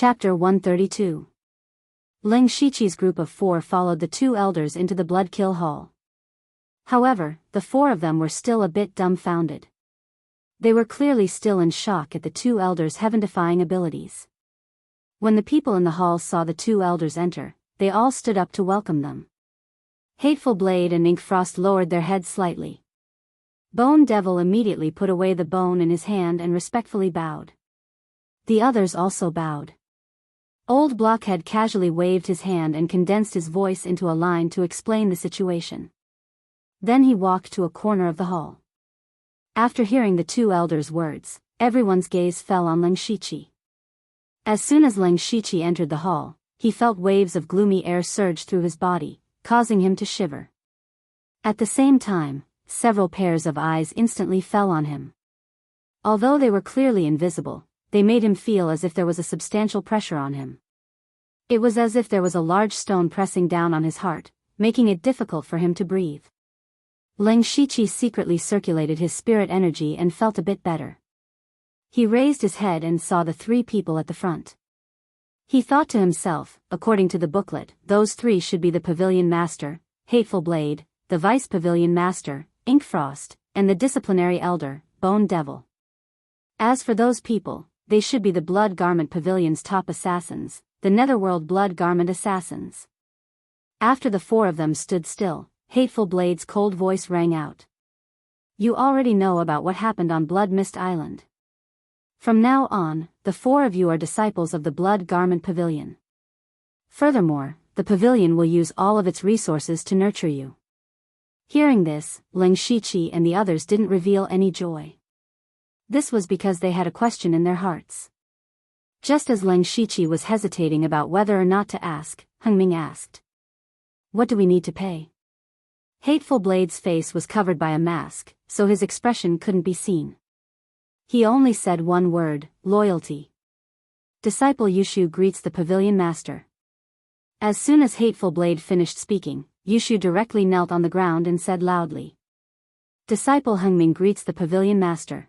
Chapter 132. Ling Shiqi's group of 4 followed the 2 elders into the Bloodkill Hall. However, the 4 of them were still a bit dumbfounded. They were clearly still in shock at the 2 elders' heaven-defying abilities. When the people in the hall saw the 2 elders enter, they all stood up to welcome them. Hateful Blade and Inkfrost lowered their heads slightly. Bone Devil immediately put away the bone in his hand and respectfully bowed. The others also bowed. Old Blockhead casually waved his hand and condensed his voice into a line to explain the situation. Then he walked to a corner of the hall. After hearing the 2 elders' words, everyone's gaze fell on Ling Shiqi. As soon as Ling Shiqi entered the hall, he felt waves of gloomy air surge through his body, causing him to shiver. At the same time, several pairs of eyes instantly fell on him. Although they were clearly invisible, they made him feel as if there was a substantial pressure on him. It was as if there was a large stone pressing down on his heart, making it difficult for him to breathe. Ling Shiqi secretly circulated his spirit energy and felt a bit better. He raised his head and saw the 3 people at the front. He thought to himself, according to the booklet, those 3 should be the Pavilion Master, Hateful Blade, the Vice Pavilion Master, Inkfrost, and the Disciplinary Elder, Bone Devil. As for those people, they should be the Blood Garment Pavilion's top assassins, the Netherworld Blood Garment Assassins. After the 4 of them stood still, Hateful Blade's cold voice rang out. You already know about what happened on Blood Mist Island. From now on, the 4 of you are disciples of the Blood Garment Pavilion. Furthermore, the pavilion will use all of its resources to nurture you. Hearing this, Ling Shiqi and the others didn't reveal any joy. This was because they had a question in their hearts. Just as Ling Shiqi was hesitating about whether or not to ask, Hengming asked. What do we need to pay? Hateful Blade's face was covered by a mask, so his expression couldn't be seen. He only said one word, loyalty. Disciple Yushu greets the Pavilion Master. As soon as Hateful Blade finished speaking, Yushu directly knelt on the ground and said loudly. Disciple Hengming greets the Pavilion Master.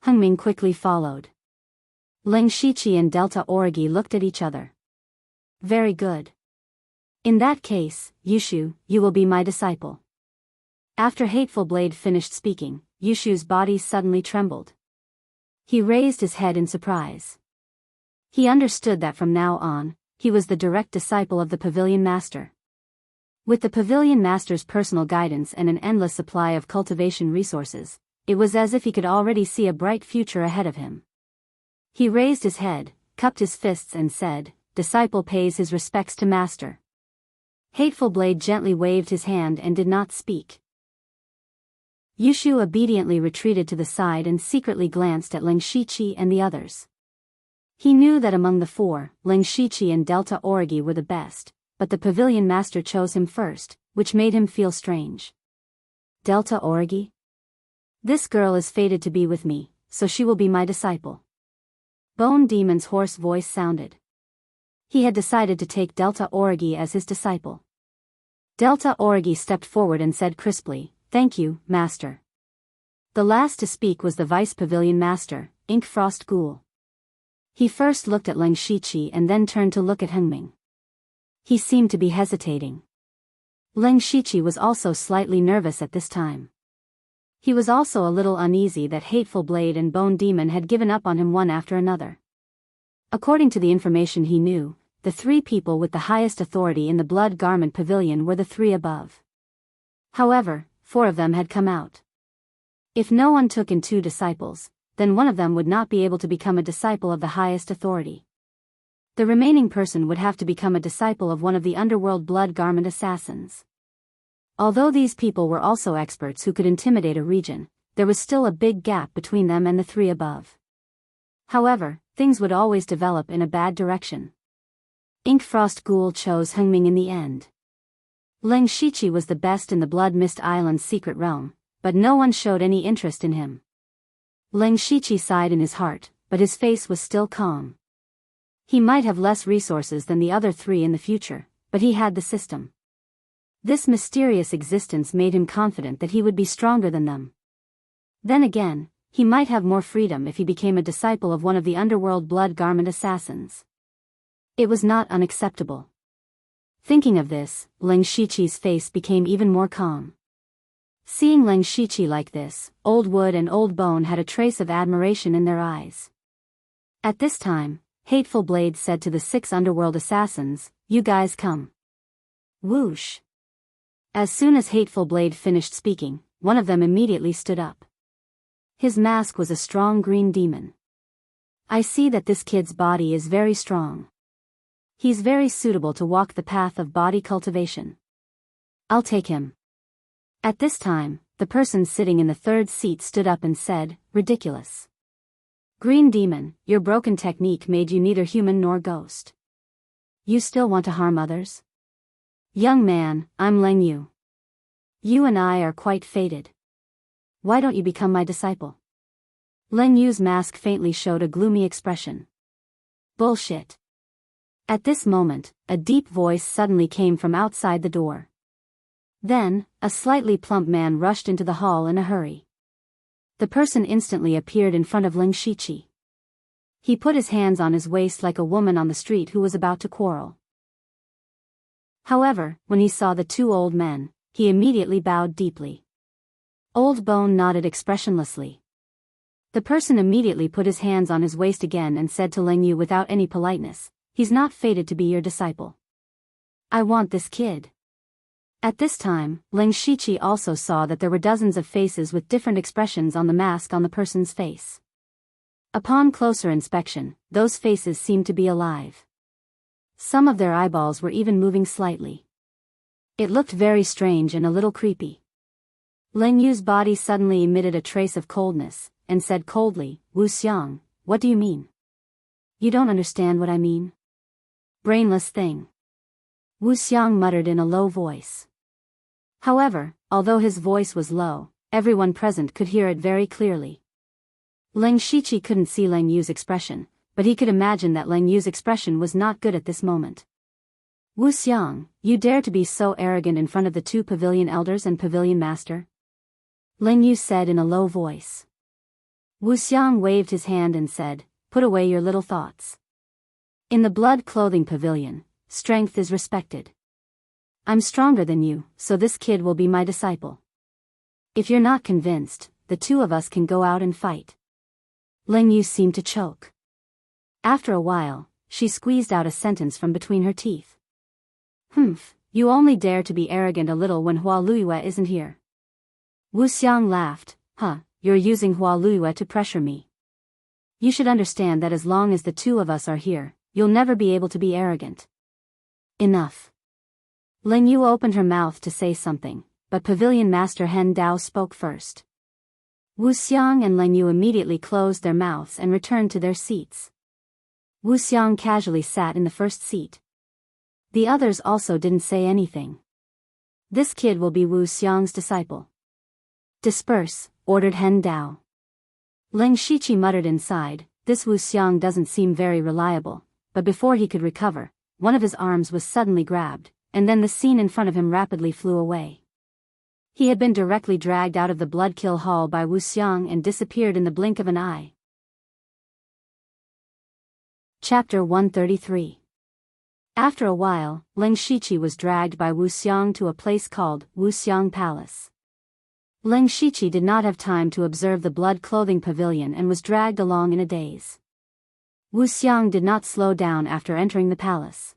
Hengming quickly followed. Ling Shiqi and Delta Origi looked at each other. Very good. In that case, Yushu, you will be my disciple. After Hateful Blade finished speaking, Yushu's body suddenly trembled. He raised his head in surprise. He understood that from now on, he was the direct disciple of the Pavilion Master. With the Pavilion Master's personal guidance and an endless supply of cultivation resources, it was as if he could already see a bright future ahead of him. He raised his head, cupped his fists and said, Disciple pays his respects to Master. Hateful Blade gently waved his hand and did not speak. Yushu obediently retreated to the side and secretly glanced at Ling Shiqi and the others. He knew that among the 4, Ling Shiqi and Delta Origi were the best, but the Pavilion Master chose him first, which made him feel strange. Delta Origi? This girl is fated to be with me, so she will be my disciple. Bone Demon's hoarse voice sounded. He had decided to take Delta Origi as his disciple. Delta Origi stepped forward and said crisply, Thank you, Master. The last to speak was the Vice Pavilion Master, Inkfrost Ghoul. He first looked at Ling Shiqi and then turned to look at Hengming. He seemed to be hesitating. Ling Shiqi was also slightly nervous at this time. He was also a little uneasy that Hateful Blade and Bone Demon had given up on him one after another. According to the information he knew, the 3 people with the highest authority in the Blood Garment Pavilion were the 3 above. However, 4 of them had come out. If no one took in 2 disciples, then one of them would not be able to become a disciple of the highest authority. The remaining person would have to become a disciple of one of the underworld Blood Garment Assassins. Although these people were also experts who could intimidate a region, there was still a big gap between them and the 3 above. However, things would always develop in a bad direction. Inkfrost Ghoul chose Hengming in the end. Ling Shiqi was the best in the Blood Mist Island's secret realm, but no one showed any interest in him. Ling Shiqi sighed in his heart, but his face was still calm. He might have less resources than the other 3 in the future, but he had the system. This mysterious existence made him confident that he would be stronger than them. Then again, he might have more freedom if he became a disciple of one of the underworld Blood Garment Assassins. It was not unacceptable. Thinking of this, Ling Shiqi's face became even more calm. Seeing Ling Shiqi like this, Old Wood and Old Bone had a trace of admiration in their eyes. At this time, Hateful Blade said to the 6 underworld assassins, "You guys come." Whoosh! As soon as Hateful Blade finished speaking, one of them immediately stood up. His mask was a strong green demon. "I see that this kid's body is very strong. He's very suitable to walk the path of body cultivation. I'll take him." At this time, the person sitting in the 3rd seat stood up and said, "Ridiculous. Green Demon, your broken technique made you neither human nor ghost. You still want to harm others? Young man, I'm Leng Yu. You and I are quite fated. Why don't you become my disciple?" Leng Yu's mask faintly showed a gloomy expression. "Bullshit." At this moment, a deep voice suddenly came from outside the door. Then, a slightly plump man rushed into the hall in a hurry. The person instantly appeared in front of Ling Shiqi. He put his hands on his waist like a woman on the street who was about to quarrel. However, when he saw the 2 old men, he immediately bowed deeply. Old Bone nodded expressionlessly. The person immediately put his hands on his waist again and said to Leng Yu without any politeness, "He's not fated to be your disciple. I want this kid." At this time, Ling Shiqi also saw that there were dozens of faces with different expressions on the mask on the person's face. Upon closer inspection, those faces seemed to be alive. Some of their eyeballs were even moving slightly. It looked very strange and a little creepy. Leng Yu's body suddenly emitted a trace of coldness, and said coldly, "Wu Xiang, what do you mean? You don't understand what I mean? Brainless thing." Wu Xiang muttered in a low voice. However, although his voice was low, everyone present could hear it very clearly. Ling Shiqi couldn't see Leng Yu's expression, but he could imagine that Leng Yu's expression was not good at this moment. "Wu Xiang, you dare to be so arrogant in front of the 2 pavilion elders and pavilion master?" Leng Yu said in a low voice. Wu Xiang waved his hand and said, "Put away your little thoughts. In the blood clothing pavilion, strength is respected. I'm stronger than you, so this kid will be my disciple. If you're not convinced, the 2 of us can go out and fight." Leng Yu seemed to choke. After a while, she squeezed out a sentence from between her teeth. "Humph, you only dare to be arrogant a little when Hua Luiyue isn't here." Wu Xiang laughed, "Huh, you're using Hua Luiyue to pressure me. You should understand that as long as the 2 of us are here, you'll never be able to be arrogant." "Enough." Leng Yu opened her mouth to say something, but Pavilion Master Hen Dao spoke first. Wu Xiang and Leng Yu immediately closed their mouths and returned to their seats. Wu Xiang casually sat in the 1st seat. The others also didn't say anything. "This kid will be Wu Xiang's disciple." "Disperse," ordered Hen Dao. Ling Shiqi muttered inside, "This Wu Xiang doesn't seem very reliable," but before he could recover, one of his arms was suddenly grabbed, and then the scene in front of him rapidly flew away. He had been directly dragged out of the Bloodkill Hall by Wu Xiang and disappeared in the blink of an eye. Chapter 133. After a while, Ling Shiqi was dragged by Wu Xiang to a place called Wu Xiang Palace. Ling Shiqi did not have time to observe the blood clothing pavilion and was dragged along in a daze. Wu Xiang did not slow down after entering the palace.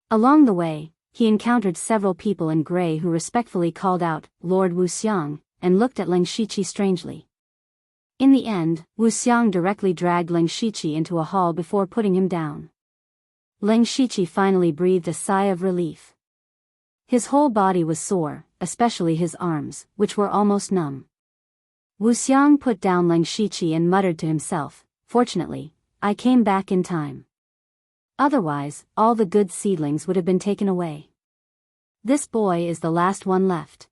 Along the way, he encountered several people in gray who respectfully called out, "Lord Wu Xiang," and looked at Ling Shiqi strangely. In the end, Wu Xiang directly dragged Ling Shiqi into a hall before putting him down. Ling Shiqi finally breathed a sigh of relief. His whole body was sore, especially his arms, which were almost numb. Wu Xiang put down Ling Shiqi and muttered to himself, "Fortunately, I came back in time. Otherwise, all the good seedlings would have been taken away. This boy is the last one left.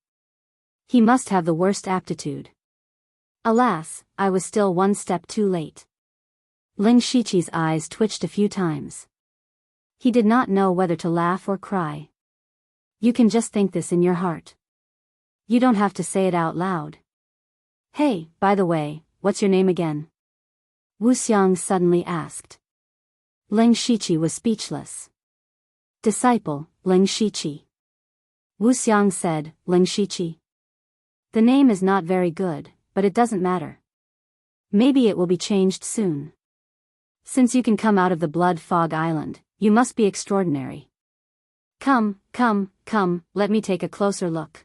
He must have the worst aptitude. Alas, I was still one step too late." Ling Shiqi's eyes twitched a few times. He did not know whether to laugh or cry. "You can just think this in your heart. You don't have to say it out loud. Hey, by the way, what's your name again?" Wu Xiang suddenly asked. Ling Shiqi was speechless. Disciple, Ling Shiqi. Wu Xiang said, Ling Shiqi. The name is not very good, but it doesn't matter. Maybe it will be changed soon. Since you can come out of the Blood Fog Island, you must be extraordinary. Come, let me take a closer look.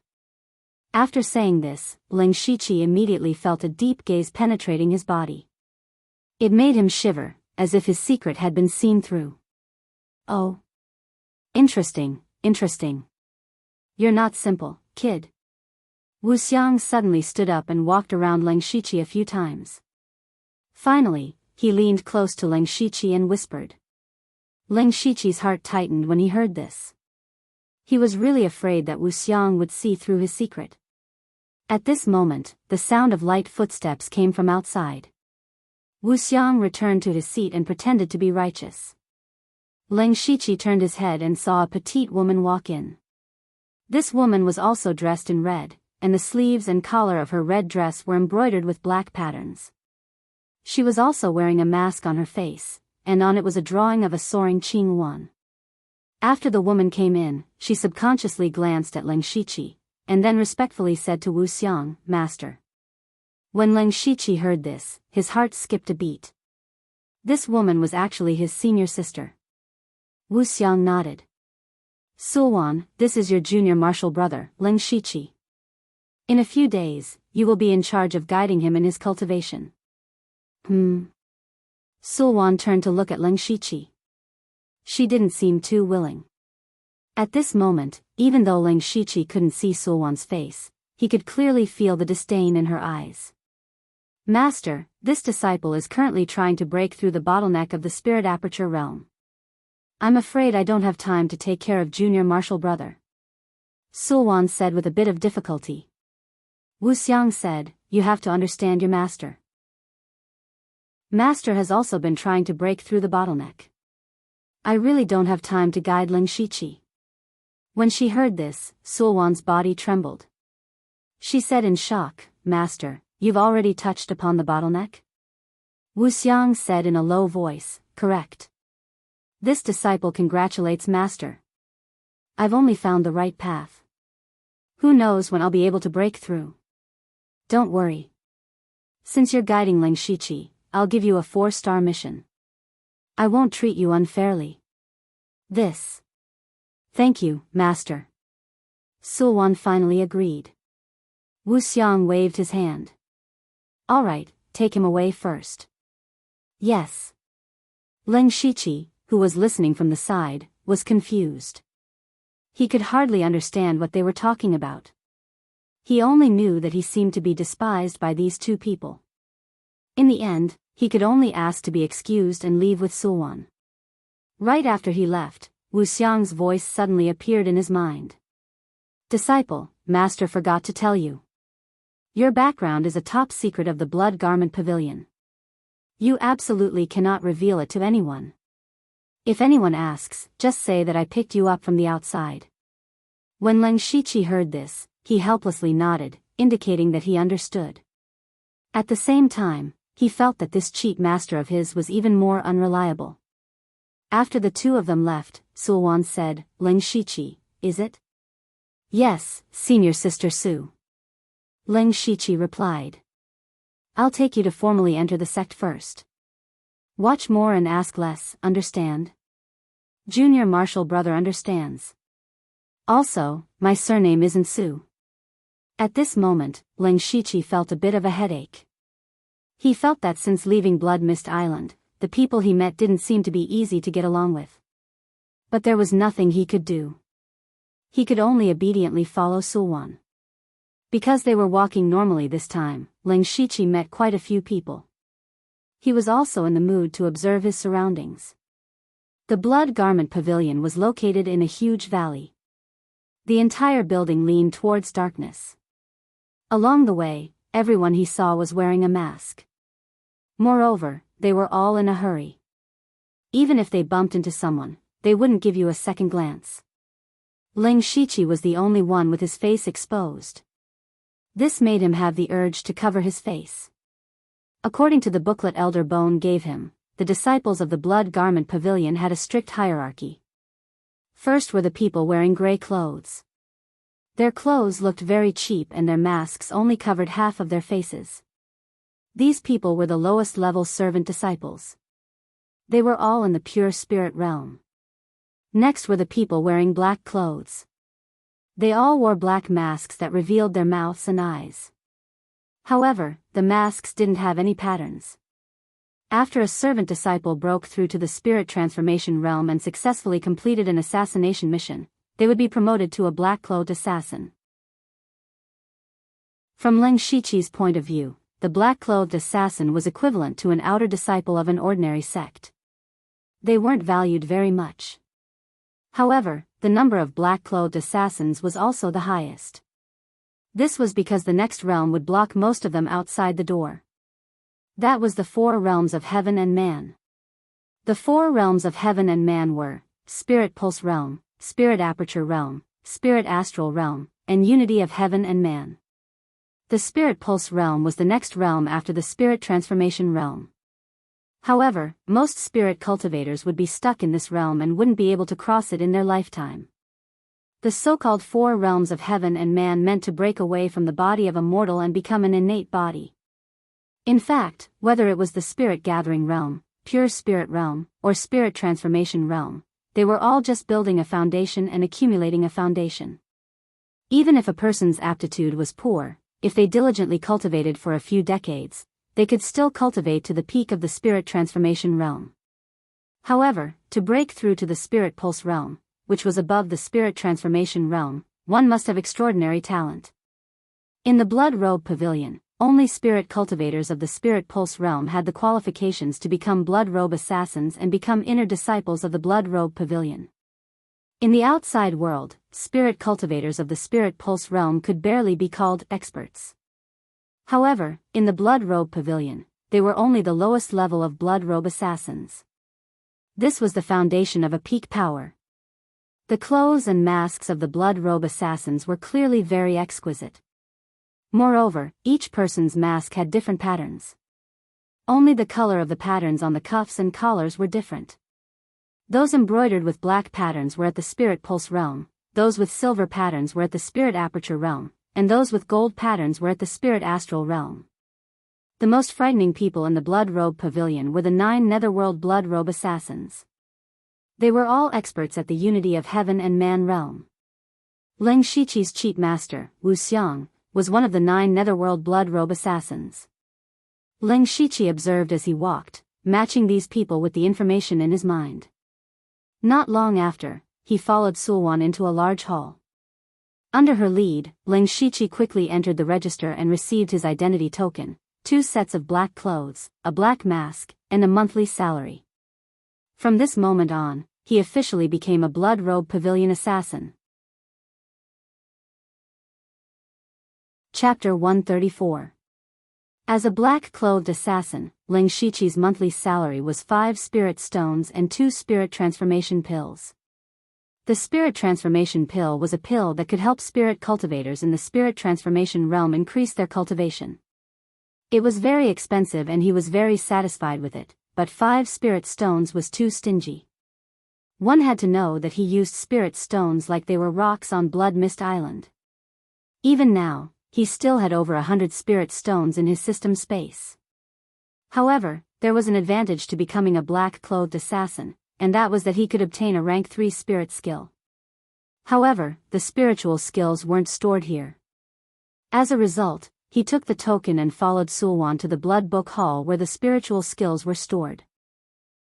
After saying this, Ling Shiqi immediately felt a deep gaze penetrating his body. It made him shiver, as if his secret had been seen through. Oh. Interesting. You're not simple, kid. Wu Xiang suddenly stood up and walked around Ling Shiqi a few times. Finally, he leaned close to Ling Shiqi and whispered. Ling Shiqi's heart tightened when he heard this. He was really afraid that Wu Xiang would see through his secret. At this moment, the sound of light footsteps came from outside. Wu Xiang returned to his seat and pretended to be righteous. Ling Shiqi turned his head and saw a petite woman walk in. This woman was also dressed in red, and the sleeves and collar of her red dress were embroidered with black patterns. She was also wearing a mask on her face, and on it was a drawing of a soaring Qing Yuan. After the woman came in, she subconsciously glanced at Ling Shiqi, and then respectfully said to Wu Xiang, Master. When Ling Shiqi heard this, his heart skipped a beat. This woman was actually his senior sister. Wu Xiang nodded. Sulwan, this is your junior martial brother, Ling Shiqi. In a few days, you will be in charge of guiding him in his cultivation. Sulwan turned to look at Ling Shiqi. She didn't seem too willing. At this moment, even though Ling Shiqi couldn't see Sulwan's face, he could clearly feel the disdain in her eyes. Master, this disciple is currently trying to break through the bottleneck of the spirit aperture realm. I'm afraid I don't have time to take care of junior martial brother. Sulwan said with a bit of difficulty. Wu Xiang said, you have to understand your master. Master has also been trying to break through the bottleneck. I really don't have time to guide Ling Shiqi. When she heard this, Sulwan's body trembled. She said in shock, Master, you've already touched upon the bottleneck? Wu Xiang said in a low voice, correct. This disciple congratulates Master. I've only found the right path. Who knows when I'll be able to break through? Don't worry. Since you're guiding Ling Shiqi, I'll give you a 4-star mission. I won't treat you unfairly. This. Thank you, Master. Sulwan finally agreed. Wu Xiang waved his hand. All right, take him away first. Yes. Ling Shiqi, who was listening from the side, was confused. He could hardly understand what they were talking about. He only knew that he seemed to be despised by these two people. In the end, he could only ask to be excused and leave with Sulwan. Right after he left, Wu Xiang's voice suddenly appeared in his mind. Disciple, Master forgot to tell you. Your background is a top secret of the Blood Garment Pavilion. You absolutely cannot reveal it to anyone. If anyone asks, just say that I picked you up from the outside. When Ling Shiqi heard this, he helplessly nodded, indicating that he understood. At the same time, he felt that this cheat master of his was even more unreliable. After the two of them left, Sulwan said, Ling Shiqi, is it? Yes, senior sister Su. Ling Shiqi replied. I'll take you to formally enter the sect first. Watch more and ask less, understand? Junior martial brother understands. Also, my surname isn't Su. At this moment, Ling Shiqi felt a bit of a headache. He felt that since leaving Blood Mist Island, the people he met didn't seem to be easy to get along with. But there was nothing he could do. He could only obediently follow Sulwan. Because they were walking normally this time, Ling Shiqi met quite a few people. He was also in the mood to observe his surroundings. The Blood Garment Pavilion was located in a huge valley. The entire building leaned towards darkness. Along the way, everyone he saw was wearing a mask. Moreover, they were all in a hurry. Even if they bumped into someone, they wouldn't give you a second glance. Ling Shiqi was the only one with his face exposed. This made him have the urge to cover his face. According to the booklet Elder Bone gave him, the disciples of the Blood Garment Pavilion had a strict hierarchy. First were the people wearing gray clothes. Their clothes looked very cheap and their masks only covered half of their faces. These people were the lowest level servant disciples. They were all in the pure spirit realm. Next were the people wearing black clothes. They all wore black masks that revealed their mouths and eyes. However, the masks didn't have any patterns. After a servant disciple broke through to the spirit transformation realm and successfully completed an assassination mission, they would be promoted to a black-clothed assassin. From Ling Shiqi's point of view, the black-clothed assassin was equivalent to an outer disciple of an ordinary sect. They weren't valued very much. However, the number of black-clothed assassins was also the highest. This was because the next realm would block most of them outside the door. That was the 4 realms of heaven and man. The 4 realms of heaven and man were Spirit Pulse Realm, Spirit Aperture Realm, Spirit Astral Realm, and Unity of Heaven and Man. The Spirit Pulse Realm was the next realm after the Spirit Transformation Realm. However, most spirit cultivators would be stuck in this realm and wouldn't be able to cross it in their lifetime. The so-called 4 realms of heaven and man meant to break away from the body of a mortal and become an innate body. In fact, whether it was the Spirit Gathering Realm, Pure Spirit Realm, or Spirit Transformation Realm, they were all just building a foundation and accumulating a foundation. Even if a person's aptitude was poor, if they diligently cultivated for a few decades, they could still cultivate to the peak of the Spirit Transformation Realm. However, to break through to the Spirit Pulse Realm, which was above the Spirit Transformation Realm, one must have extraordinary talent. In the Blood Robe Pavilion, only spirit cultivators of the Spirit Pulse Realm had the qualifications to become Blood Robe Assassins and become inner disciples of the Blood Robe Pavilion. In the outside world, spirit cultivators of the Spirit Pulse Realm could barely be called experts. However, in the Blood Robe Pavilion, they were only the lowest level of Blood Robe Assassins. This was the foundation of a peak power. The clothes and masks of the Blood Robe Assassins were clearly very exquisite. Moreover, each person's mask had different patterns. Only the color of the patterns on the cuffs and collars were different. Those embroidered with black patterns were at the Spirit Pulse Realm, those with silver patterns were at the Spirit Aperture Realm, and those with gold patterns were at the Spirit Astral Realm. The most frightening people in the Blood Robe Pavilion were the 9 Netherworld Blood Robe Assassins. They were all experts at the Unity of Heaven and Man realm. Ling Shiqi's cheat master, Wu Xiang, was one of the 9 Netherworld Blood Robe Assassins. Ling Shiqi observed as he walked, matching these people with the information in his mind. Not long after, he followed Sulwan into a large hall. Under her lead, Ling Shiqi quickly entered the register and received his identity token, 2 sets of black clothes, a black mask, and a monthly salary. From this moment on, he officially became a Blood Robe Pavilion assassin. Chapter 134. As a black-clothed assassin, Ling Shiqi's monthly salary was 5 spirit stones and 2 spirit transformation pills. The spirit transformation pill was a pill that could help spirit cultivators in the spirit transformation realm increase their cultivation. It was very expensive and he was very satisfied with it, but 5 spirit stones was too stingy. One had to know that he used spirit stones like they were rocks on Blood Mist Island. Even now, he still had over 100 spirit stones in his system space. However, there was an advantage to becoming a black-clothed assassin, and that was that he could obtain a rank 3 spirit skill. However, the spiritual skills weren't stored here. As a result, he took the token and followed Sulwan to the Blood Book Hall where the spiritual skills were stored.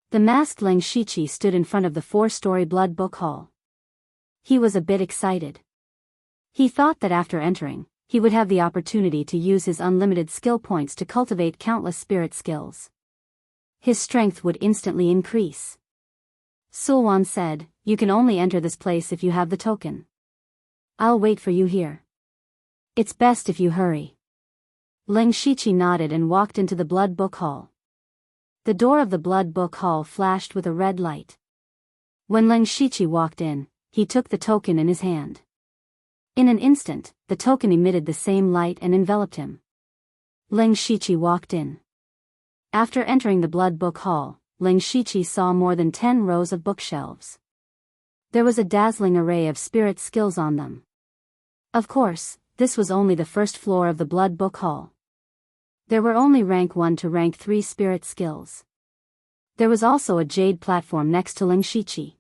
The masked Ling Shiqi stood in front of the 4-story Blood Book Hall. He was a bit excited. He thought that after entering, he would have the opportunity to use his unlimited skill points to cultivate countless spirit skills. His strength would instantly increase. Sulwan said, "You can only enter this place if you have the token. I'll wait for you here. It's best if you hurry." Ling Shiqi nodded and walked into the Blood Book Hall. The door of the Blood Book Hall flashed with a red light. When Ling Shiqi walked in, he took the token in his hand. In an instant, the token emitted the same light and enveloped him. Ling Shiqi walked in. After entering the Blood Book Hall, Ling Shiqi saw more than 10 rows of bookshelves. There was a dazzling array of spirit skills on them. Of course, this was only the first floor of the Blood Book Hall. There were only rank 1 to rank 3 spirit skills. There was also a jade platform next to Ling Shiqi.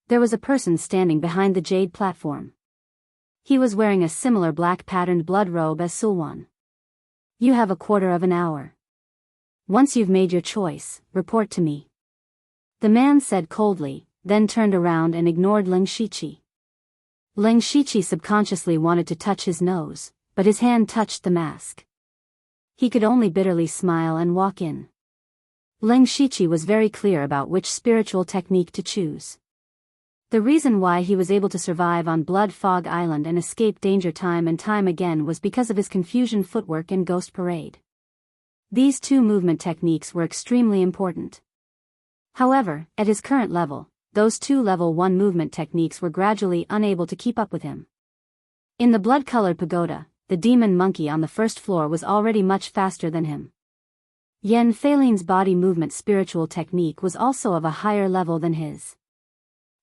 There was a person standing behind the jade platform. He was wearing a similar black patterned blood robe as Sulwan. You have a quarter of an hour. Once you've made your choice, report to me. The man said coldly, then turned around and ignored Ling Shiqi. Ling Shiqi subconsciously wanted to touch his nose, but his hand touched the mask. He could only bitterly smile and walk in. Ling Shiqi was very clear about which spiritual technique to choose. The reason why he was able to survive on Blood Fog Island and escape danger time and time again was because of his confusion footwork and ghost parade. These two movement techniques were extremely important. However, at his current level, those two level 1 movement techniques were gradually unable to keep up with him. In the blood-colored pagoda, the demon monkey on the first floor was already much faster than him. Yen Feilin's body movement spiritual technique was also of a higher level than his.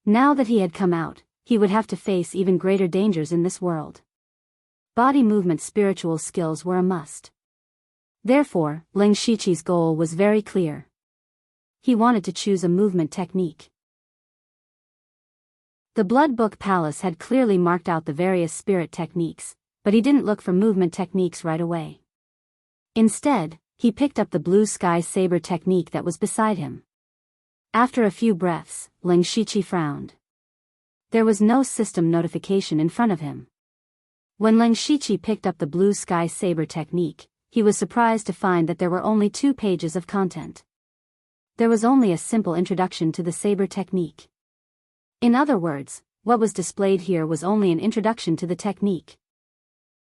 Now that he had come out, he would have to face even greater dangers in this world. Body movement spiritual skills were a must. Therefore, Ling Shiqi's goal was very clear. He wanted to choose a movement technique. The Blood Book Palace had clearly marked out the various spirit techniques, but he didn't look for movement techniques right away. Instead, he picked up the blue sky saber technique that was beside him. After a few breaths, Ling Shiqi frowned. There was no system notification in front of him. When Ling Shiqi picked up the blue sky saber technique, he was surprised to find that there were only 2 pages of content. There was only a simple introduction to the saber technique. In other words, what was displayed here was only an introduction to the technique.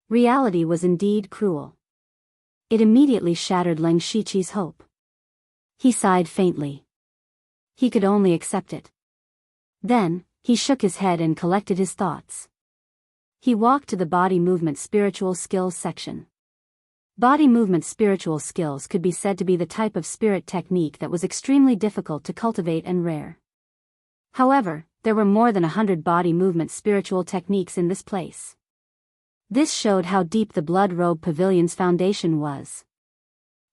Reality was indeed cruel. It immediately shattered Ling Shiqi's hope. He sighed faintly. He could only accept it. Then, he shook his head and collected his thoughts. He walked to the body movement spiritual skills section. Body movement spiritual skills could be said to be the type of spirit technique that was extremely difficult to cultivate and rare. However, there were more than 100 body movement spiritual techniques in this place. This showed how deep the Blood Robe Pavilion's foundation was.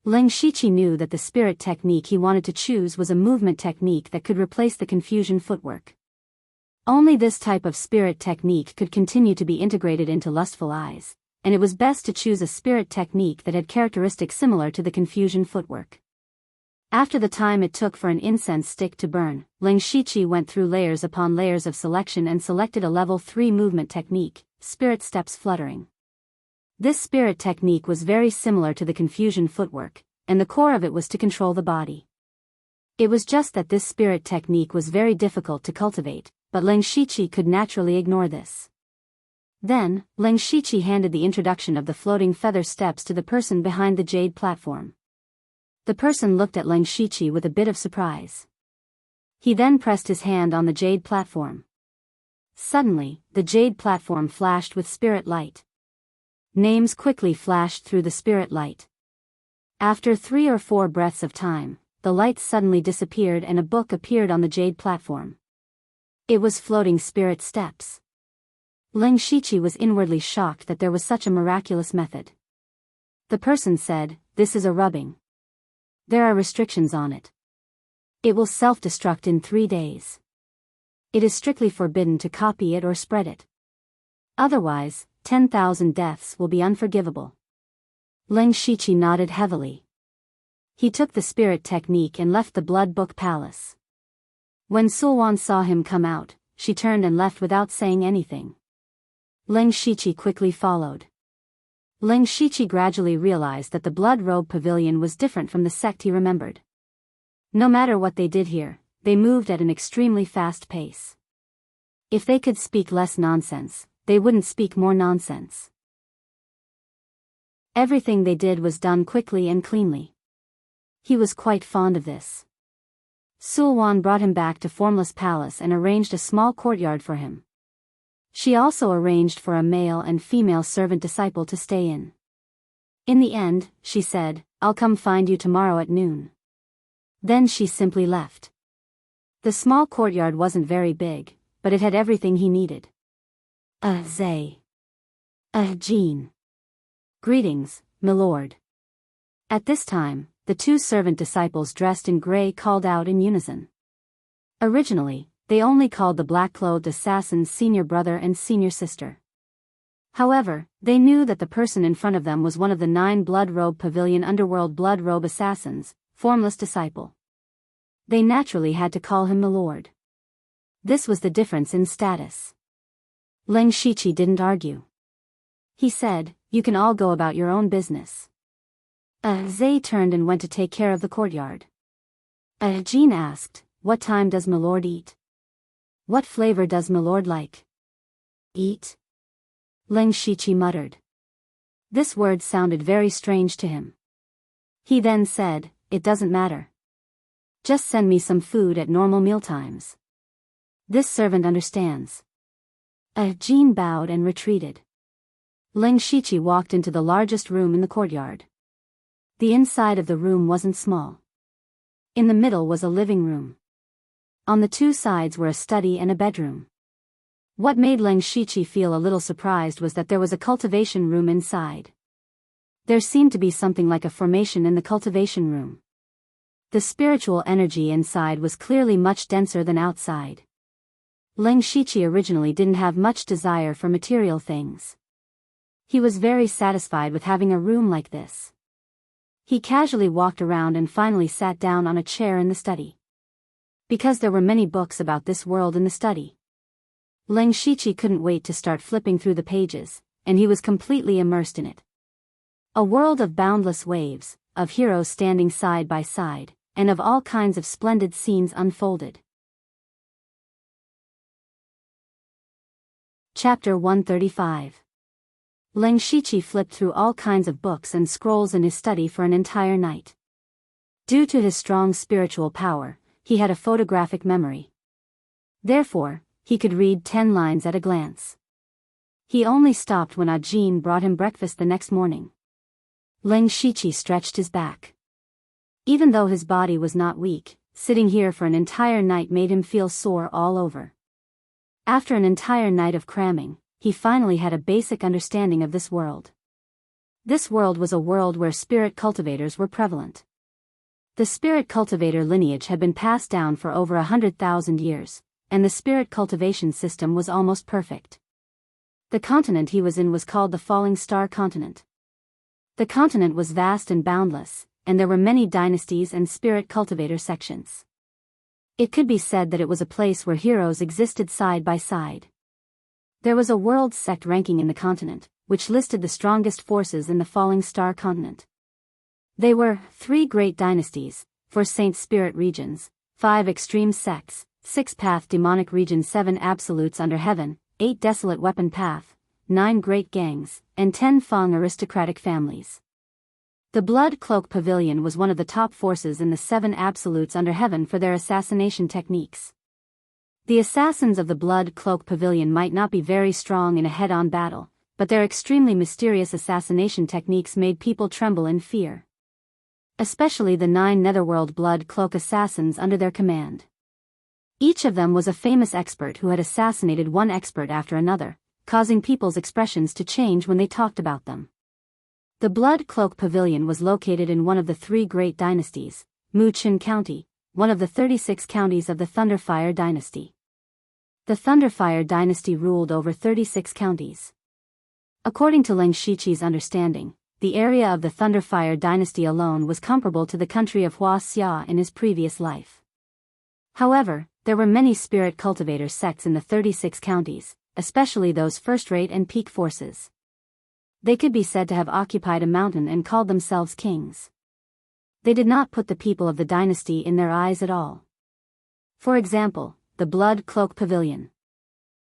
Ling Shiqi knew that the spirit technique he wanted to choose was a movement technique that could replace the confusion footwork. Only this type of spirit technique could continue to be integrated into Lustful Eyes, and it was best to choose a spirit technique that had characteristics similar to the confusion footwork. After the time it took for an incense stick to burn, Ling Shiqi went through layers upon layers of selection and selected a level 3 movement technique, Spirit Steps Fluttering. This spirit technique was very similar to the confusion footwork, and the core of it was to control the body. It was just that this spirit technique was very difficult to cultivate, but Ling Shiqi could naturally ignore this. Then, Ling Shiqi handed the introduction of the floating feather steps to the person behind the jade platform. The person looked at Ling Shiqi with a bit of surprise. He then pressed his hand on the jade platform. Suddenly, the jade platform flashed with spirit light. Names quickly flashed through the spirit light. After 3 or 4 breaths of time, the light suddenly disappeared and a book appeared on the jade platform. It was Floating Spirit Steps. Ling Shiqi was inwardly shocked that there was such a miraculous method. The person said, "This is a rubbing. There are restrictions on it. It will self-destruct in 3 days. It is strictly forbidden to copy it or spread it. Otherwise, 10,000 deaths will be unforgivable." Ling Shiqi nodded heavily. He took the spirit technique and left the Blood Book Palace. When Sulwan saw him come out, she turned and left without saying anything. Ling Shiqi quickly followed. Ling Shiqi gradually realized that the Blood Robe Pavilion was different from the sect he remembered. No matter what they did here, they moved at an extremely fast pace. If they could speak less nonsense, they wouldn't speak more nonsense. Everything they did was done quickly and cleanly. He was quite fond of this. Sulwan brought him back to Formless Palace and arranged a small courtyard for him. She also arranged for a male and female servant disciple to stay in. In the end, she said, "I'll come find you tomorrow at noon." Then she simply left. The small courtyard wasn't very big, but it had everything he needed. Zay. Jean. Greetings, milord. At this time, the two servant disciples dressed in grey called out in unison. Originally, they only called the black-clothed assassins senior brother and senior sister. However, they knew that the person in front of them was one of the 9 blood-robe pavilion underworld blood-robe assassins, formless disciple. They naturally had to call him milord. This was the difference in status. Leng Shiqi didn't argue. He said, "You can all go about your own business." Zay turned and went to take care of the courtyard. Jean asked, "What time does milord eat? What flavor does milord like?" Eat? Leng Shiqi muttered. This word sounded very strange to him. He then said, "It doesn't matter. Just send me some food at normal mealtimes. This servant understands." Jean bowed and retreated. Leng Shiqi walked into the largest room in the courtyard. The inside of the room wasn't small. In the middle was a living room. On the two sides were a study and a bedroom. What made Leng Shiqi feel a little surprised was that there was a cultivation room inside. There seemed to be something like a formation in the cultivation room. The spiritual energy inside was clearly much denser than outside. Leng Shiqi originally didn't have much desire for material things. He was very satisfied with having a room like this. He casually walked around and finally sat down on a chair in the study. Because there were many books about this world in the study, Leng Shiqi couldn't wait to start flipping through the pages, and he was completely immersed in it. A world of boundless waves, of heroes standing side by side, and of all kinds of splendid scenes unfolded. Chapter 135. Leng Shiqi flipped through all kinds of books and scrolls in his study for an entire night. Due to his strong spiritual power, he had a photographic memory. Therefore, he could read 10 lines at a glance. He only stopped when Jean brought him breakfast the next morning. Leng Shiqi stretched his back. Even though his body was not weak, sitting here for an entire night made him feel sore all over. After an entire night of cramming, he finally had a basic understanding of this world. This world was a world where spirit cultivators were prevalent. The spirit cultivator lineage had been passed down for over 100,000 years, and the spirit cultivation system was almost perfect. The continent he was in was called the Falling Star Continent. The continent was vast and boundless, and there were many dynasties and spirit cultivator sections. It could be said that it was a place where heroes existed side by side. There was a world sect ranking in the continent, which listed the strongest forces in the Falling Star Continent. They were 3 great dynasties, 4 saint spirit regions, 5 extreme sects, 6 path demonic regions, 7 absolutes under heaven, 8 desolate weapon path, 9 great gangs, and 10 Fang aristocratic families. The Blood Cloak Pavilion was one of the top forces in the 7 absolutes under heaven for their assassination techniques. The assassins of the Blood Cloak Pavilion might not be very strong in a head-on battle, but their extremely mysterious assassination techniques made people tremble in fear. Especially the 9 Netherworld Blood Cloak assassins under their command. Each of them was a famous expert who had assassinated one expert after another, causing people's expressions to change when they talked about them. The Blood Cloak Pavilion was located in one of the 3 great dynasties, Muqin County, one of the 36 counties of the Thunderfire Dynasty. The Thunderfire Dynasty ruled over 36 counties. According to Leng Shiqi's understanding, the area of the Thunderfire Dynasty alone was comparable to the country of Huaxia in his previous life. However, there were many spirit cultivator sects in the 36 counties, especially those first-rate and peak forces. They could be said to have occupied a mountain and called themselves kings. They did not put the people of the dynasty in their eyes at all. For example, the Blood Cloak Pavilion.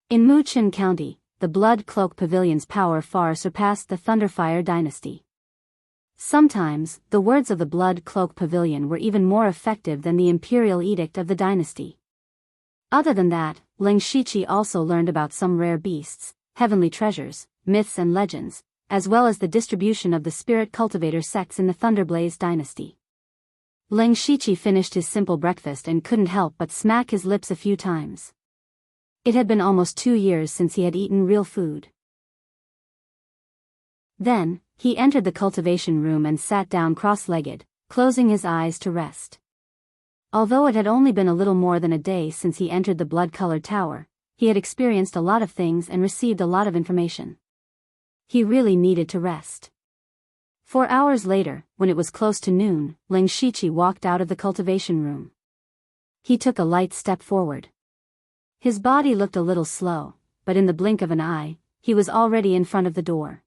In Muqin County, the Blood Cloak Pavilion's power far surpassed the Thunderfire Dynasty. Sometimes, the words of the Blood Cloak Pavilion were even more effective than the imperial edict of the dynasty. Other than that, Leng Shiqi also learned about some rare beasts, heavenly treasures, myths and legends, as well as the distribution of the spirit cultivator sects in the Thunderblaze dynasty. Leng Shiqi finished his simple breakfast and couldn't help but smack his lips a few times. It had been almost 2 years since he had eaten real food. Then, he entered the cultivation room and sat down cross-legged, closing his eyes to rest. Although it had only been a little more than a day since he entered the blood-colored tower, he had experienced a lot of things and received a lot of information. He really needed to rest. 4 hours later, when it was close to noon, Leng Shiqi walked out of the cultivation room. He took a light step forward. His body looked a little slow, but in the blink of an eye, he was already in front of the door.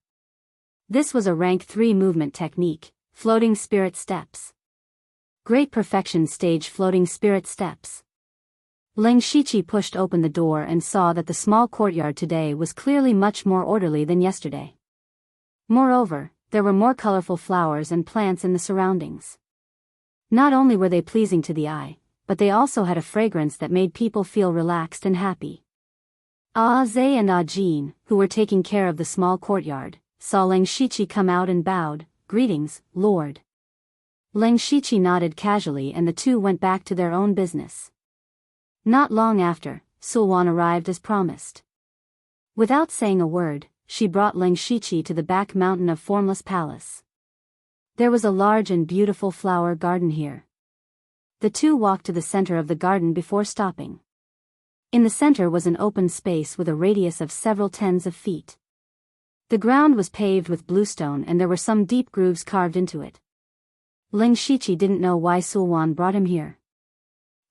This was a rank 3 movement technique, floating spirit steps. Great perfection stage floating spirit steps. Leng Shiqi pushed open the door and saw that the small courtyard today was clearly much more orderly than yesterday. Moreover, there were more colorful flowers and plants in the surroundings. Not only were they pleasing to the eye, but they also had a fragrance that made people feel relaxed and happy. Ah Zhe and Ah Jin, who were taking care of the small courtyard, saw Leng Shiqi come out and bowed, "Greetings, Lord." Leng Shiqi nodded casually and the two went back to their own business. Not long after, Sulwan arrived as promised. Without saying a word, she brought Leng Shiqi to the back mountain of Formless Palace. There was a large and beautiful flower garden here. The two walked to the center of the garden before stopping. In the center was an open space with a radius of several tens of feet. The ground was paved with bluestone and there were some deep grooves carved into it. Leng Shiqi didn't know why Sulwan brought him here.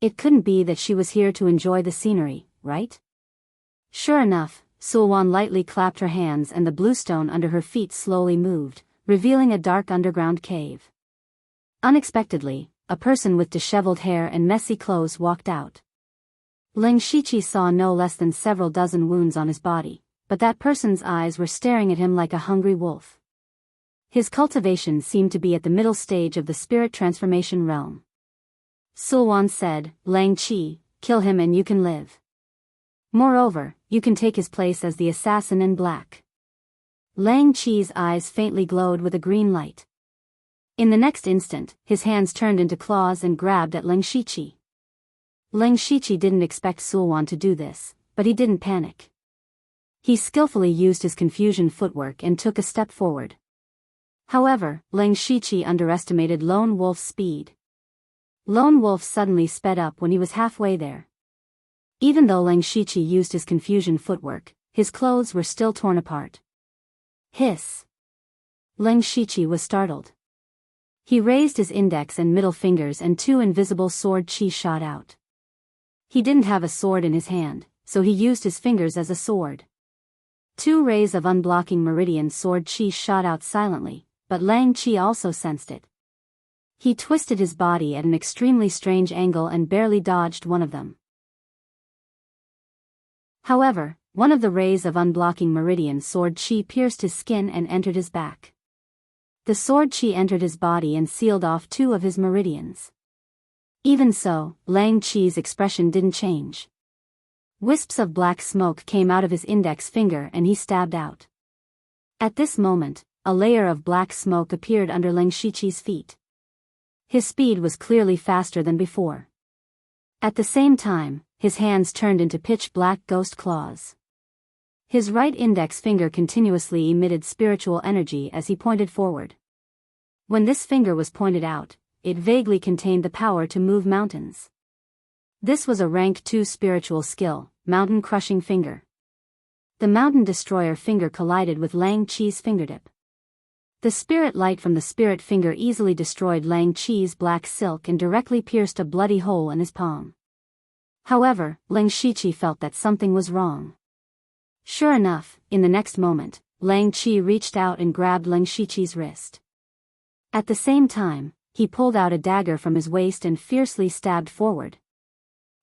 It couldn't be that she was here to enjoy the scenery, right? Sure enough, Sulwan lightly clapped her hands and the bluestone under her feet slowly moved, revealing a dark underground cave. Unexpectedly, a person with disheveled hair and messy clothes walked out. Leng Shiqi saw no less than several dozen wounds on his body, but that person's eyes were staring at him like a hungry wolf. His cultivation seemed to be at the middle stage of the spirit transformation realm. Sulwan said, "Lang Qi, kill him and you can live. Moreover, you can take his place as the assassin in black." Lang Qi's eyes faintly glowed with a green light. In the next instant, his hands turned into claws and grabbed at Leng Shiqi. Leng Shiqi didn't expect Sulwan to do this, but he didn't panic. He skillfully used his confusion footwork and took a step forward. However, Leng Shiqi underestimated Lone Wolf's speed. Lone Wolf suddenly sped up when he was halfway there. Even though Leng Shiqi used his confusion footwork, his clothes were still torn apart. Hiss! Leng Shiqi was startled. He raised his index and middle fingers and 2 invisible sword chi shot out. He didn't have a sword in his hand, so he used his fingers as a sword. 2 rays of unblocking meridian sword chi shot out silently, but Lang Qi also sensed it. He twisted his body at an extremely strange angle and barely dodged one of them. However, one of the rays of unblocking meridian sword chi pierced his skin and entered his back. The sword chi entered his body and sealed off 2 of his meridians. Even so, Lang Qi's expression didn't change. Wisps of black smoke came out of his index finger and he stabbed out. At this moment, a layer of black smoke appeared under Leng Shiqi's feet. His speed was clearly faster than before. At the same time, his hands turned into pitch-black ghost claws. His right index finger continuously emitted spiritual energy as he pointed forward. When this finger was pointed out, it vaguely contained the power to move mountains. This was a rank 2 spiritual skill, Mountain Crushing Finger. The Mountain Destroyer finger collided with Lang Qi's fingertip. The spirit light from the spirit finger easily destroyed Lang Qi's black silk and directly pierced a bloody hole in his palm. However, Leng Shiqi felt that something was wrong. Sure enough, in the next moment, Lang Qi reached out and grabbed Leng Shiqi's wrist. At the same time, he pulled out a dagger from his waist and fiercely stabbed forward.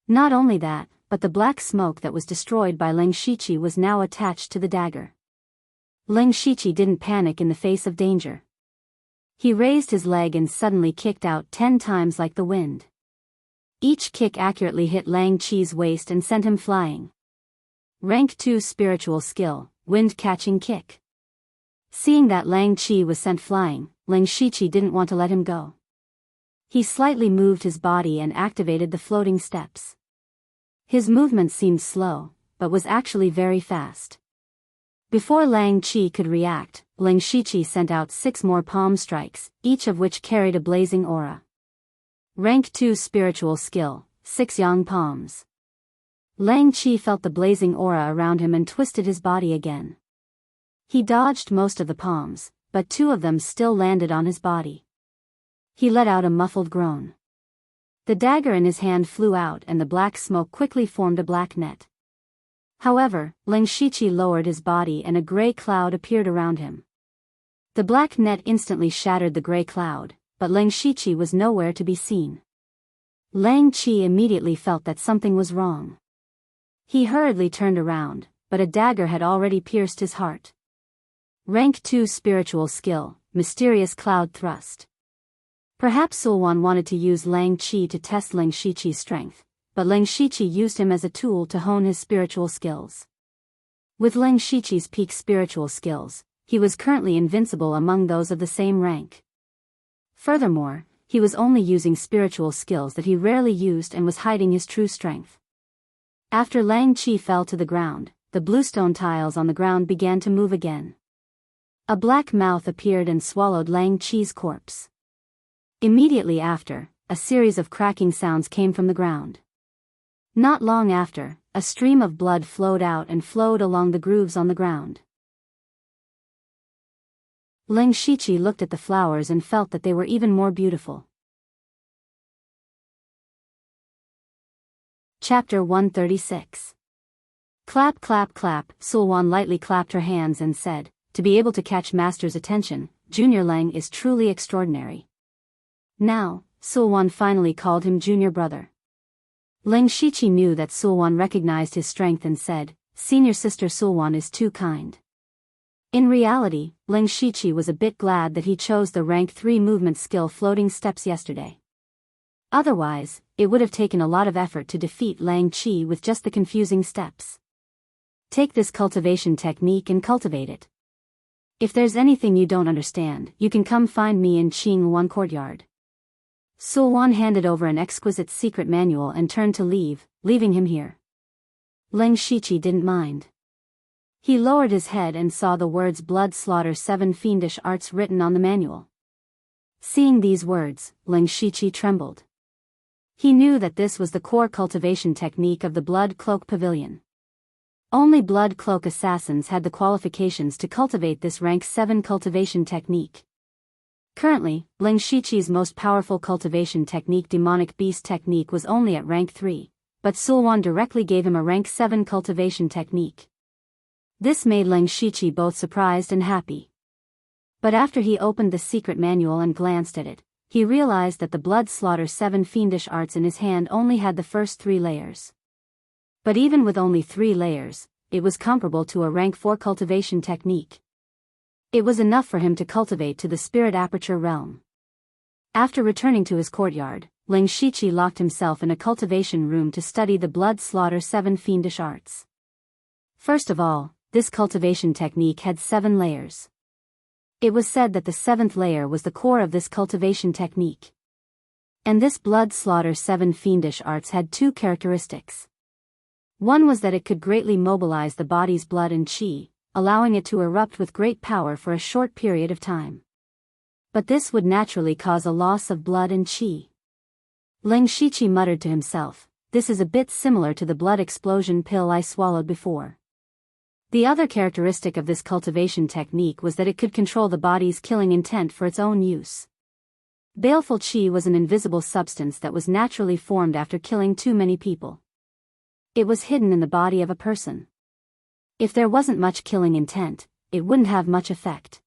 Not only that, but the black smoke that was destroyed by Leng Shiqi was now attached to the dagger. Leng Shiqi didn't panic in the face of danger. He raised his leg and suddenly kicked out 10 times like the wind. Each kick accurately hit Lang Qi's waist and sent him flying. Rank 2 spiritual skill, Wind-Catching Kick. Seeing that Lang Qi was sent flying, Leng Shiqi didn't want to let him go. He slightly moved his body and activated the floating steps. His movement seemed slow, but was actually very fast. Before Lang Chi could react, Ling Shiqi sent out 6 more palm strikes, each of which carried a blazing aura. Rank 2 spiritual skill, 6 yang palms. Lang Chi felt the blazing aura around him and twisted his body again. He dodged most of the palms, but 2 of them still landed on his body. He let out a muffled groan. The dagger in his hand flew out and the black smoke quickly formed a black net. However, Ling Shiqi lowered his body and a gray cloud appeared around him. The black net instantly shattered the gray cloud, but Ling Shiqi was nowhere to be seen. Lang Chi immediately felt that something was wrong. He hurriedly turned around, but a dagger had already pierced his heart. Rank 2 spiritual skill, mysterious cloud thrust. Perhaps Sulwan wanted to use Lang Chi to test Ling Shiqi's strength, but Ling Shiqi used him as a tool to hone his spiritual skills. With Ling Shiqi's peak spiritual skills, he was currently invincible among those of the same rank. Furthermore, he was only using spiritual skills that he rarely used and was hiding his true strength. After Lang Chi fell to the ground, the bluestone tiles on the ground began to move again. A black mouth appeared and swallowed Lang Chi's corpse. Immediately after, a series of cracking sounds came from the ground. Not long after, a stream of blood flowed out and flowed along the grooves on the ground. Ling Shiqi looked at the flowers and felt that they were even more beautiful. Chapter 136. Clap clap clap, Sulwan lightly clapped her hands and said, "To be able to catch Master's attention, Junior Lang is truly extraordinary." Now, Sulwan finally called him Junior Brother. Ling Shiqi knew that Sulwan recognized his strength and said, "Senior Sister Sulwan is too kind." In reality, Ling Shiqi was a bit glad that he chose the rank 3 movement skill floating steps yesterday. Otherwise, it would have taken a lot of effort to defeat Lang Chi with just the confusing steps. Take this cultivation technique and cultivate it. If there's anything you don't understand, you can come find me in Qingwan Courtyard. Sulwan handed over an exquisite secret manual and turned to leave, leaving him here. Ling Shiqi didn't mind. He lowered his head and saw the words "Blood Slaughter 7 Fiendish Arts" written on the manual. Seeing these words, Ling Shiqi trembled. He knew that this was the core cultivation technique of the Blood Cloak Pavilion. Only Blood Cloak assassins had the qualifications to cultivate this rank 7 cultivation technique. Currently, Ling Shiqi's most powerful cultivation technique, Demonic Beast Technique, was only at rank 3, but Sulwan directly gave him a rank 7 cultivation technique. This made Ling Shiqi both surprised and happy. But after he opened the secret manual and glanced at it, he realized that the Blood Slaughter 7 Fiendish Arts in his hand only had the first 3 layers. But even with only 3 layers, it was comparable to a rank 4 cultivation technique. It was enough for him to cultivate to the Spirit Aperture realm. After returning to his courtyard, Ling Shiqi locked himself in a cultivation room to study the Blood Slaughter 7 Fiendish Arts. First of all, this cultivation technique had 7 layers. It was said that the 7th layer was the core of this cultivation technique. And this Blood Slaughter 7 Fiendish Arts had 2 characteristics. One was that it could greatly mobilize the body's blood and qi, allowing it to erupt with great power for a short period of time. But this would naturally cause a loss of blood and qi. Ling Shiqi muttered to himself, "This is a bit similar to the blood explosion pill I swallowed before." The other characteristic of this cultivation technique was that it could control the body's killing intent for its own use. Baleful qi was an invisible substance that was naturally formed after killing too many people. It was hidden in the body of a person. If there wasn't much killing intent, it wouldn't have much effect.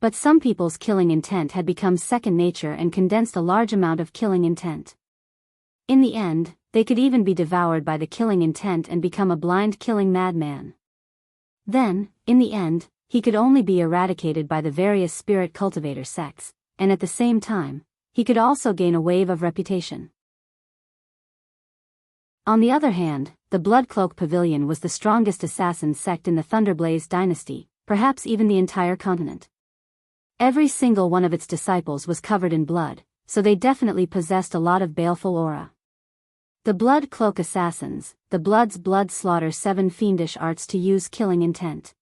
But some people's killing intent had become second nature and condensed a large amount of killing intent. In the end, they could even be devoured by the killing intent and become a blind killing madman. Then, in the end, he could only be eradicated by the various spirit cultivator sects, and at the same time, he could also gain a wave of reputation. On the other hand, the Bloodcloak Pavilion was the strongest assassin sect in the Thunderblaze dynasty, perhaps even the entire continent. Every single one of its disciples was covered in blood, so they definitely possessed a lot of baleful aura. The Blood Cloak Assassins, the Blood's blood slaughter 7 fiendish arts to use killing intent.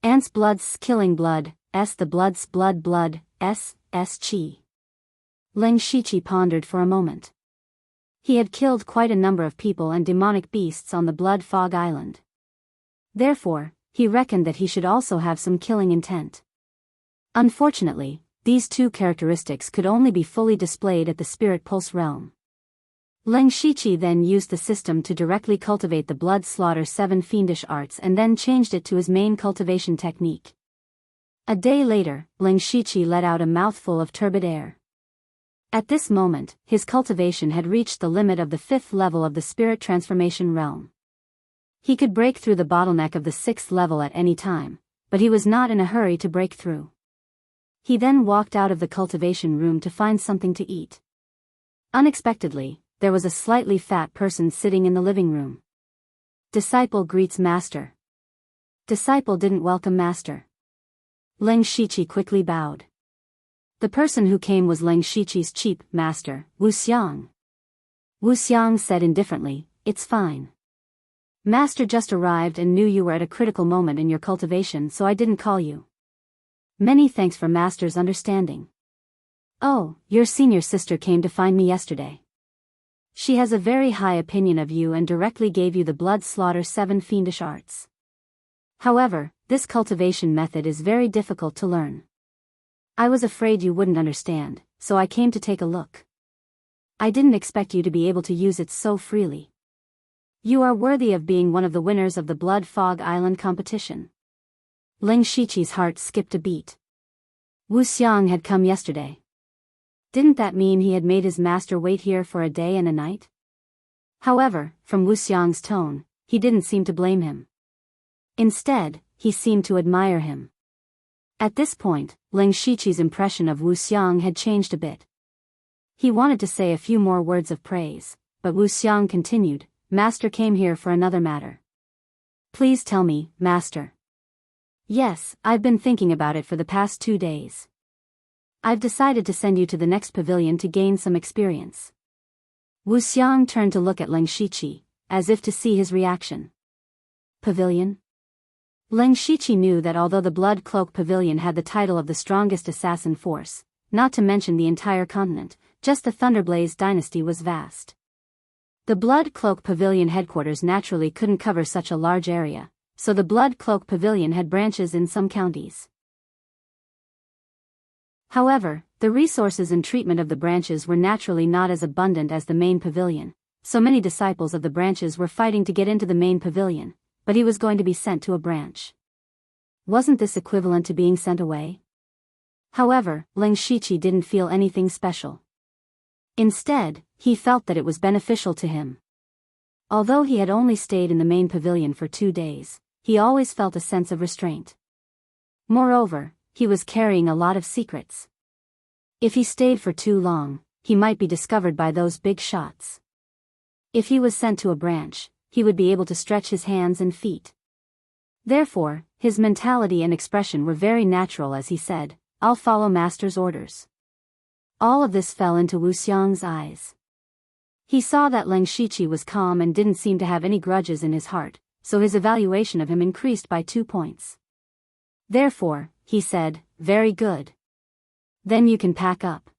Ants Blood's killing blood, the Blood's blood, chi. Ling Shiqi pondered for a moment. He had killed quite a number of people and demonic beasts on the Blood Fog Island. Therefore, he reckoned that he should also have some killing intent. Unfortunately, these two characteristics could only be fully displayed at the Spirit Pulse realm. Ling Shiqi then used the system to directly cultivate the Blood Slaughter 7 fiendish arts and then changed it to his main cultivation technique. A day later, Ling Shiqi let out a mouthful of turbid air. At this moment, his cultivation had reached the limit of the 5th level of the Spirit Transformation realm. He could break through the bottleneck of the 6th level at any time, but he was not in a hurry to break through. He then walked out of the cultivation room to find something to eat. Unexpectedly, there was a slightly fat person sitting in the living room. Disciple greets Master. Disciple didn't welcome Master. Ling Shiqi quickly bowed. The person who came was Ling Shiqi's cheap master, Wu Xiang. Wu Xiang said indifferently, "It's fine. Master just arrived and knew you were at a critical moment in your cultivation, so I didn't call you. Many thanks for Master's understanding. Oh, your senior sister came to find me yesterday. She has a very high opinion of you and directly gave you the Blood Slaughter 7 fiendish arts. However, this cultivation method is very difficult to learn. I was afraid you wouldn't understand, so I came to take a look. I didn't expect you to be able to use it so freely. You are worthy of being one of the winners of the Blood Fog Island competition." Ling Shiqi's heart skipped a beat. Wu Xiang had come yesterday. Didn't that mean he had made his master wait here for a day and a night? However, from Wu Xiang's tone, he didn't seem to blame him. Instead, he seemed to admire him. At this point, Ling Shiqi's impression of Wu Xiang had changed a bit. He wanted to say a few more words of praise, but Wu Xiang continued, "Master came here for another matter." "Please tell me, Master." "Yes, I've been thinking about it for the past 2 days. I've decided to send you to the next pavilion to gain some experience." Wu Xiang turned to look at Ling Shiqi, as if to see his reaction. Pavilion? Ling Shiqi knew that although the Blood Cloak Pavilion had the title of the strongest assassin force, not to mention the entire continent, just the Thunderblaze dynasty was vast. The Blood Cloak Pavilion headquarters naturally couldn't cover such a large area, so the Blood Cloak Pavilion had branches in some counties. However, the resources and treatment of the branches were naturally not as abundant as the main pavilion, so many disciples of the branches were fighting to get into the main pavilion, but he was going to be sent to a branch. Wasn't this equivalent to being sent away? However, Ling Shiqi didn't feel anything special. Instead, he felt that it was beneficial to him. Although he had only stayed in the main pavilion for 2 days, he always felt a sense of restraint. Moreover, he was carrying a lot of secrets. If he stayed for too long, he might be discovered by those big shots. If he was sent to a branch, he would be able to stretch his hands and feet. Therefore, his mentality and expression were very natural as he said, "I'll follow Master's orders." All of this fell into Wu Xiang's eyes. He saw that Ling Shiqi was calm and didn't seem to have any grudges in his heart, so his evaluation of him increased by 2 points. Therefore, he said, "Very good. Then you can pack up.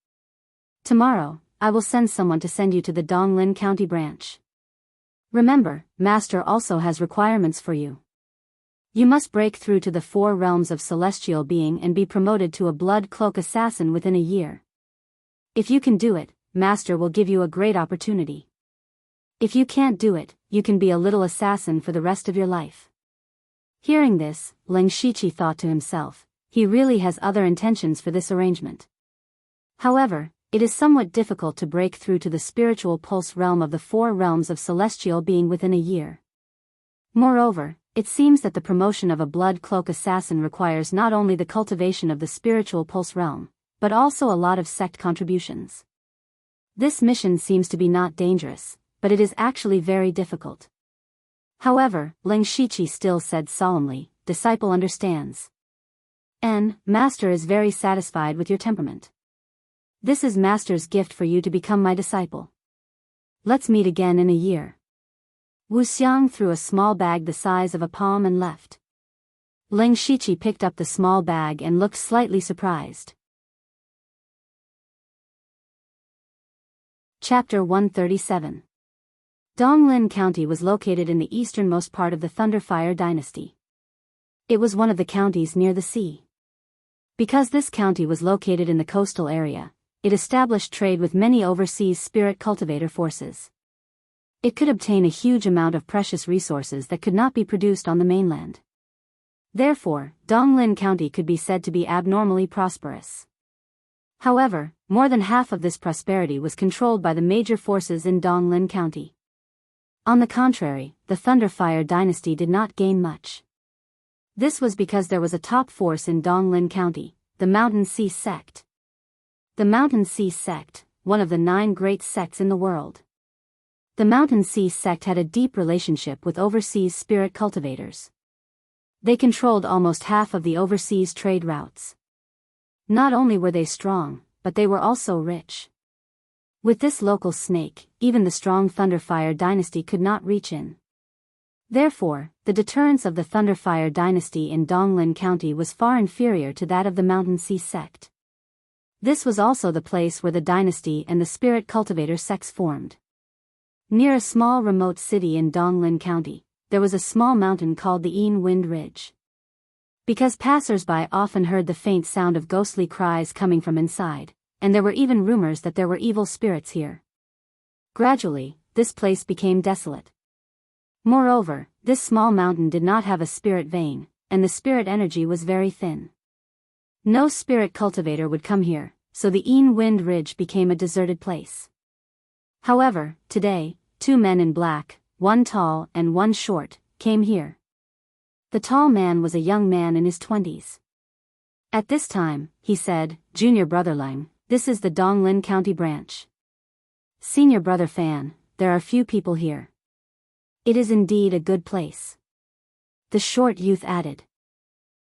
Tomorrow, I will send someone to send you to the Donglin County branch. Remember, Master also has requirements for you. You must break through to the 4 realms of celestial being and be promoted to a Blood Cloak Assassin within a year. If you can do it, Master will give you a great opportunity. If you can't do it, you can be a little assassin for the rest of your life." Hearing this, Ling Shiqi thought to himself, he really has other intentions for this arrangement. However, it is somewhat difficult to break through to the spiritual pulse realm of the 4 realms of celestial being within a year. Moreover, it seems that the promotion of a Blood Cloak Assassin requires not only the cultivation of the spiritual pulse realm, but also a lot of sect contributions. This mission seems to be not dangerous, but it is actually very difficult. However, Ling Shiqi still said solemnly, "Disciple understands. Master is very satisfied with your temperament. This is Master's gift for you to become my disciple. Let's meet again in a year. Wu Xiang threw a small bag the size of a palm and left. Ling Shiqi picked up the small bag and looked slightly surprised. Chapter 137. Donglin County was located in the easternmost part of the Thunderfire dynasty. It was one of the counties near the sea. Because this county was located in the coastal area, it established trade with many overseas spirit cultivator forces. It could obtain a huge amount of precious resources that could not be produced on the mainland. Therefore, Donglin County could be said to be abnormally prosperous. However, more than half of this prosperity was controlled by the major forces in Donglin County. On the contrary, the Thunderfire dynasty did not gain much. This was because there was a top force in Donglin County, the Mountain Sea Sect. The Mountain Sea Sect, one of the 9 great sects in the world. The Mountain Sea Sect had a deep relationship with overseas spirit cultivators. They controlled almost half of the overseas trade routes. Not only were they strong, but they were also rich. With this local snake, even the strong Thunderfire dynasty could not reach in. Therefore, the deterrence of the Thunderfire dynasty in Donglin County was far inferior to that of the Mountain Sea Sect. This was also the place where the dynasty and the spirit cultivator sects formed. Near a small remote city in Donglin County, there was a small mountain called the Wind Ridge. Because passers-by often heard the faint sound of ghostly cries coming from inside, and there were even rumors that there were evil spirits here. Gradually, this place became desolate. Moreover, this small mountain did not have a spirit vein, and the spirit energy was very thin. No spirit cultivator would come here, so the Wind Ridge became a deserted place. However, today, 2 men in black, one tall and one short, came here. The tall man was a young man in his 20s. At this time, he said, "Junior Brother Lang, this is the Donglin County branch. Senior Brother Fan, there are few people here. It is indeed a good place." The short youth added.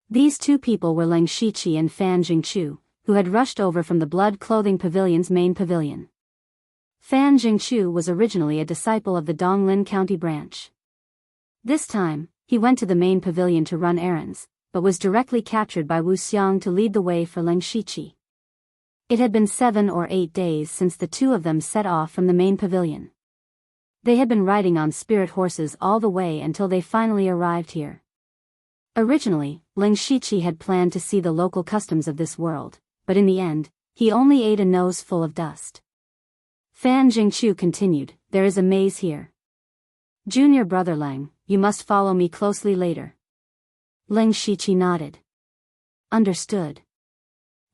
These 2 people were Ling Shiqi and Fan Jingchu, who had rushed over from the Blood Clothing Pavilion's main pavilion. Fan Jingchu was originally a disciple of the Donglin County branch. This time, he went to the main pavilion to run errands, but was directly captured by Wu Xiang to lead the way for Ling Shiqi. It had been 7 or 8 days since the 2 of them set off from the main pavilion. They had been riding on spirit horses all the way until they finally arrived here. Originally, Ling Shiqi had planned to see the local customs of this world, but in the end, he only ate a nose full of dust. Fan Jingchu continued, "There is a maze here. Junior Brother Lang, you must follow me closely later." Ling Shiqi nodded. Understood.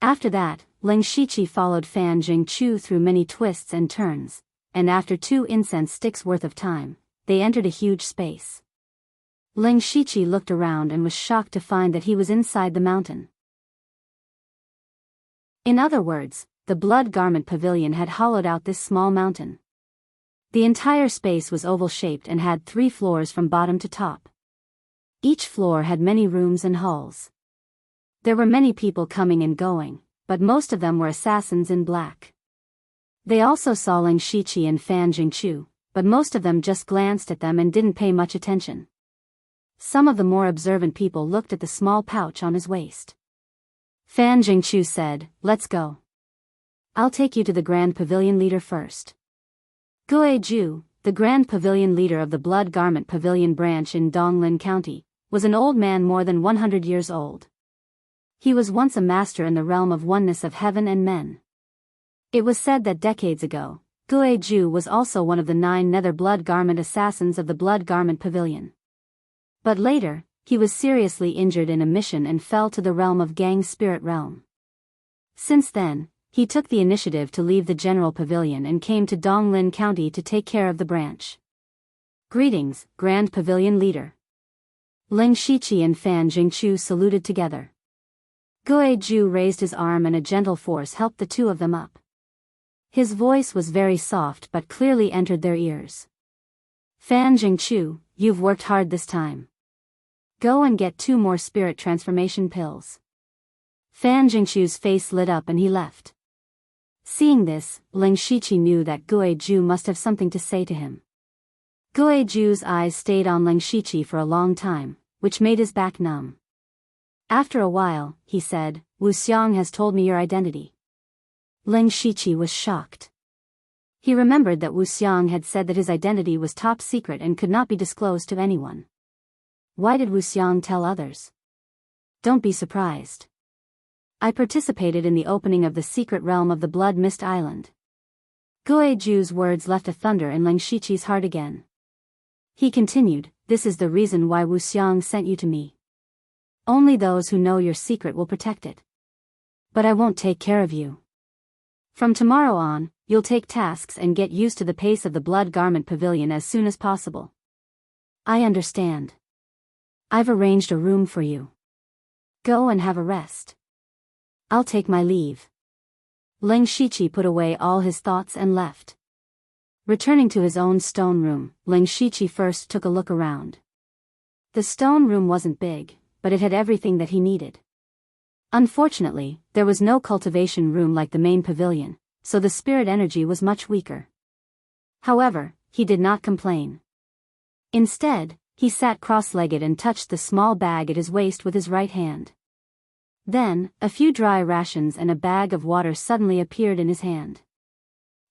After that, Ling Shiqi followed Fan Jingchu through many twists and turns, and after 2 incense sticks worth of time, they entered a huge space. Ling Shiqi looked around and was shocked to find that he was inside the mountain. In other words, the Blood Garment Pavilion had hollowed out this small mountain. The entire space was oval-shaped and had 3 floors from bottom to top. Each floor had many rooms and halls. There were many people coming and going, but most of them were assassins in black. They also saw Ling Shiqi and Fan Jingchu, but most of them just glanced at them and didn't pay much attention. Some of the more observant people looked at the small pouch on his waist. Fan Jingchu said, "Let's go. I'll take you to the Grand Pavilion leader first." Gue Ju, the Grand Pavilion leader of the Blood Garment Pavilion branch in Donglin County, was an old man more than 100 years old. He was once a master in the realm of oneness of heaven and men. It was said that decades ago, Gue Ju was also one of the 9 nether blood garment assassins of the Blood Garment Pavilion. But later, he was seriously injured in a mission and fell to the realm of Gang Spirit Realm. Since then, he took the initiative to leave the General Pavilion and came to Donglin County to take care of the branch. "Greetings, Grand Pavilion Leader." Ling Shiqi and Fan Jingchu saluted together. Gue Ju raised his arm and a gentle force helped the 2 of them up. His voice was very soft but clearly entered their ears. "Fan Jingchu, you've worked hard this time. Go and get 2 more spirit transformation pills." Fan Jingchu's face lit up and he left. Seeing this, Ling Shiqi knew that Guizhu must have something to say to him. Guizhu's eyes stayed on Ling Shiqi for a long time, which made his back numb. After a while, he said, "Wu Xiang has told me your identity." Ling Shiqi was shocked. He remembered that Wu Xiang had said that his identity was top secret and could not be disclosed to anyone. Why did Wu Xiang tell others? Don't be surprised. I participated in the opening of the secret realm of the Blood Mist Island. Guizhu's words left a thunder in Ling Shiqi's heart again. He continued, "This is the reason why Wu Xiang sent you to me. Only those who know your secret will protect it. But I won't take care of you. From tomorrow on, you'll take tasks and get used to the pace of the Blood Garment Pavilion as soon as possible." "I understand. I've arranged a room for you. Go and have a rest. I'll take my leave." Ling Shiqi put away all his thoughts and left. Returning to his own stone room, Ling Shiqi first took a look around. The stone room wasn't big, but it had everything that he needed. Unfortunately, there was no cultivation room like the main pavilion, so the spirit energy was much weaker. However, he did not complain. Instead, he sat cross-legged and touched the small bag at his waist with his right hand. Then, a few dry rations and a bag of water suddenly appeared in his hand.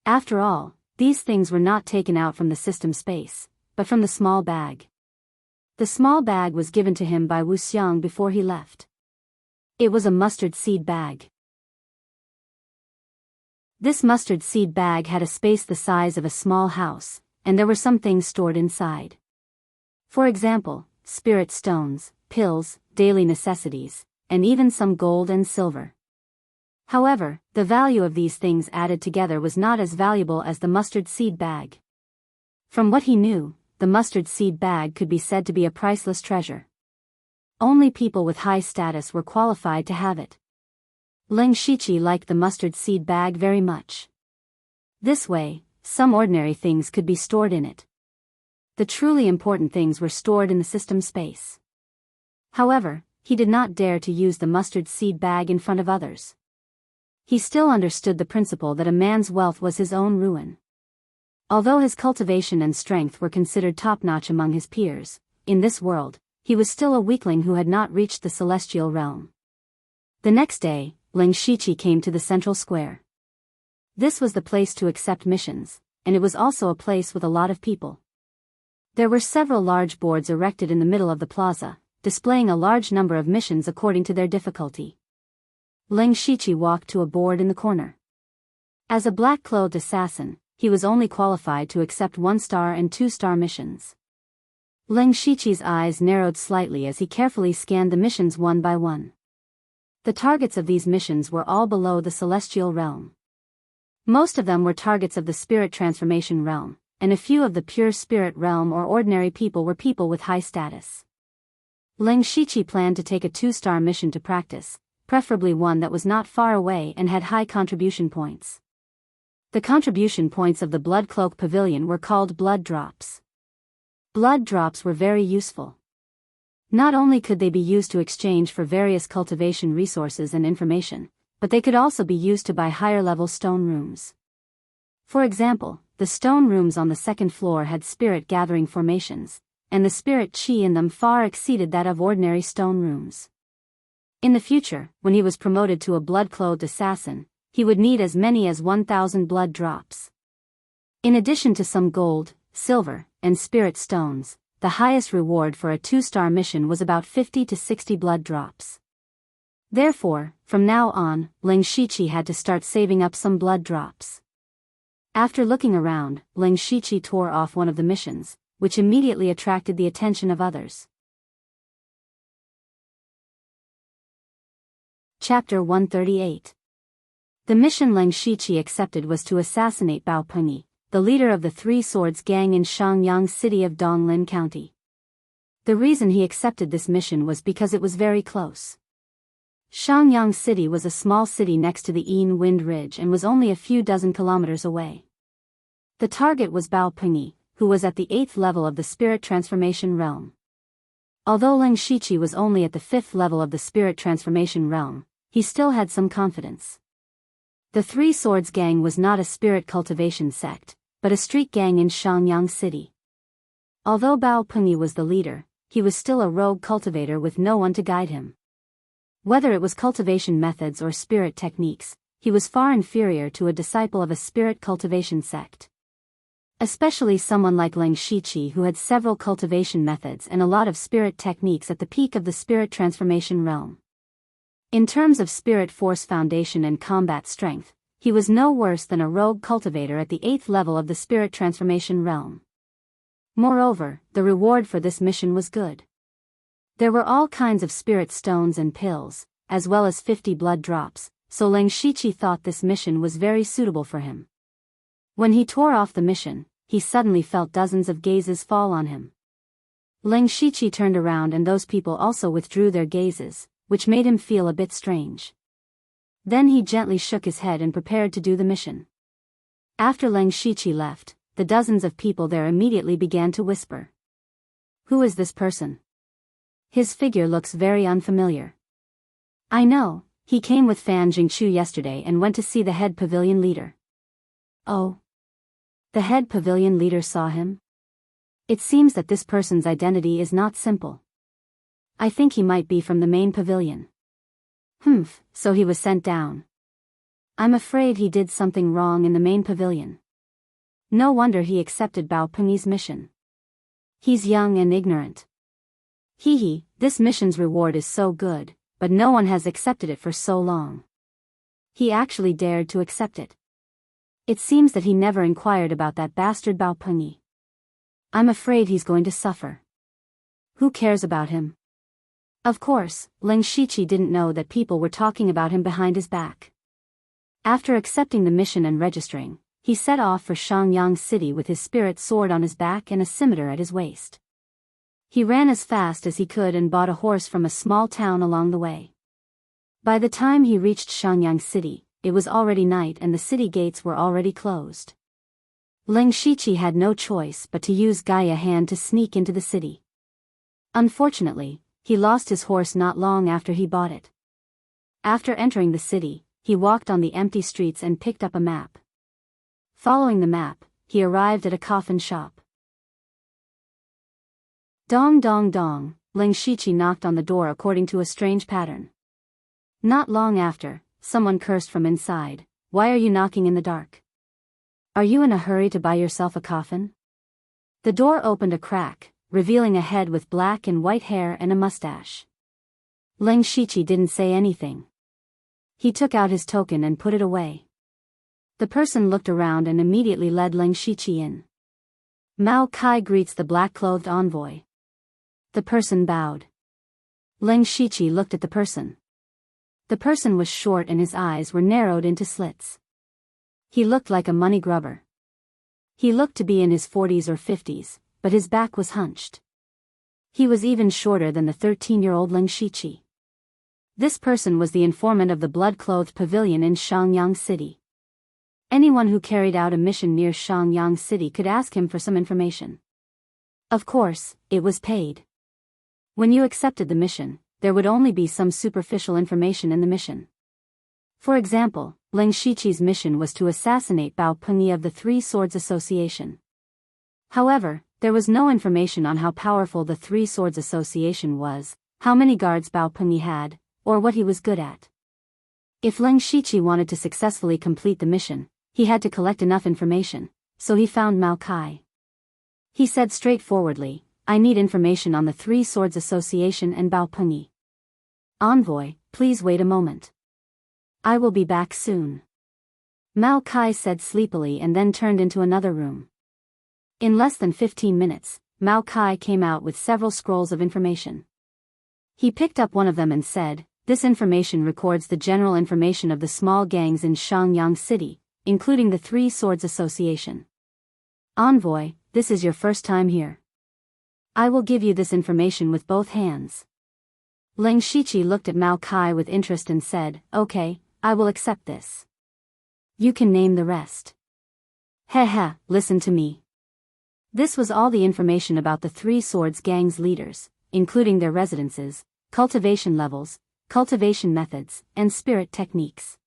After all, these things were not taken out from the system space, but from the small bag. The small bag was given to him by Wu Xiang before he left. It was a mustard seed bag. This mustard seed bag had a space the size of a small house, and there were some things stored inside. For example, spirit stones, pills, daily necessities, and even some gold and silver. However, the value of these things added together was not as valuable as the mustard seed bag. From what he knew, the mustard seed bag could be said to be a priceless treasure. Only people with high status were qualified to have it. Ling Shiqi liked the mustard seed bag very much. This way, some ordinary things could be stored in it. The truly important things were stored in the system space. However, he did not dare to use the mustard seed bag in front of others. He still understood the principle that a man's wealth was his own ruin. Although his cultivation and strength were considered top-notch among his peers, in this world, he was still a weakling who had not reached the celestial realm. The next day, Ling Shiqi came to the central square. This was the place to accept missions, and it was also a place with a lot of people. There were several large boards erected in the middle of the plaza, displaying a large number of missions according to their difficulty. Ling Shiqi walked to a board in the corner. As a black-clothed assassin, he was only qualified to accept 1-star and 2-star missions. Ling Shiqi's eyes narrowed slightly as he carefully scanned the missions one by one. The targets of these missions were all below the celestial realm. Most of them were targets of the spirit transformation realm, and a few of the pure spirit realm or ordinary people were people with high status. Ling Shiqi planned to take a 2-star mission to practice, preferably one that was not far away and had high contribution points. The contribution points of the Blood Cloak Pavilion were called blood drops. Blood drops were very useful. Not only could they be used to exchange for various cultivation resources and information, but they could also be used to buy higher-level stone rooms. For example, the stone rooms on the second floor had spirit-gathering formations, and the spirit chi in them far exceeded that of ordinary stone rooms. In the future, when he was promoted to a blood-clothed assassin, he would need as many as 1,000 blood drops. In addition to some gold, silver, and spirit stones, the highest reward for a 2-star mission was about 50 to 60 blood drops. Therefore, from now on, Ling Shiqi had to start saving up some blood drops. After looking around, Ling Shiqi tore off one of the missions, which immediately attracted the attention of others. Chapter 138. The mission Ling Shiqi accepted was to assassinate Bao Pengyi, the leader of the Three Swords gang in Shangyang City of Donglin County. The reason he accepted this mission was because it was very close. Shangyang City was a small city next to the Yin Wind Ridge and was only a few dozen kilometers away. The target was Bao Pengyi, who was at the 8th level of the spirit transformation realm. Although Ling Shiqi was only at the 5th level of the spirit transformation realm, he still had some confidence. The Three Swords Gang was not a spirit cultivation sect, but a street gang in Shangyang City. Although Bao Pengyi was the leader, he was still a rogue cultivator with no one to guide him. Whether it was cultivation methods or spirit techniques, he was far inferior to a disciple of a spirit cultivation sect. Especially someone like Leng Shiqi, who had several cultivation methods and a lot of spirit techniques at the peak of the spirit transformation realm. In terms of spirit force foundation and combat strength, he was no worse than a rogue cultivator at the 8th level of the spirit transformation realm. Moreover, the reward for this mission was good. There were all kinds of spirit stones and pills, as well as 50 blood drops, so Leng Shiqi thought this mission was very suitable for him. When he tore off the mission, he suddenly felt dozens of gazes fall on him. Leng Shiqi turned around and those people also withdrew their gazes, which made him feel a bit strange. Then he gently shook his head and prepared to do the mission. After Leng Shiqi left, the dozens of people there immediately began to whisper. Who is this person? His figure looks very unfamiliar. I know, he came with Fan Jingchu yesterday and went to see the head pavilion leader. Oh. The head pavilion leader saw him? It seems that this person's identity is not simple. I think he might be from the main pavilion. So he was sent down. I'm afraid he did something wrong in the main pavilion. No wonder he accepted Bao Pengyi's mission. He's young and ignorant. This mission's reward is so good, but no one has accepted it for so long. He actually dared to accept it. It seems that he never inquired about that bastard Bao Pengyi. I'm afraid he's going to suffer. Who cares about him? Of course, Leng Shiqi didn't know that people were talking about him behind his back. After accepting the mission and registering, he set off for Shangyang City with his spirit sword on his back and a scimitar at his waist. He ran as fast as he could and bought a horse from a small town along the way. By the time he reached Shangyang City, it was already night and the city gates were already closed. Leng Shiqi had no choice but to use Gaia Hand to sneak into the city. Unfortunately, he lost his horse not long after he bought it. After entering the city, he walked on the empty streets and picked up a map. Following the map, he arrived at a coffin shop. Dong dong dong, Leng Shiqi knocked on the door according to a strange pattern. Not long after, someone cursed from inside, "Why are you knocking in the dark? Are you in a hurry to buy yourself a coffin?" The door opened a crack, revealing a head with black and white hair and a mustache. Leng Shiqi didn't say anything. He took out his token and put it away. The person looked around and immediately led Leng Shiqi in. Mao Kai greets the black-clothed envoy. The person bowed. Leng Shiqi looked at the person. The person was short and his eyes were narrowed into slits. He looked like a money grubber. He looked to be in his 40s or 50s, but his back was hunched. He was even shorter than the 13-year-old Leng Shiqi. This person was the informant of the blood-clothed pavilion in Shangyang City. Anyone who carried out a mission near Shangyang City could ask him for some information. Of course, it was paid. When you accepted the mission, there would only be some superficial information in the mission. For example, Leng Shiqi's mission was to assassinate Bao Pengyi of the Three Swords Association. However, there was no information on how powerful the Three Swords Association was, how many guards Bao Pengyi had, or what he was good at. If Leng Shiqi wanted to successfully complete the mission, he had to collect enough information, so he found Mao Kai. He said straightforwardly, "I need information on the Three Swords Association and Bao Pengyi. Envoy, please wait a moment. I will be back soon." Mao Kai said sleepily and then turned into another room. In less than 15 minutes, Mao Kai came out with several scrolls of information. He picked up one of them and said, "This information records the general information of the small gangs in Shangyang City, including the Three Swords Association. Envoy, this is your first time here. I will give you this information with both hands." Leng Shiqi looked at Mao Kai with interest and said, "Okay, I will accept this. You can name the rest." "Heh, listen to me. This was all the information about the Three Swords Gang's leaders, including their residences, cultivation levels, cultivation methods, and spirit techniques.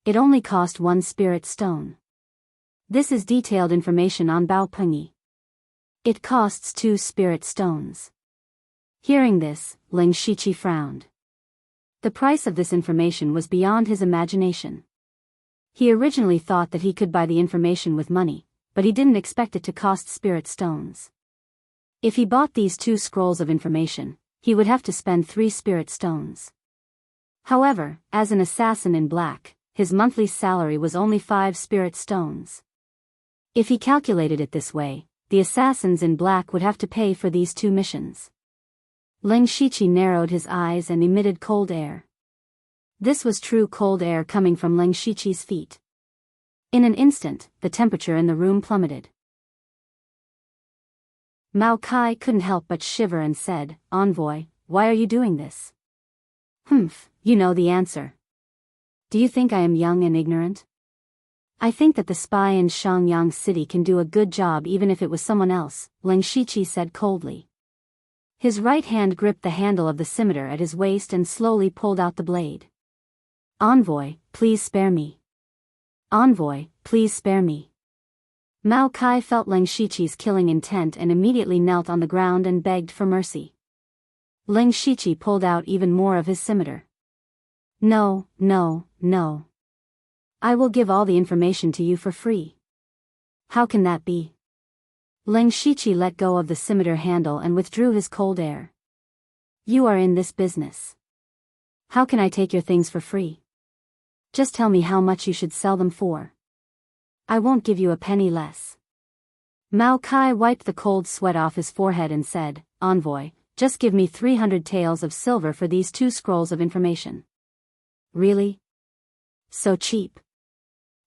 It only cost 1 spirit stone. This is detailed information on Bao Pungi. It costs 2 spirit stones. Hearing this, Ling Shiqi frowned. The price of this information was beyond his imagination. He originally thought that he could buy the information with money, but he didn't expect it to cost spirit stones. If he bought these 2 scrolls of information, he would have to spend 3 spirit stones. However, as an assassin in black, his monthly salary was only 5 spirit stones. If he calculated it this way, the assassins in black would have to pay for these 2 missions. Ling Shiqi narrowed his eyes and emitted cold air. This was true cold air coming from Ling Shiqi's feet. In an instant, the temperature in the room plummeted. Mao Kai couldn't help but shiver and said, "Envoy, why are you doing this?" "Humph, you know the answer. Do you think I am young and ignorant? I think that the spy in Shangyang City can do a good job even if it was someone else," Ling Shiqi said coldly. His right hand gripped the handle of the scimitar at his waist and slowly pulled out the blade. "Envoy, please spare me. Envoy, please spare me." Mao Kai felt Ling Shiqi's killing intent and immediately knelt on the ground and begged for mercy. Ling Shiqi pulled out even more of his scimitar. "No, no, no. I will give all the information to you for free." "How can that be?" Ling Shiqi let go of the scimitar handle and withdrew his cold air. "You are in this business. How can I take your things for free? Just tell me how much you should sell them for. I won't give you a penny less." Mao Kai wiped the cold sweat off his forehead and said, "Envoy, just give me 300 taels of silver for these 2 scrolls of information." "Really? So cheap?"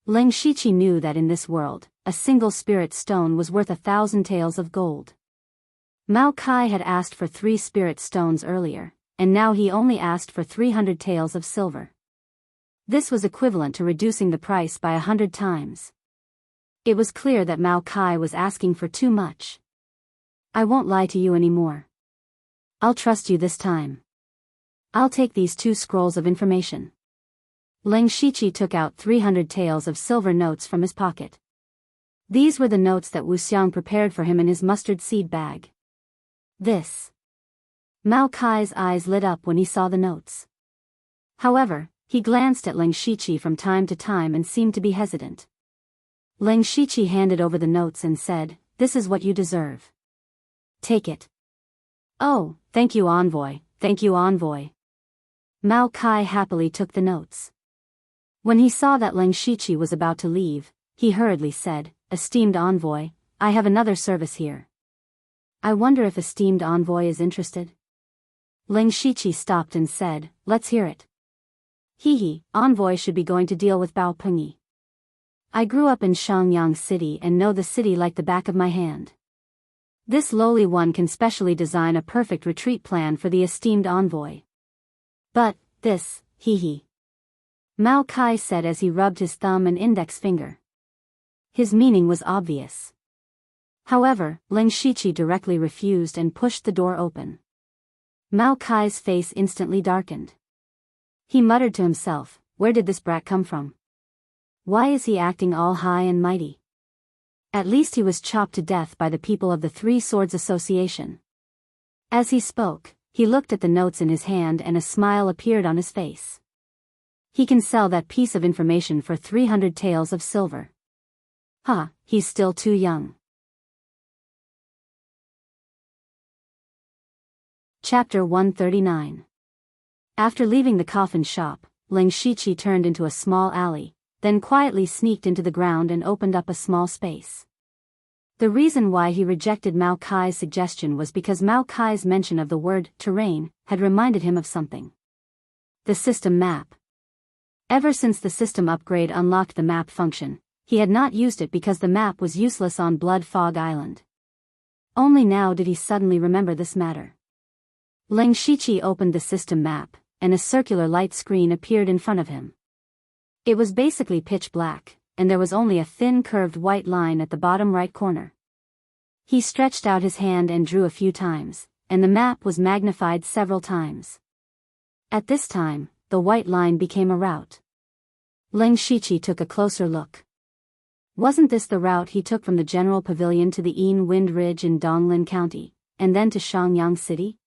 Ling Shiqi knew that in this world, a single spirit stone was worth 1,000 taels of gold. Mao Kai had asked for 3 spirit stones earlier, and now he only asked for 300 taels of silver. This was equivalent to reducing the price by 100 times. It was clear that Mao Kai was asking for too much. "I won't lie to you anymore. I'll trust you this time. I'll take these 2 scrolls of information." Ling Shiqi took out 300 taels of silver notes from his pocket. These were the notes that Wu Xiang prepared for him in his mustard seed bag. This. Mao Kai's eyes lit up when he saw the notes. However, he glanced at Ling Shiqi from time to time and seemed to be hesitant. Ling Shiqi handed over the notes and said, "This is what you deserve. Take it." "Oh, thank you, Envoy, thank you, Envoy." Mao Kai happily took the notes. When he saw that Ling Shiqi was about to leave, he hurriedly said, "Esteemed Envoy, I have another service here. I wonder if esteemed Envoy is interested?" Ling Shiqi stopped and said, "Let's hear it." "He, Envoy should be going to deal with Bao Pungi. I grew up in Shangyang City and know the city like the back of my hand. This lowly one can specially design a perfect retreat plan for the esteemed Envoy. But, this, he. Mao Kai said as he rubbed his thumb and index finger. His meaning was obvious. However, Ling Shiqi directly refused and pushed the door open. Mao Kai's face instantly darkened. He muttered to himself, "Where did this brat come from? Why is he acting all high and mighty? At least he was chopped to death by the people of the Three Swords Association." As he spoke, he looked at the notes in his hand and a smile appeared on his face. He can sell that piece of information for 300 taels of silver. He's still too young. Chapter 139. After leaving the coffin shop, Ling Shiqi turned into a small alley, then quietly sneaked into the ground and opened up a small space. The reason why he rejected Mao Kai's suggestion was because Mao Kai's mention of the word terrain had reminded him of something. The system map. Ever since the system upgrade unlocked the map function, he had not used it because the map was useless on Blood Fog Island. Only now did he suddenly remember this matter. Ling Shiqi opened the system map, and a circular light screen appeared in front of him. It was basically pitch black, and there was only a thin curved white line at the bottom right corner. He stretched out his hand and drew a few times, and the map was magnified several times. At this time, the white line became a route. Ling Shiqi took a closer look. Wasn't this the route he took from the General Pavilion to the Yin Wind Ridge in Donglin County, and then to Shangyang City?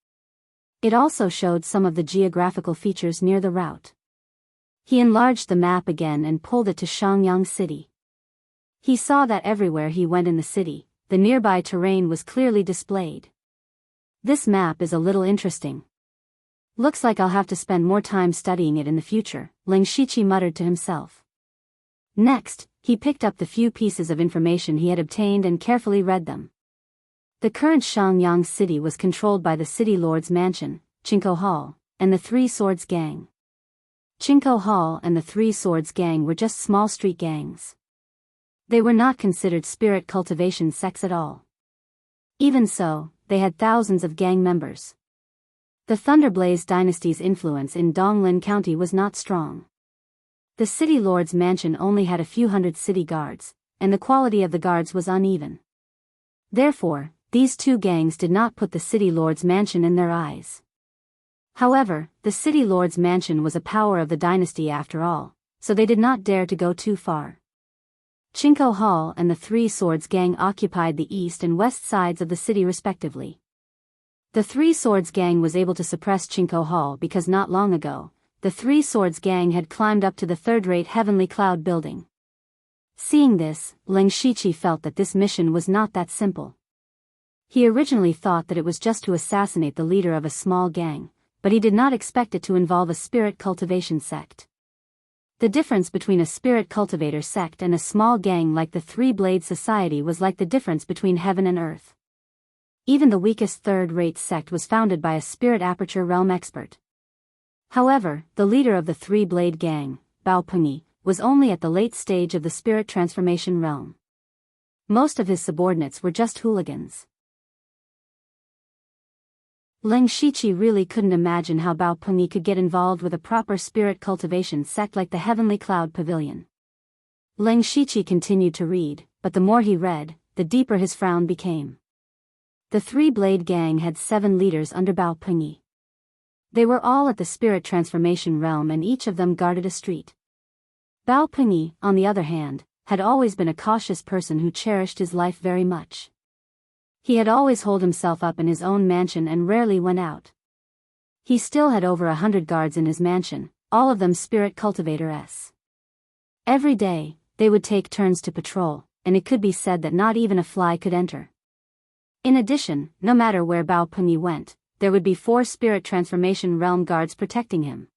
It also showed some of the geographical features near the route. He enlarged the map again and pulled it to Shangyang City. He saw that everywhere he went in the city, the nearby terrain was clearly displayed. This map is a little interesting. Looks like I'll have to spend more time studying it in the future, Ling Shiqi muttered to himself. Next, he picked up the few pieces of information he had obtained and carefully read them. The current Shangyang City was controlled by the City Lord's Mansion, Chinko Hall, and the Three Swords Gang. Chinko Hall and the Three Swords Gang were just small street gangs. They were not considered spirit cultivation sects at all. Even so, they had thousands of gang members. The Thunderblaze dynasty's influence in Donglin County was not strong. The City Lord's Mansion only had a few hundred city guards, and the quality of the guards was uneven. Therefore, these two gangs did not put the City Lord's Mansion in their eyes. However, the City Lord's Mansion was a power of the dynasty after all, so they did not dare to go too far. Chinko Hall and the Three Swords Gang occupied the east and west sides of the city respectively. The Three Swords Gang was able to suppress Chinko Hall because not long ago, the Three Swords Gang had climbed up to the third-rate Heavenly Cloud building. Seeing this, Ling Shiqi felt that this mission was not that simple. He originally thought that it was just to assassinate the leader of a small gang, but he did not expect it to involve a spirit cultivation sect. The difference between a spirit cultivator sect and a small gang like the Three-Blade Society was like the difference between heaven and earth. Even the weakest third-rate sect was founded by a spirit aperture realm expert. However, the leader of the Three-Blade Gang, Bao Pengyi, was only at the late stage of the spirit transformation realm. Most of his subordinates were just hooligans. Ling Shiqi really couldn't imagine how Bao Pengyi could get involved with a proper spirit cultivation sect like the Heavenly Cloud Pavilion. Ling Shiqi continued to read, but the more he read, the deeper his frown became. The Three-Blade Gang had 7 leaders under Bao Pengyi. They were all at the spirit transformation realm and each of them guarded a street. Bao Pengyi, on the other hand, had always been a cautious person who cherished his life very much. He had always holed himself up in his own mansion and rarely went out. He still had over 100 guards in his mansion, all of them spirit cultivators. Every day, they would take turns to patrol, and it could be said that not even a fly could enter. In addition, no matter where Bao Pengyi went, there would be 4 spirit transformation realm guards protecting him.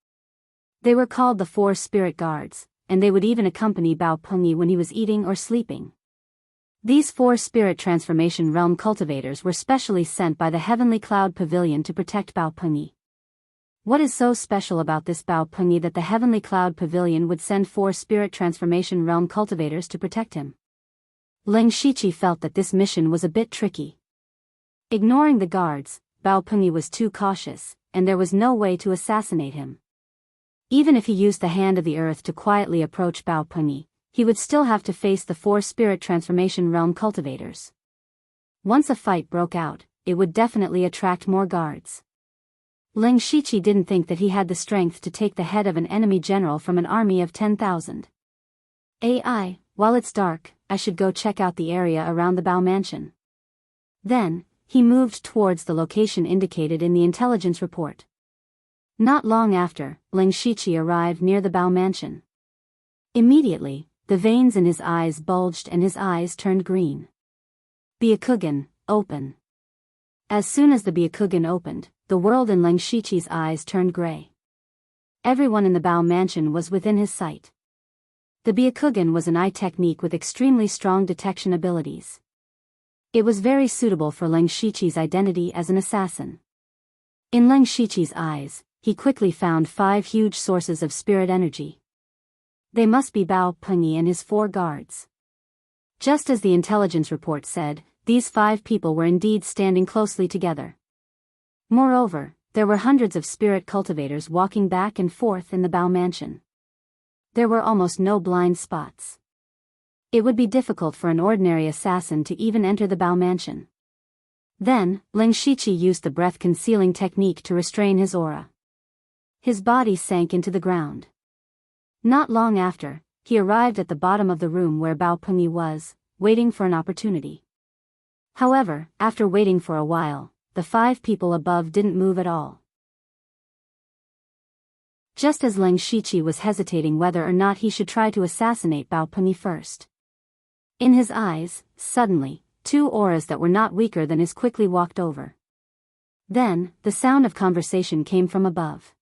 They were called the 4 spirit guards, and they would even accompany Bao Pengyi when he was eating or sleeping. These 4 spirit transformation realm cultivators were specially sent by the Heavenly Cloud Pavilion to protect Bao Pengyi. What is so special about this Bao Pengyi that the Heavenly Cloud Pavilion would send 4 spirit transformation realm cultivators to protect him? Ling Shiqi felt that this mission was a bit tricky. Ignoring the guards, Bao Pengyi was too cautious, and there was no way to assassinate him. Even if he used the Hand of the Earth to quietly approach Bao Pengyi, he would still have to face the 4 spirit transformation realm cultivators. Once a fight broke out, it would definitely attract more guards. Ling Shiqi didn't think that he had the strength to take the head of an enemy general from an army of 10,000. While it's dark, I should go check out the area around the Bao Mansion. Then, he moved towards the location indicated in the intelligence report. Not long after, Ling Shiqi arrived near the Bao Mansion. Immediately, the veins in his eyes bulged and his eyes turned green. Byakugan, open. As soon as the Byakugan opened, the world in Ling Shiqi's eyes turned gray. Everyone in the Bao Mansion was within his sight. The Byakugan was an eye technique with extremely strong detection abilities. It was very suitable for Ling Shiqi's identity as an assassin. In Ling Shiqi's eyes, he quickly found 5 huge sources of spirit energy. They must be Bao Pengyi and his 4 guards. Just as the intelligence report said, these 5 people were indeed standing closely together. Moreover, there were hundreds of spirit cultivators walking back and forth in the Bao Mansion. There were almost no blind spots. It would be difficult for an ordinary assassin to even enter the Bao Mansion. Then, Ling Shiqi used the breath-concealing technique to restrain his aura. His body sank into the ground. Not long after, he arrived at the bottom of the room where Bao Pengyi was, waiting for an opportunity. However, after waiting for a while, the 5 people above didn't move at all. Just as Leng Shiqi was hesitating whether or not he should try to assassinate Bao Pengyi first. In his eyes, suddenly, 2 auras that were not weaker than his quickly walked over. Then, the sound of conversation came from above.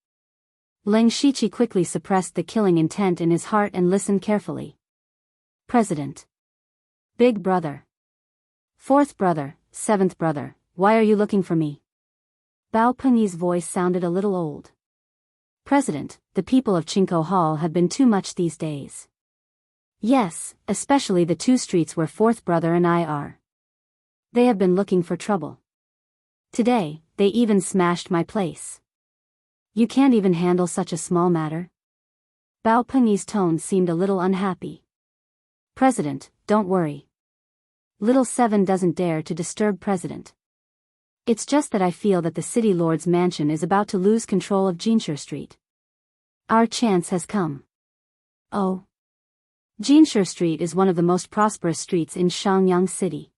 Leng Shiqi quickly suppressed the killing intent in his heart and listened carefully. President. Big brother. 4th brother, 7th brother, why are you looking for me? Bao Pengyi's voice sounded a little old. President, the people of Chinko Hall have been too much these days. Yes, especially the 2 streets where 4th brother and I are. They have been looking for trouble. Today, they even smashed my place. You can't even handle such a small matter? Bao Pengyi's tone seemed a little unhappy. President, don't worry. Little 7 doesn't dare to disturb President. It's just that I feel that the city lord's mansion is about to lose control of Jinshe Street. Our chance has come. Oh. Jinshe Street is one of the most prosperous streets in Shangyang City.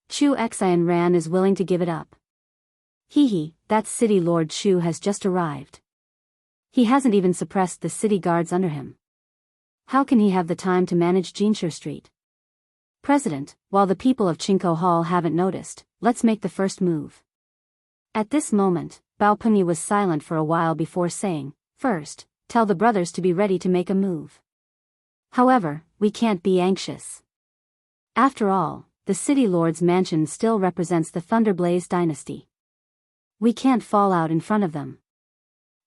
Chu Xian Ran is willing to give it up. Hee, that city lord Chu has just arrived. He hasn't even suppressed the city guards under him. How can he have the time to manage Jinshe Street? President, while the people of Chinko Hall haven't noticed, let's make the first move. At this moment, Bao Pengyi was silent for a while before saying, first, tell the brothers to be ready to make a move. However, we can't be anxious. After all, the city lord's mansion still represents the Thunderblaze dynasty. We can't fall out in front of them.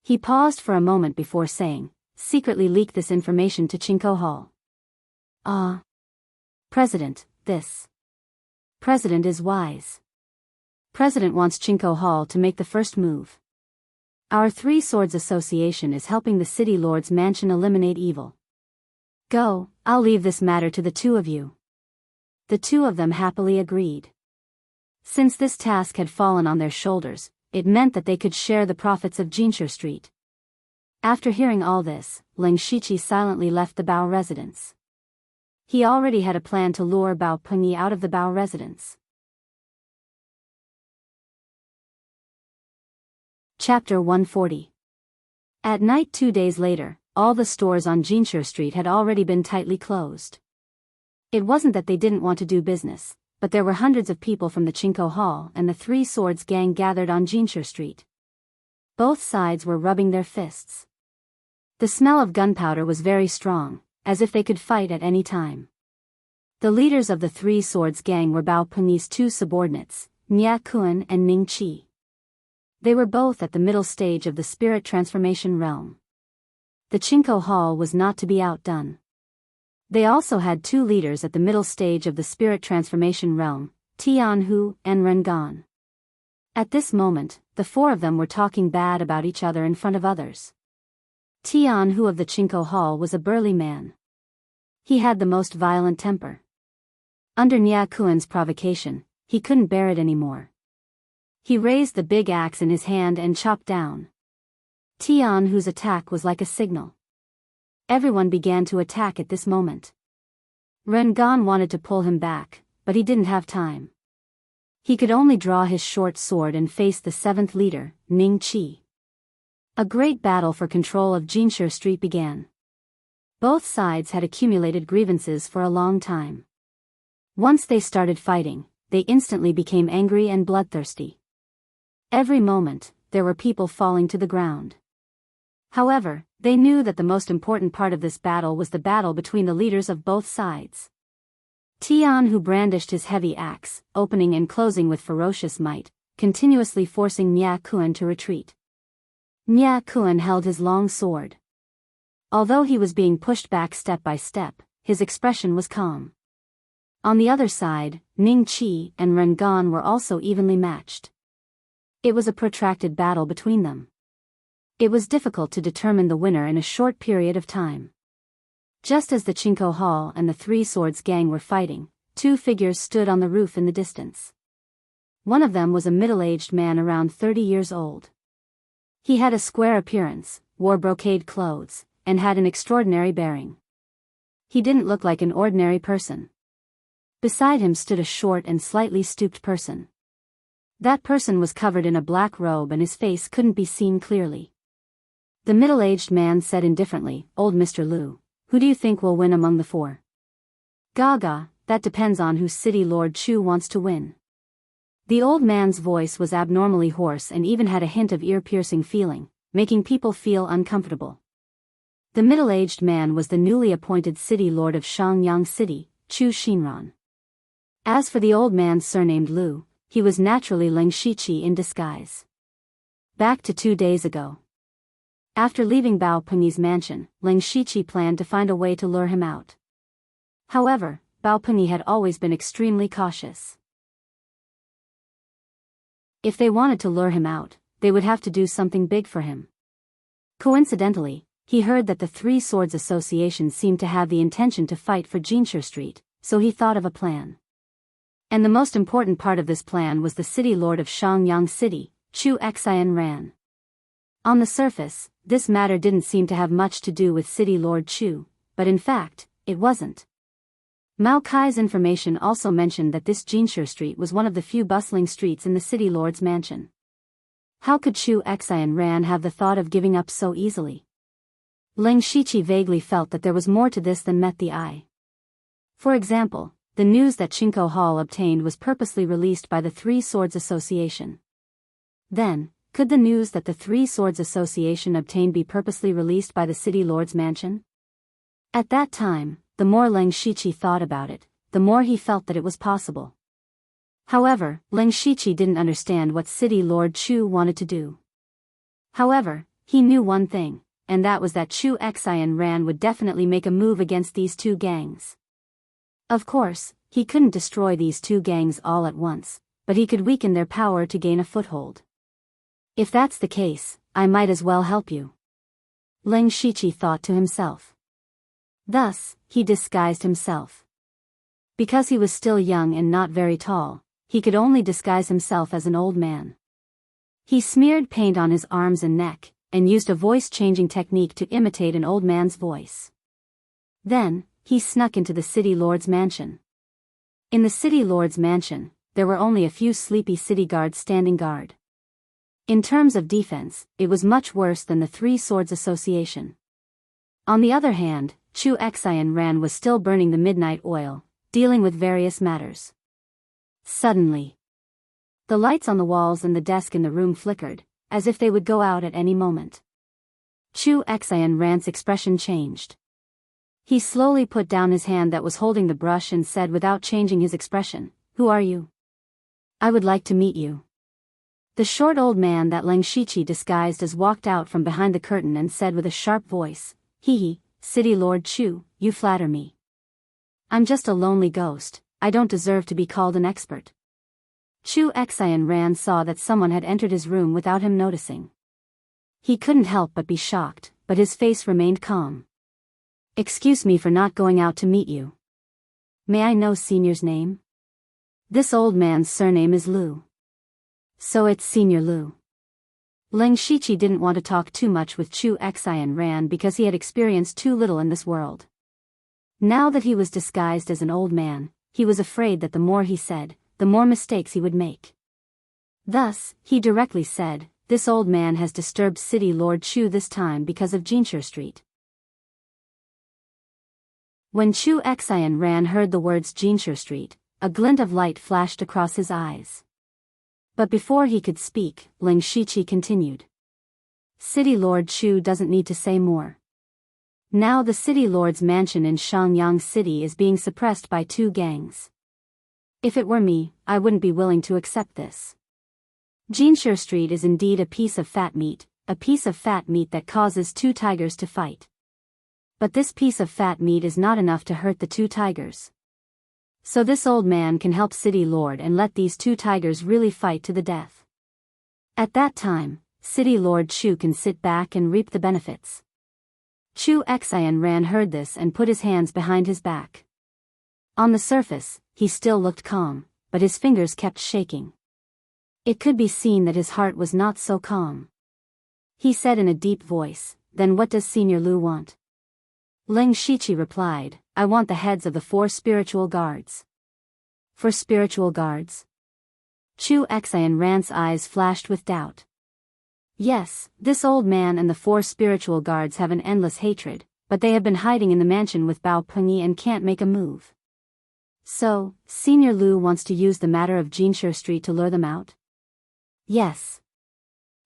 He paused for a moment before saying, secretly leak this information to Chinko Hall. President, this. President is wise. President wants Chinko Hall to make the first move. Our 3 Swords Association is helping the city lord's mansion eliminate evil. Go, I'll leave this matter to the 2 of you. The 2 of them happily agreed. Since this task had fallen on their shoulders, it meant that they could share the profits of Jinshe Street. After hearing all this, Leng Shiqi silently left the Bao residence. He already had a plan to lure Bao Pengyi out of the Bao residence. Chapter 140. At night 2 days later, all the stores on Jinshe Street had already been tightly closed. It wasn't that they didn't want to do business, but there were hundreds of people from the Chinko Hall and the 3 Swords gang gathered on Jinshe Street. Both sides were rubbing their fists. The smell of gunpowder was very strong, as if they could fight at any time. The leaders of the 3 Swords gang were Bao Pengyi's 2 subordinates, Nia Kun and Ning Qi. They were both at the middle stage of the spirit transformation realm. The Chinko Hall was not to be outdone. They also had 2 leaders at the middle stage of the spirit transformation realm, Tianhu and Rengan. At this moment, the 4 of them were talking bad about each other in front of others. Tianhu of the Chinko Hall was a burly man. He had the most violent temper. Under Nia Kuen's provocation, he couldn't bear it anymore. He raised the big axe in his hand and chopped down. Tianhu's attack was like a signal. Everyone began to attack at this moment. Rengan wanted to pull him back, but he didn't have time. He could only draw his short sword and face the 7th leader, Ning Qi. A great battle for control of Jinshe Street began. Both sides had accumulated grievances for a long time. Once they started fighting, they instantly became angry and bloodthirsty. Every moment, there were people falling to the ground. However, they knew that the most important part of this battle was the battle between the leaders of both sides. Tianhu brandished his heavy axe, opening and closing with ferocious might, continuously forcing Nia Kuen to retreat. Nia Kuen held his long sword. Although he was being pushed back step by step, his expression was calm. On the other side, Ning Qi and Rengan were also evenly matched. It was a protracted battle between them. It was difficult to determine the winner in a short period of time. Just as the Chinko Hall and the 3 Swords gang were fighting, 2 figures stood on the roof in the distance. One of them was a middle-aged man around 30 years old. He had a square appearance, wore brocade clothes, and had an extraordinary bearing. He didn't look like an ordinary person. Beside him stood a short and slightly stooped person. That person was covered in a black robe and his face couldn't be seen clearly. The middle-aged man said indifferently, "Old Mr. Lu, who do you think will win among the four?" "Gaga, that depends on who City Lord Chu wants to win." The old man's voice was abnormally hoarse and even had a hint of ear-piercing feeling, making people feel uncomfortable. The middle-aged man was the newly appointed City Lord of Shangyang City, Chu Xinran. As for the old man surnamed Lu, he was naturally Ling Shiqi in disguise. Back to 2 days ago. After leaving Bao Pengyi's mansion, Ling Shiqi planned to find a way to lure him out. However, Bao Pengyi had always been extremely cautious. If they wanted to lure him out, they would have to do something big for him. Coincidentally, he heard that the Three Swords Association seemed to have the intention to fight for Jinshi Street, so he thought of a plan. And the most important part of this plan was the City Lord of Shangyang City, Chu Xian Ran. On the surface, this matter didn't seem to have much to do with City Lord Chu, but in fact, it wasn't. Mao Kai's information also mentioned that this Jinshi Street was one of the few bustling streets in the City Lord's mansion. How could Chu Xian Ran have the thought of giving up so easily? Ling Shiqi vaguely felt that there was more to this than met the eye. For example, the news that Chinko Hall obtained was purposely released by the Three Swords Association. Then, could the news that the Three Swords Association obtained be purposely released by the City Lord's mansion? At that time, the more Ling Shiqi thought about it, the more he felt that it was possible. However, Ling Shiqi didn't understand what City Lord Chu wanted to do. However, he knew one thing, and that was that Chu Xian Ran would definitely make a move against these two gangs. Of course, he couldn't destroy these two gangs all at once, but he could weaken their power to gain a foothold. If that's the case, I might as well help you. Ling Shiqi thought to himself. Thus, he disguised himself. Because he was still young and not very tall, he could only disguise himself as an old man. He smeared paint on his arms and neck, and used a voice-changing technique to imitate an old man's voice. Then, he snuck into the City Lord's mansion. In the City Lord's mansion, there were only a few sleepy city guards standing guard. In terms of defense, it was much worse than the Three Swords Association. On the other hand, Chu Xian Ran was still burning the midnight oil, dealing with various matters. Suddenly, the lights on the walls and the desk in the room flickered, as if they would go out at any moment. Chu Xian Ran's expression changed. He slowly put down his hand that was holding the brush and said without changing his expression, "Who are you? I would like to meet you." The short old man that Ling Shiqi disguised as walked out from behind the curtain and said with a sharp voice, "Hee, City Lord Chu, you flatter me. I'm just a lonely ghost, I don't deserve to be called an expert." Chu Xian Ran saw that someone had entered his room without him noticing. He couldn't help but be shocked, but his face remained calm. "Excuse me for not going out to meet you. May I know Senior's name?" "This old man's surname is Lu." "So it's Senior Lu." Ling Shiqi didn't want to talk too much with Chu Xian Ran because he had experienced too little in this world. Now that he was disguised as an old man, he was afraid that the more he said, the more mistakes he would make. Thus, he directly said, "This old man has disturbed City Lord Chu this time because of Jinshi Street." When Chu Xian Ran heard the words Jinshi Street, a glint of light flashed across his eyes. But before he could speak, Ling Shiqi continued. "City Lord Chu doesn't need to say more. Now the City Lord's mansion in Shangyang City is being suppressed by two gangs. If it were me, I wouldn't be willing to accept this. Jinshi Street is indeed a piece of fat meat that causes two tigers to fight. But this piece of fat meat is not enough to hurt the two tigers. So this old man can help City Lord and let these two tigers really fight to the death. At that time, City Lord Chu can sit back and reap the benefits." Chu Xian Ran heard this and put his hands behind his back. On the surface, he still looked calm, but his fingers kept shaking. It could be seen that his heart was not so calm. He said in a deep voice, then what does Senior Lu want? Ling Shiqi replied, I want the heads of the 4 spiritual guards. 4 spiritual guards? Chu Xian Ran's eyes flashed with doubt. Yes, this old man and the 4 spiritual guards have an endless hatred, but they have been hiding in the mansion with Bao Pengyi and can't make a move. So, Senior Lu wants to use the matter of Jinshi Street to lure them out? Yes.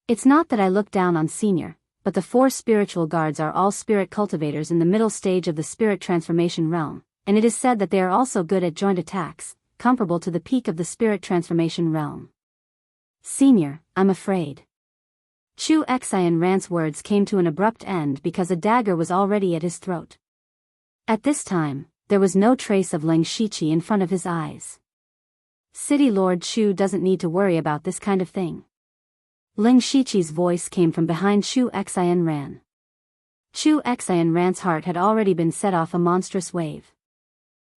It's not that I look down on Senior, but the 4 spiritual guards are all spirit cultivators in the middle stage of the spirit transformation realm, and it is said that they are also good at joint attacks, comparable to the peak of the spirit transformation realm. Senior, I'm afraid. Chu Xian Ran's words came to an abrupt end because a dagger was already at his throat. At this time, there was no trace of Ling Shiqi in front of his eyes. City Lord Chu doesn't need to worry about this kind of thing. Ling Shiqi's voice came from behind Chu Xian Ran. Chu Xian Ran's heart had already been set off a monstrous wave.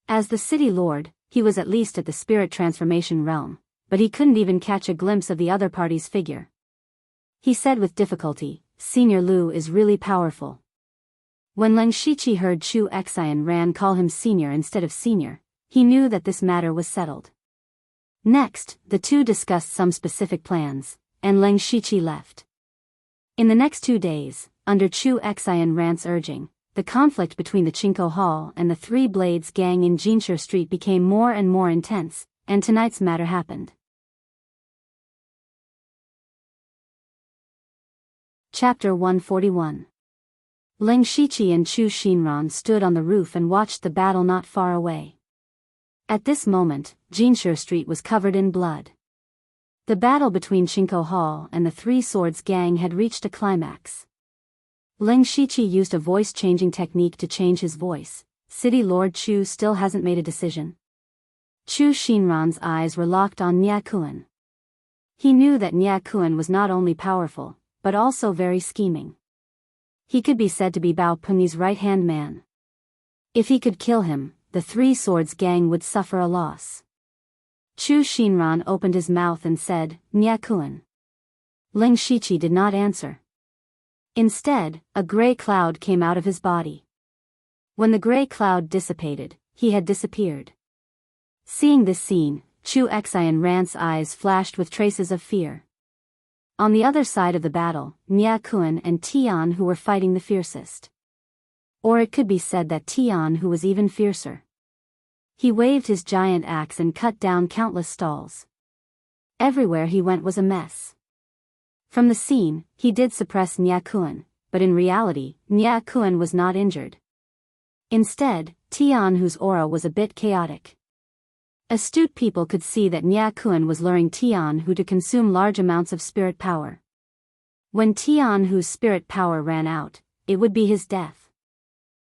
As the city lord, he was at least at the spirit transformation realm, but he couldn't even catch a glimpse of the other party's figure. He said with difficulty, Senior Lu is really powerful. When Ling Shiqi heard Chu Xian Ran call him senior instead of senior, he knew that this matter was settled. Next, the two discussed some specific plans, and Ling Shiqi left. In the next 2 days, under Chu Xian Ran's urging, the conflict between the Qingkou Hall and the Three Blades gang in Jinshi Street became more and more intense, and tonight's matter happened. Chapter 141. Ling Shiqi and Chu Xinran stood on the roof and watched the battle not far away. At this moment, Jinshi Street was covered in blood. The battle between Qingkou Hall and the Three Swords gang had reached a climax. Ling Shiqi used a voice-changing technique to change his voice. City Lord Chu still hasn't made a decision. Chu Xinran's eyes were locked on Nia Kuan. He knew that Nia Kuan was not only powerful, but also very scheming. He could be said to be Bao Pengyi's right-hand man. If he could kill him, the Three Swords gang would suffer a loss. Chu Xinran opened his mouth and said, Nia Kuan. Ling Shiqi did not answer. Instead, a gray cloud came out of his body. When the gray cloud dissipated, he had disappeared. Seeing this scene, Chu Xian Ran's eyes flashed with traces of fear. On the other side of the battle, Nia Kuan and Tian who were fighting the fiercest. Or it could be said that Tian who was even fiercer. He waved his giant axe and cut down countless stalls. Everywhere he went was a mess. From the scene, he did suppress Nia Kuan, but in reality, Nia Kuan was not injured. Instead, Tian whose aura was a bit chaotic. Astute people could see that Nia Kuan was luring Tian Hu to consume large amounts of spirit power. When Tian Hu's spirit power ran out, it would be his death.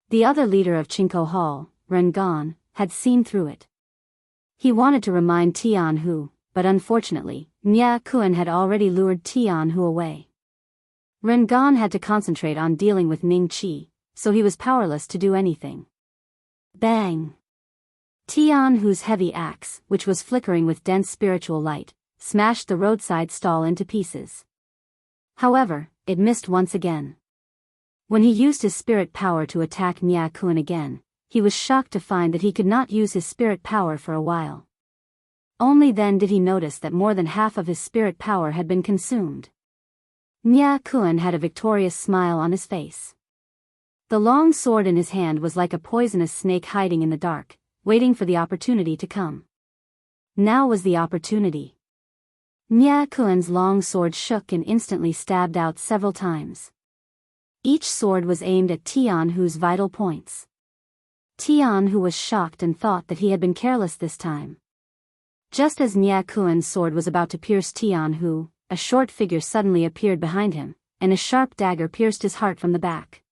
The other leader of Qingkou Hall, Ren Gan, had seen through it. He wanted to remind Tian Hu, but unfortunately, Nia Kuan had already lured Tian Hu away. Ren Gan had to concentrate on dealing with Ning Qi, so he was powerless to do anything. Bang! Tian Hu's heavy axe, which was flickering with dense spiritual light, smashed the roadside stall into pieces. However, it missed once again. When he used his spirit power to attack Nia Kuan again, he was shocked to find that he could not use his spirit power for a while. Only then did he notice that more than half of his spirit power had been consumed. Nia Kuan had a victorious smile on his face. The long sword in his hand was like a poisonous snake hiding in the dark, waiting for the opportunity to come. Now was the opportunity. Nia Kuan's long sword shook and instantly stabbed out several times. Each sword was aimed at Tian Hu's vital points. Tian Hu was shocked and thought that he had been careless this time. Just as Nia Kuan's sword was about to pierce Tian Hu, a short figure suddenly appeared behind him, and a sharp dagger pierced his heart from the back.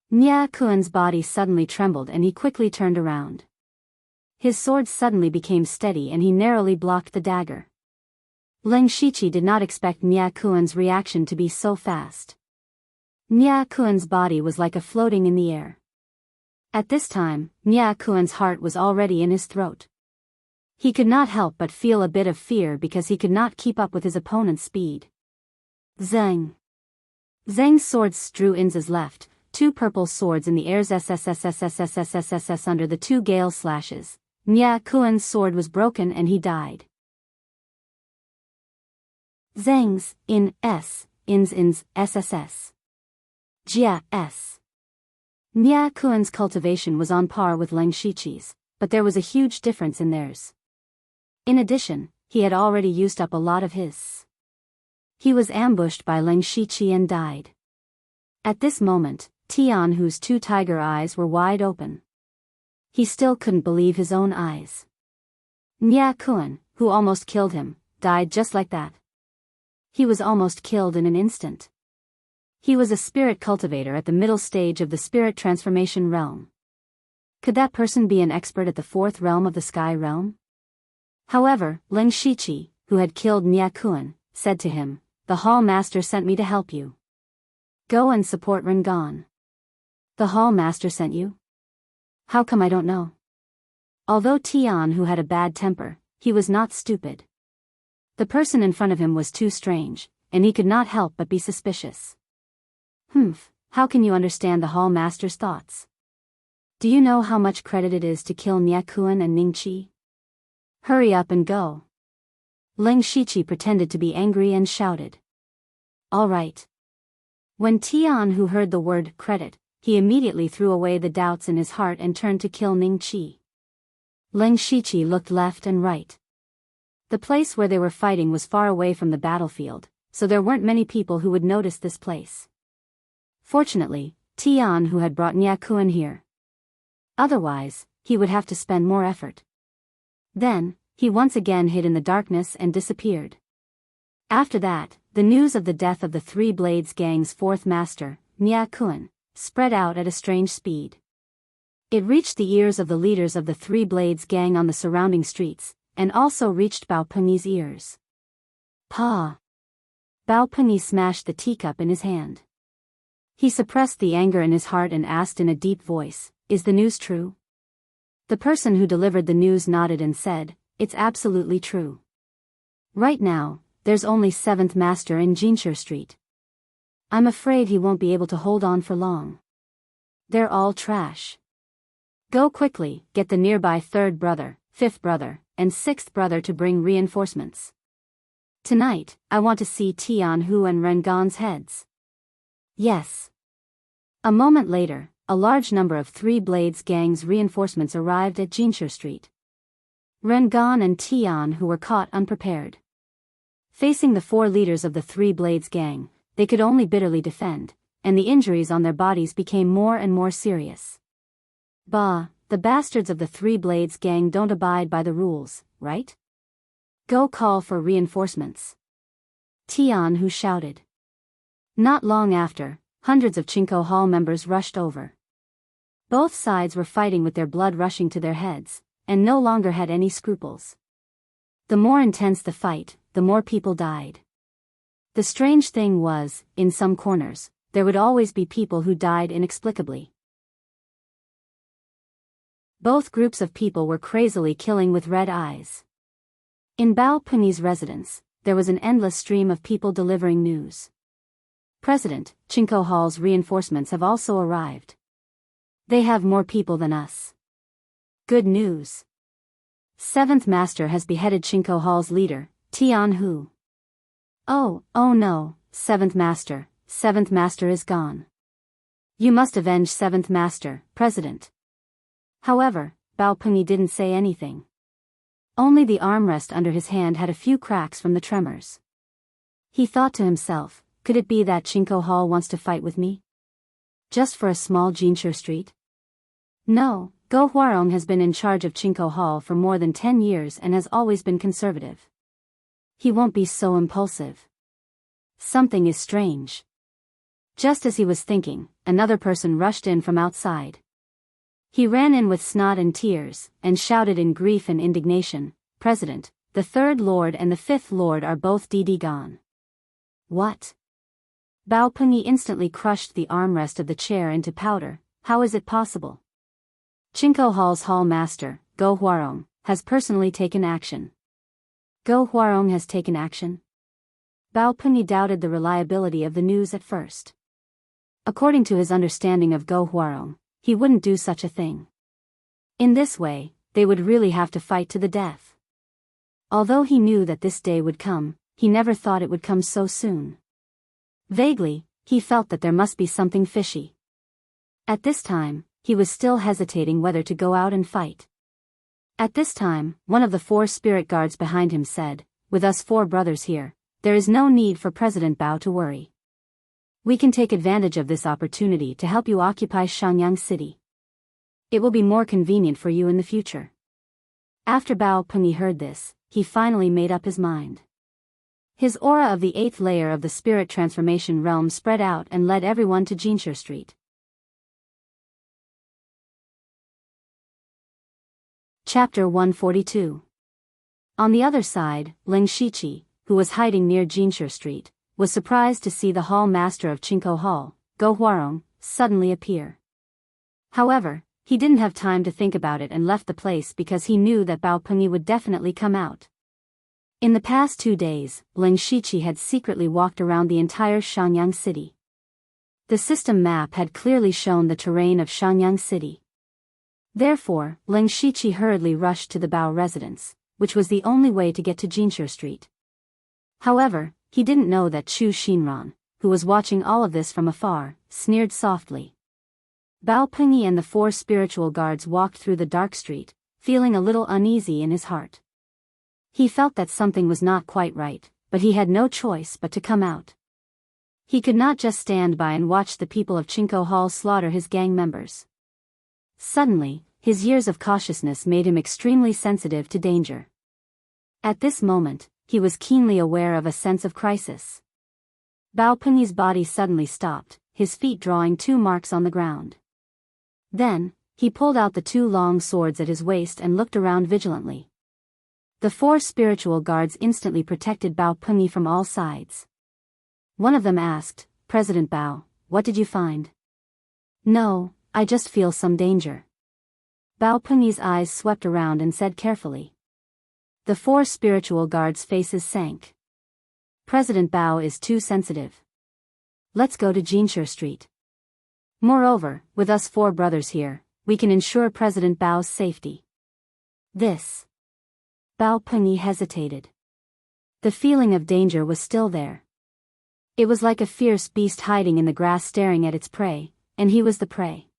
Nia Kuan's body suddenly trembled and he quickly turned around. His sword suddenly became steady and he narrowly blocked the dagger. Ling Shiqi did not expect Nia Kuan's reaction to be so fast. Nia Kuan's body was like a floating in the air. At this time, Nia Kuan's heart was already in his throat. He could not help but feel a bit of fear because he could not keep up with his opponent's speed. Zeng! Zhang's swords strew Inza's left, 2 purple swords in the air's SSSSSSSSSSS under the 2 gale slashes. Nya Kuan's sword was broken and he died. Zhang's, In's, SSS. Jia, S. Nya Kuan's cultivation was on par with Leng Shiqi's, but there was a huge difference in theirs. In addition, he had already used up a lot of his. He was ambushed by Leng Shiqi and died. At this moment, Tian Hu's 2 tiger eyes were wide open. He still couldn't believe his own eyes. Nya Kuan, who almost killed him, died just like that. He was almost killed in an instant. He was a spirit cultivator at the middle stage of the spirit transformation realm. Could that person be an expert at the 4th realm of the sky realm? However, Leng Shiqi, who had killed Nya Kuan, said to him, "The Hall Master sent me to help you. Go and support Rengan." "The Hall Master sent you? How come I don't know?" Although Tian Hu had a bad temper, he was not stupid. The person in front of him was too strange, and he could not help but be suspicious. How can you understand the Hall Master's thoughts? Do you know how much credit it is to kill Nya Kuan and Ning Qi? Hurry up and go. Leng Shiqi pretended to be angry and shouted. All right. When Tian Hu heard the word credit, he immediately threw away the doubts in his heart and turned to kill Ning Qi. Leng Shiqi looked left and right. The place where they were fighting was far away from the battlefield, so there weren't many people who would notice this place. Fortunately, Tian Hu had brought Nya Kuan here. Otherwise, he would have to spend more effort. Then, he once again hid in the darkness and disappeared. After that, the news of the death of the Three Blades Gang's 4th master, Nya Kuan, spread out at a strange speed. It reached the ears of the leaders of the Three Blades Gang on the surrounding streets, and also reached Bao Pengyi's ears. Pa! Bao Pengyi smashed the teacup in his hand. He suppressed the anger in his heart and asked in a deep voice, "Is the news true?" The person who delivered the news nodded and said, "It's absolutely true. Right now, there's only 7th Master in Jinshi Street. I'm afraid he won't be able to hold on for long. They're all trash. Go quickly, get the nearby 3rd brother, 5th brother, and 6th brother to bring reinforcements. Tonight, I want to see Tian Hu and Rengan's heads." Yes. A moment later, a large number of Three Blades Gang's reinforcements arrived at Jinshi Street. Rengan and Tian Hu were caught unprepared. Facing the 4 leaders of the Three Blades Gang, they could only bitterly defend, and the injuries on their bodies became more and more serious. Bah, the bastards of the Three Blades Gang don't abide by the rules, right? Go call for reinforcements. Tian Hu shouted. Not long after, hundreds of Chinko Hall members rushed over. Both sides were fighting with their blood rushing to their heads, and no longer had any scruples. The more intense the fight, the more people died. The strange thing was, in some corners, there would always be people who died inexplicably. Both groups of people were crazily killing with red eyes. In Bao Pengyi's residence, there was an endless stream of people delivering news. "President, Chinko Hall's reinforcements have also arrived. They have more people than us. Good news. 7th Master has beheaded Chinko Hall's leader, Tian Hu. Oh no, 7th Master is gone. You must avenge 7th Master, President." However, Bao Pengyi didn't say anything. Only the armrest under his hand had a few cracks from the tremors. He thought to himself, could it be that Chinko Hall wants to fight with me? Just for a small Jinshi Street? No, Go Huarong has been in charge of Chinko Hall for more than 10 years and has always been conservative. He won't be so impulsive. Something is strange. Just as he was thinking, another person rushed in from outside. He ran in with snot and tears, and shouted in grief and indignation, "President, the 3rd Lord and the 5th Lord are both gone." What? Bao Pengyi instantly crushed the armrest of the chair into powder. How is it possible? Chinko Hall's Hall Master, Go Huarong, has personally taken action. Go Huarong has taken action? Bao Pengyi doubted the reliability of the news at first. According to his understanding of Go Huarong, he wouldn't do such a thing. In this way, they would really have to fight to the death. Although he knew that this day would come, he never thought it would come so soon. Vaguely, he felt that there must be something fishy. At this time, he was still hesitating whether to go out and fight. At this time, one of the 4 spirit guards behind him said, "With us 4 brothers here, there is no need for President Bao to worry. We can take advantage of this opportunity to help you occupy Shenyang City. It will be more convenient for you in the future." After Bao Pengyi heard this, he finally made up his mind. His aura of the 8th layer of the spirit transformation realm spread out and led everyone to Jinshe Street. Chapter 142. On the other side, Ling Shiqi, who was hiding near Jinshe Street, was surprised to see the hall master of Qingkou Hall, Go Huarong, suddenly appear. However, he didn't have time to think about it and left the place because he knew that Bao Pengyi would definitely come out. In the past 2 days, Ling Shiqi had secretly walked around the entire Shenyang City. The system map had clearly shown the terrain of Shenyang City. Therefore, Ling Shiqi hurriedly rushed to the Bao residence, which was the only way to get to Jinshe Street. However, he didn't know that Chu Xinran, who was watching all of this from afar, sneered softly. Bao Pengyi and the 4 spiritual guards walked through the dark street, feeling a little uneasy in his heart. He felt that something was not quite right, but he had no choice but to come out. He could not just stand by and watch the people of Qingkou Hall slaughter his gang members. Suddenly, his years of cautiousness made him extremely sensitive to danger. At this moment, he was keenly aware of a sense of crisis. Bao Pengyi's body suddenly stopped, his feet drawing 2 marks on the ground. Then, he pulled out the 2 long swords at his waist and looked around vigilantly. The 4 spiritual guards instantly protected Bao Pengyi from all sides. One of them asked, "President Bao, what did you find?" "No, I just feel some danger." Bao Pengyi's eyes swept around and said carefully. The 4 spiritual guards' faces sank. "President Bao is too sensitive. Let's go to Jinshe Street. Moreover, with us 4 brothers here, we can ensure President Bao's safety." This. Bao Pengyi hesitated. The feeling of danger was still there. It was like a fierce beast hiding in the grass staring at its prey, and he was the prey.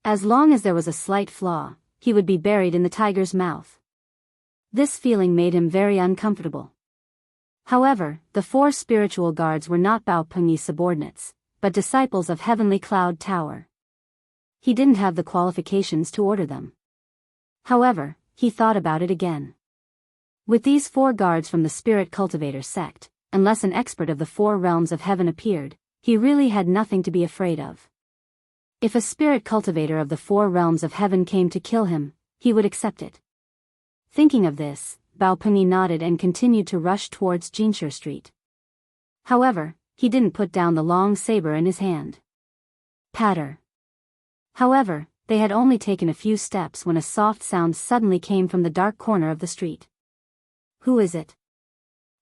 As long as there was a slight flaw, he would be buried in the tiger's mouth. This feeling made him very uncomfortable. However, the 4 spiritual guards were not Bao Pengyi's subordinates, but disciples of Heavenly Cloud Tower. He didn't have the qualifications to order them. However, he thought about it again. With these 4 guards from the Spirit Cultivator sect, unless an expert of the 4 realms of heaven appeared, he really had nothing to be afraid of. If a spirit cultivator of the 4 realms of heaven came to kill him, he would accept it. Thinking of this, Bao Pengyi nodded and continued to rush towards Jinshe Street. However, he didn't put down the long saber in his hand. Patter. However, they had only taken a few steps when a soft sound suddenly came from the dark corner of the street. "Who is it?"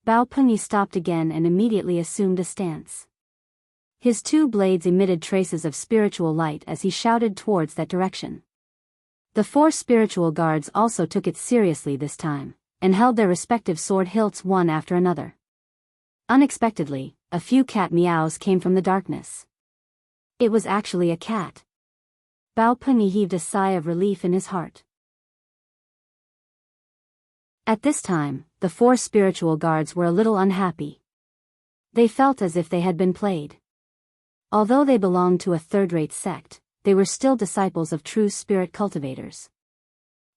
Bao Pengyi stopped again and immediately assumed a stance. His 2 blades emitted traces of spiritual light as he shouted towards that direction. The 4 spiritual guards also took it seriously this time, and held their respective sword hilts one after another. Unexpectedly, a few cat meows came from the darkness. It was actually a cat. Bao Pengyi heaved a sigh of relief in his heart. At this time, the 4 spiritual guards were a little unhappy. They felt as if they had been played. Although they belonged to a 3rd-rate sect, they were still disciples of true spirit cultivators.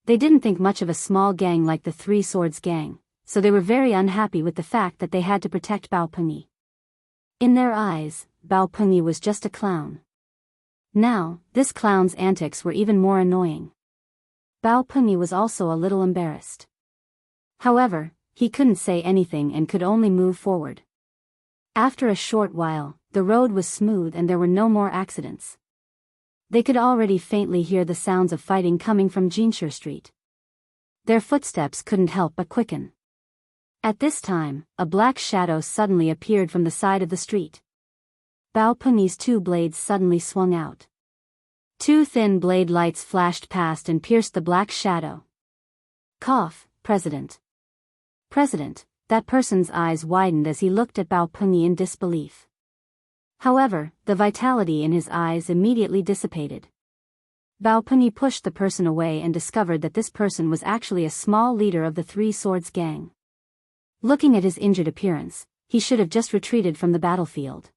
They didn't think much of a small gang like the 3 Swords gang, so they were very unhappy with the fact that they had to protect Bao Pengyi. In their eyes, Bao Pengyi was just a clown. Now, this clown's antics were even more annoying. Bao Pengyi was also a little embarrassed. However, he couldn't say anything and could only move forward. After a short while, the road was smooth and there were no more accidents. They could already faintly hear the sounds of fighting coming from Jinshe Street. Their footsteps couldn't help but quicken. At this time, a black shadow suddenly appeared from the side of the street. Bao Peng's two blades suddenly swung out. Two thin blade lights flashed past and pierced the black shadow. Cough, President. President, that person's eyes widened as he looked at Bao Peng in disbelief. However, the vitality in his eyes immediately dissipated. Bao Peng pushed the person away and discovered that this person was actually a small leader of the Three Swords gang. Looking at his injured appearance, he should have just retreated from the battlefield.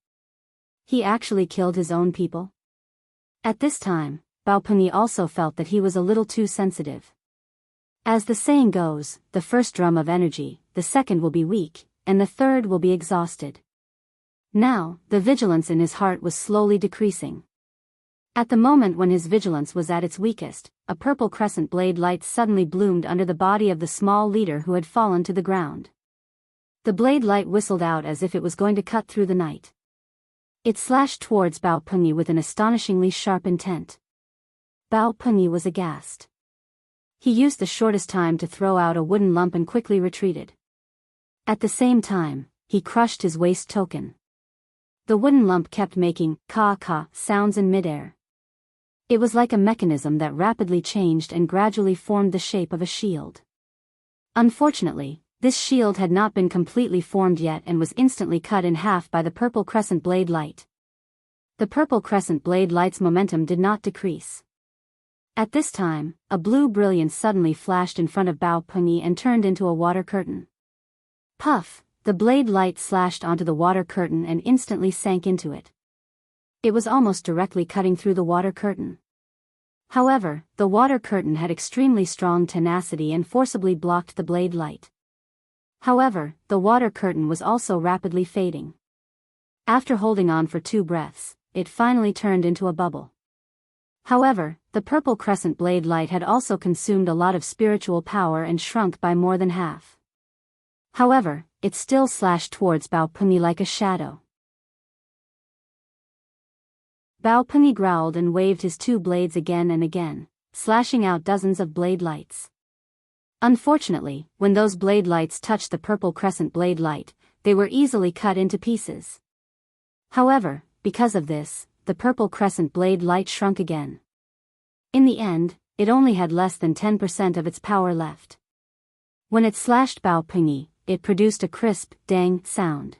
He actually killed his own people? At this time, Bao Peng also felt that he was a little too sensitive. As the saying goes, the first drum of energy, the second will be weak, and the third will be exhausted. Now, the vigilance in his heart was slowly decreasing. At the moment when his vigilance was at its weakest, a purple crescent blade light suddenly bloomed under the body of the small leader who had fallen to the ground. The blade light whistled out as if it was going to cut through the night. It slashed towards Bao Peng with an astonishingly sharp intent. Bao Peng was aghast. He used the shortest time to throw out a wooden lump and quickly retreated. At the same time, he crushed his waist token. The wooden lump kept making ka-ka sounds in midair. It was like a mechanism that rapidly changed and gradually formed the shape of a shield. Unfortunately, this shield had not been completely formed yet and was instantly cut in half by the purple crescent blade light. The purple crescent blade light's momentum did not decrease. At this time, a blue brilliance suddenly flashed in front of Bao Peng and turned into a water curtain. Puff, the blade light slashed onto the water curtain and instantly sank into it. It was almost directly cutting through the water curtain. However, the water curtain had extremely strong tenacity and forcibly blocked the blade light. However, the water curtain was also rapidly fading. After holding on for 2 breaths, it finally turned into a bubble. However, the purple crescent blade light had also consumed a lot of spiritual power and shrunk by more than half. However, it still slashed towards Bao Peng like a shadow. Bao Peng growled and waved his 2 blades again and again, slashing out dozens of blade lights. Unfortunately, when those blade lights touched the purple crescent blade light, they were easily cut into pieces. However, because of this, the purple crescent blade light shrunk again. In the end, it only had less than 10% of its power left. When it slashed Bao Peng, it produced a crisp, dang sound.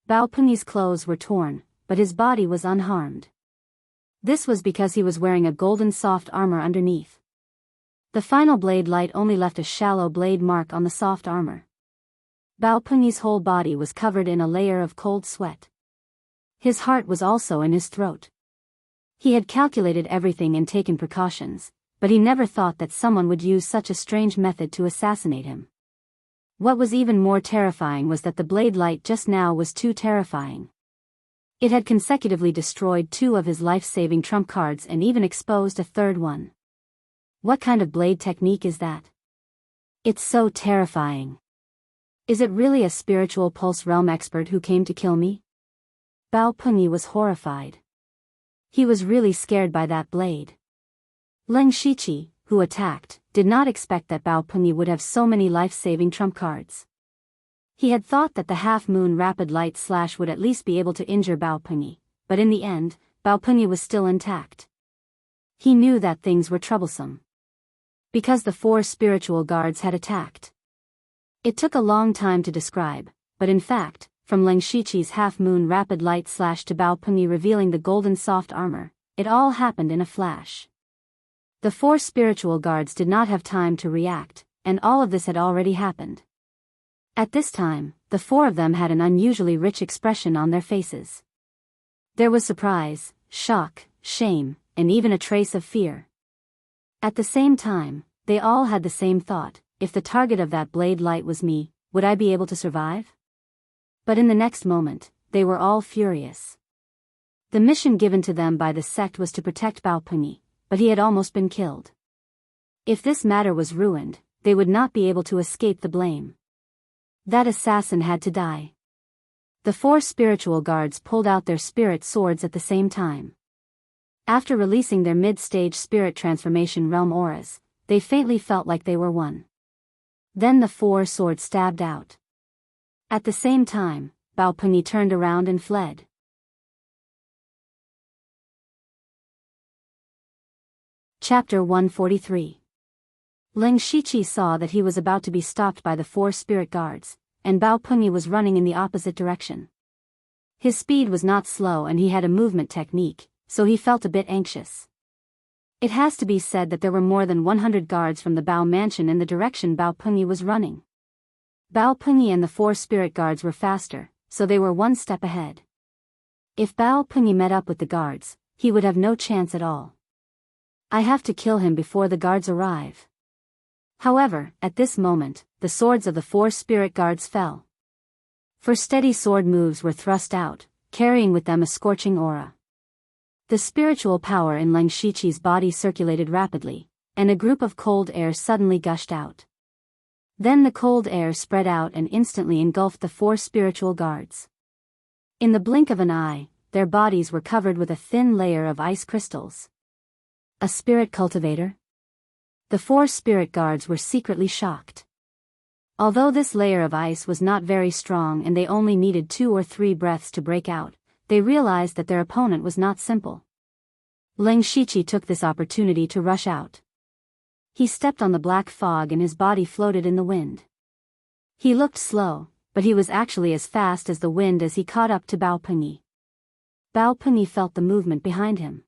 Bao Peng's clothes were torn, but his body was unharmed. This was because he was wearing a golden soft armor underneath. The final blade light only left a shallow blade mark on the soft armor. Bao Peng's whole body was covered in a layer of cold sweat. His heart was also in his throat. He had calculated everything and taken precautions, but he never thought that someone would use such a strange method to assassinate him. What was even more terrifying was that the blade light just now was too terrifying. It had consecutively destroyed 2 of his life-saving trump cards and even exposed a 3rd one. What kind of blade technique is that? It's so terrifying. Is it really a spiritual pulse realm expert who came to kill me? Bao Peng was horrified. He was really scared by that blade. Leng Shiqi, who attacked, did not expect that Bao Peng would have so many life-saving trump cards. He had thought that the half-moon rapid light slash would at least be able to injure Bao Peng, but in the end, Bao Peng was still intact. He knew that things were troublesome. Because the 4 spiritual guards had attacked. It took a long time to describe, but in fact, from Leng Shiqi's half-moon rapid light slash to Bao Peng revealing the golden soft armor, it all happened in a flash. The 4 spiritual guards did not have time to react, and all of this had already happened. At this time, the 4 of them had an unusually rich expression on their faces. There was surprise, shock, shame, and even a trace of fear. At the same time, they all had the same thought: if the target of that blade light was me, would I be able to survive? But in the next moment, they were all furious. The mission given to them by the sect was to protect Bao Peng, but he had almost been killed. If this matter was ruined, they would not be able to escape the blame. That assassin had to die. The 4 spiritual guards pulled out their spirit swords at the same time. After releasing their mid-stage spirit transformation realm auras, they faintly felt like they were one. Then the 4 swords stabbed out. At the same time, Bao Pengyi turned around and fled. Chapter 143. Ling Shiqi saw that he was about to be stopped by the 4 spirit guards, and Bao Pengyi was running in the opposite direction. His speed was not slow and he had a movement technique, so he felt a bit anxious. It has to be said that there were more than 100 guards from the Bao mansion in the direction Bao Pengyi was running. Bao Pengyi and the 4 spirit guards were faster, so they were 1 step ahead. If Bao Pengyi met up with the guards, he would have no chance at all. I have to kill him before the guards arrive. However, at this moment, the swords of the 4 spirit guards fell. 4 steady sword moves were thrust out, carrying with them a scorching aura. The spiritual power in Ling Shiqi's body circulated rapidly, and a group of cold air suddenly gushed out. Then the cold air spread out and instantly engulfed the 4 spiritual guards. In the blink of an eye, their bodies were covered with a thin layer of ice crystals. A spirit cultivator? The 4 spirit guards were secretly shocked. Although this layer of ice was not very strong and they only needed 2 or 3 breaths to break out, they realized that their opponent was not simple. Ling Shiqi took this opportunity to rush out. He stepped on the black fog and his body floated in the wind. He looked slow, but he was actually as fast as the wind as he caught up to Bao Pengyi. Bao Pengyi felt the movement behind him.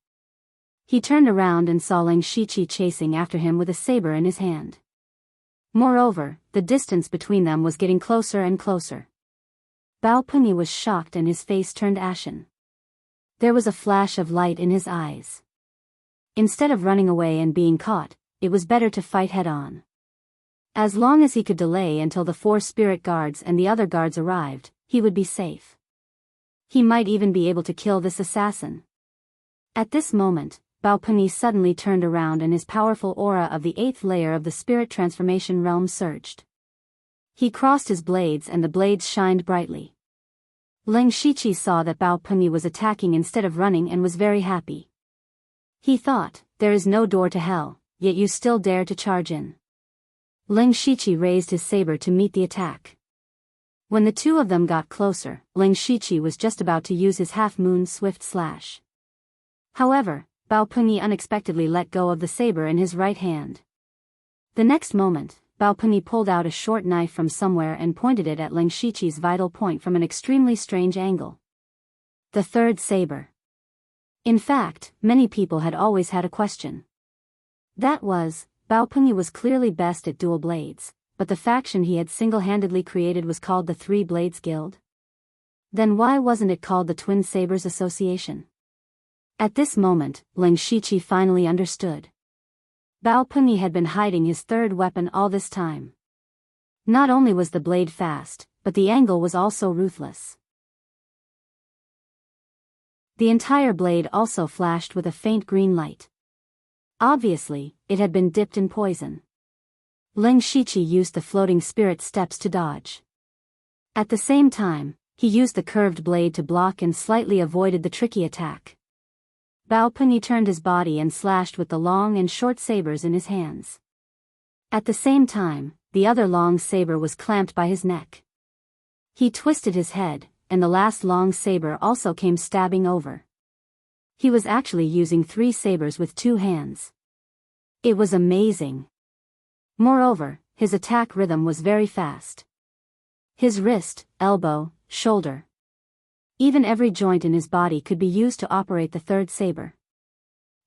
He turned around and saw Ling Shiqi chasing after him with a saber in his hand. Moreover, the distance between them was getting closer and closer. Bao Pengyi was shocked and his face turned ashen. There was a flash of light in his eyes. Instead of running away and being caught, it was better to fight head-on. As long as he could delay until the 4 spirit guards and the other guards arrived, he would be safe. He might even be able to kill this assassin. At this moment, Bao Pengyi suddenly turned around and his powerful aura of the 8th layer of the spirit transformation realm surged. He crossed his blades and the blades shined brightly. Ling Shiqi saw that Bao Pengyi was attacking instead of running and was very happy. He thought, there is no door to hell, yet you still dare to charge in. Ling Shiqi raised his saber to meet the attack. When the 2 of them got closer, Ling Shiqi was just about to use his half-moon swift slash. However, Bao Pengyi unexpectedly let go of the saber in his right hand. The next moment, Bao Pengyi pulled out a short knife from somewhere and pointed it at Ling Shiqi's vital point from an extremely strange angle. The 3rd saber. In fact, many people had always had a question. That was, Bao Pengyi was clearly best at dual blades, but the faction he had single-handedly created was called the 3 Blades Guild. Then why wasn't it called the Twin Sabers Association? At this moment, Ling Shiqi finally understood. Bao Pengyi had been hiding his 3rd weapon all this time. Not only was the blade fast, but the angle was also ruthless. The entire blade also flashed with a faint green light. Obviously, it had been dipped in poison. Ling Shiqi used the floating spirit steps to dodge. At the same time, he used the curved blade to block and slightly avoided the tricky attack. Bao Pengyi turned his body and slashed with the long and short sabers in his hands. At the same time, the other long saber was clamped by his neck. He twisted his head, and the last long saber also came stabbing over. He was actually using 3 sabers with 2 hands. It was amazing. Moreover, his attack rhythm was very fast. His wrist, elbow, shoulder. Even every joint in his body could be used to operate the 3rd saber.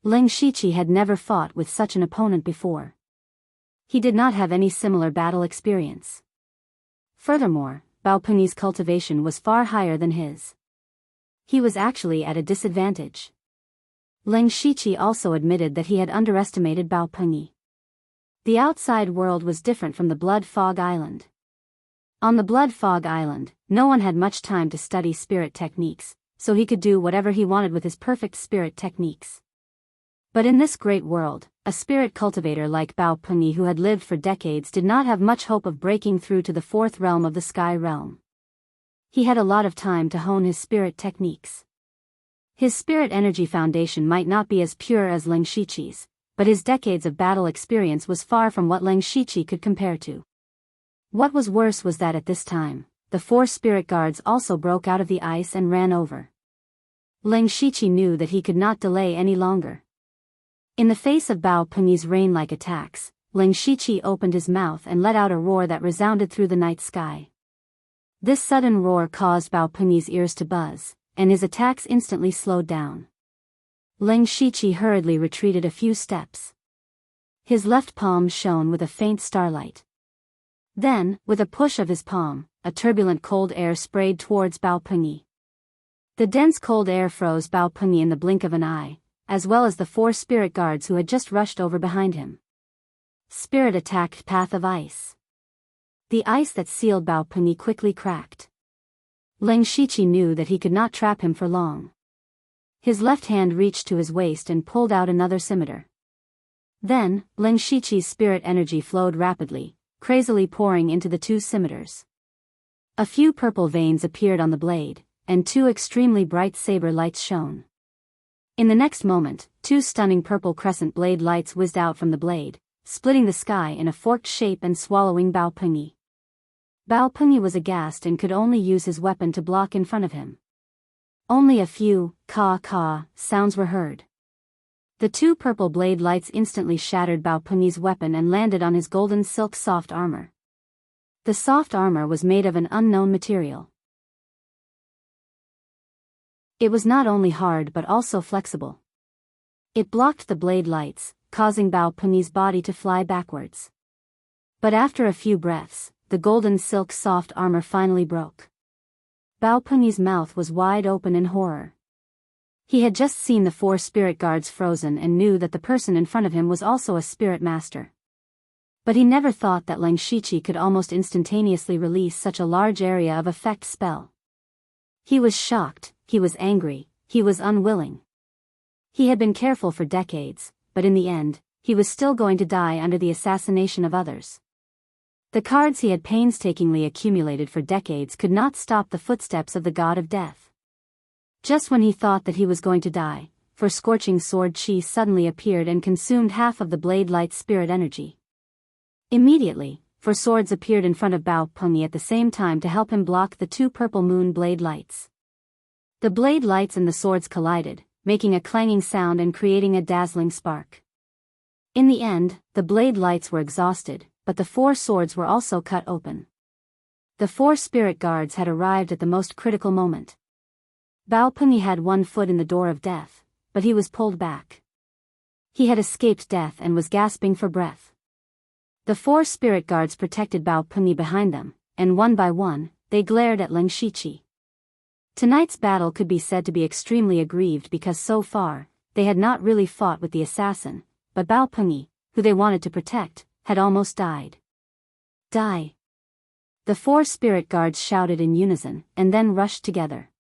Ling Shiqi had never fought with such an opponent before. He did not have any similar battle experience. Furthermore, Bao Pengyi's cultivation was far higher than his. He was actually at a disadvantage. Ling Shiqi also admitted that he had underestimated Bao Pengyi. The outside world was different from the Blood Fog Island. On the Blood Fog Island, no one had much time to study spirit techniques, so he could do whatever he wanted with his perfect spirit techniques. But in this great world, a spirit cultivator like Bao Pengyi who had lived for decades did not have much hope of breaking through to the 4th realm of the Sky Realm. He had a lot of time to hone his spirit techniques. His spirit energy foundation might not be as pure as Ling Shiqi's, but his decades of battle experience was far from what Ling Shiqi could compare to. What was worse was that at this time, the 4 spirit guards also broke out of the ice and ran over. Ling Shiqi knew that he could not delay any longer. In the face of Bao Peng's rain-like attacks, Ling Shiqi opened his mouth and let out a roar that resounded through the night sky. This sudden roar caused Bao Peng's ears to buzz, and his attacks instantly slowed down. Ling Shiqi hurriedly retreated a few steps. His left palm shone with a faint starlight. Then, with a push of his palm, a turbulent cold air sprayed towards Bao Peng. The dense cold air froze Bao Peng in the blink of an eye, as well as the 4 spirit guards who had just rushed over behind him. Spirit attacked path of ice. The ice that sealed Bao Peng quickly cracked. Ling Shiqi knew that he could not trap him for long. His left hand reached to his waist and pulled out another scimitar. Then, Ling Shiqi's spirit energy flowed rapidly, crazily pouring into the 2 scimitars. A few purple veins appeared on the blade, and 2 extremely bright saber lights shone. In the next moment, 2 stunning purple crescent blade lights whizzed out from the blade, splitting the sky in a forked shape and swallowing Bao Peng. Bao Peng was aghast and could only use his weapon to block in front of him. Only a few caw-caw sounds were heard. The 2 purple blade lights instantly shattered Bao Peng's weapon and landed on his golden silk soft armor. The soft armor was made of an unknown material. It was not only hard but also flexible. It blocked the blade lights, causing Bao Peng's body to fly backwards. But after a few breaths, the golden silk soft armor finally broke. Bao Peng's mouth was wide open in horror. He had just seen the 4 spirit guards frozen and knew that the person in front of him was also a spirit master. But he never thought that Ling Shiqi could almost instantaneously release such a large area of effect spell. He was shocked, he was angry, he was unwilling. He had been careful for decades, but in the end, he was still going to die under the assassination of others. The cards he had painstakingly accumulated for decades could not stop the footsteps of the god of death. Just when he thought that he was going to die, for scorching sword chi suddenly appeared and consumed half of the blade light's spirit energy. Immediately, 4 swords appeared in front of Bao Peng at the same time to help him block the 2 purple moon blade lights. The blade lights and the swords collided, making a clanging sound and creating a dazzling spark. In the end, the blade lights were exhausted, but the 4 swords were also cut open. The 4 spirit guards had arrived at the most critical moment. Bao Peng had 1 foot in the door of death, but he was pulled back. He had escaped death and was gasping for breath. The 4 spirit guards protected Bao Peng behind them, and one by one, they glared at Ling Shiqi. Tonight's battle could be said to be extremely aggrieved because so far, they had not really fought with the assassin, but Bao Peng, who they wanted to protect, had almost died. Die! The 4 spirit guards shouted in unison, and then rushed together.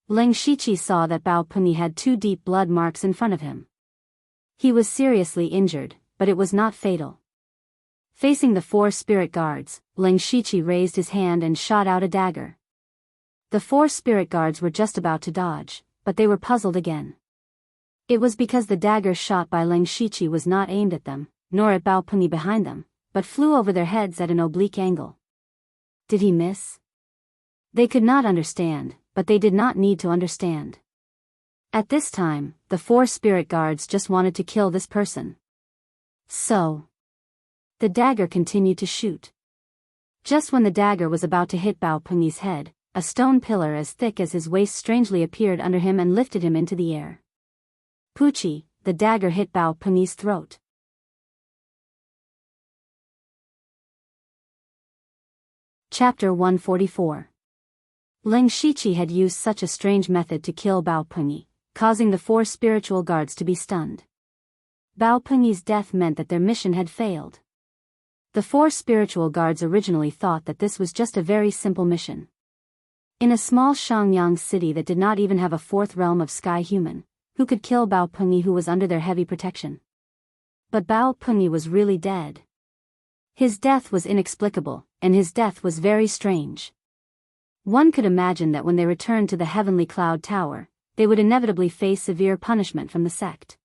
Ling Shiqi saw that Bao Peng had 2 deep blood marks in front of him. He was seriously injured, but it was not fatal. Facing the 4 spirit guards, Ling Shiqi raised his hand and shot out a dagger. The 4 spirit guards were just about to dodge, but they were puzzled again. It was because the dagger shot by Ling Shiqi was not aimed at them, nor at Bao Peng behind them, but flew over their heads at an oblique angle. Did he miss? They could not understand, but they did not need to understand. At this time, the 4 spirit guards just wanted to kill this person. So, the dagger continued to shoot. Just when the dagger was about to hit Bao Peng's head, a stone pillar as thick as his waist strangely appeared under him and lifted him into the air. Poochie, the dagger hit Bao Peng's throat. Chapter 144. Ling Shiqi had used such a strange method to kill Bao Peng, causing the 4 spiritual guards to be stunned. Bao Peng's death meant that their mission had failed. The 4 spiritual guards originally thought that this was just a very simple mission. In a small Shangyang city that did not even have a 4th realm of sky human, who could kill Bao Peng who was under their heavy protection? But Bao Peng was really dead. His death was inexplicable, and his death was very strange. One could imagine that when they returned to the heavenly cloud tower, they would inevitably face severe punishment from the sect.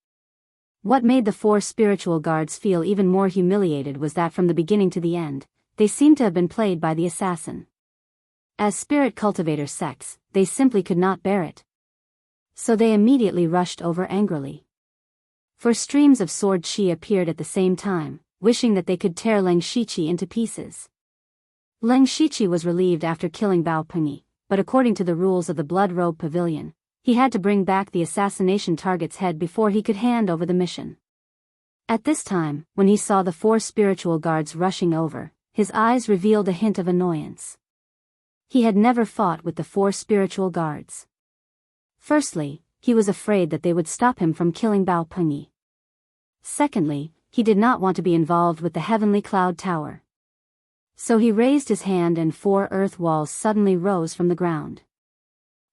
What made the 4 spiritual guards feel even more humiliated was that from the beginning to the end, they seemed to have been played by the assassin. As spirit cultivator sects, they simply could not bear it. So they immediately rushed over angrily. For streams of sword qi appeared at the same time, wishing that they could tear Leng Shiqi into pieces. Leng Shiqi was relieved after killing Bao Pengyi, but according to the rules of the Blood Robe Pavilion, he had to bring back the assassination target's head before he could hand over the mission. At this time, when he saw the 4 spiritual guards rushing over, his eyes revealed a hint of annoyance. He had never fought with the 4 spiritual guards. Firstly, he was afraid that they would stop him from killing Bao Pengyi. Secondly, he did not want to be involved with the heavenly cloud tower. So he raised his hand and 4 earth walls suddenly rose from the ground.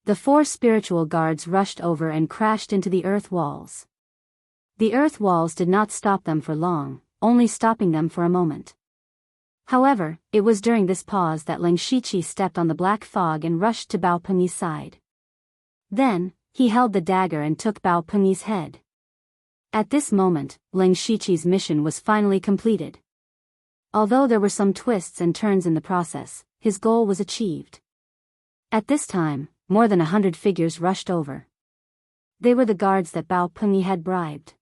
The 4 spiritual guards rushed over and crashed into the earth walls. The earth walls did not stop them for long, only stopping them for a moment. However, it was during this pause that Leng Shiqi stepped on the black fog and rushed to Bao Pengyi's side. Then, he held the dagger and took Bao Pengyi's head. At this moment, Leng Shiqi's mission was finally completed. Although there were some twists and turns in the process, his goal was achieved. At this time, more than 100 figures rushed over. They were the guards that Bao Pengyi had bribed.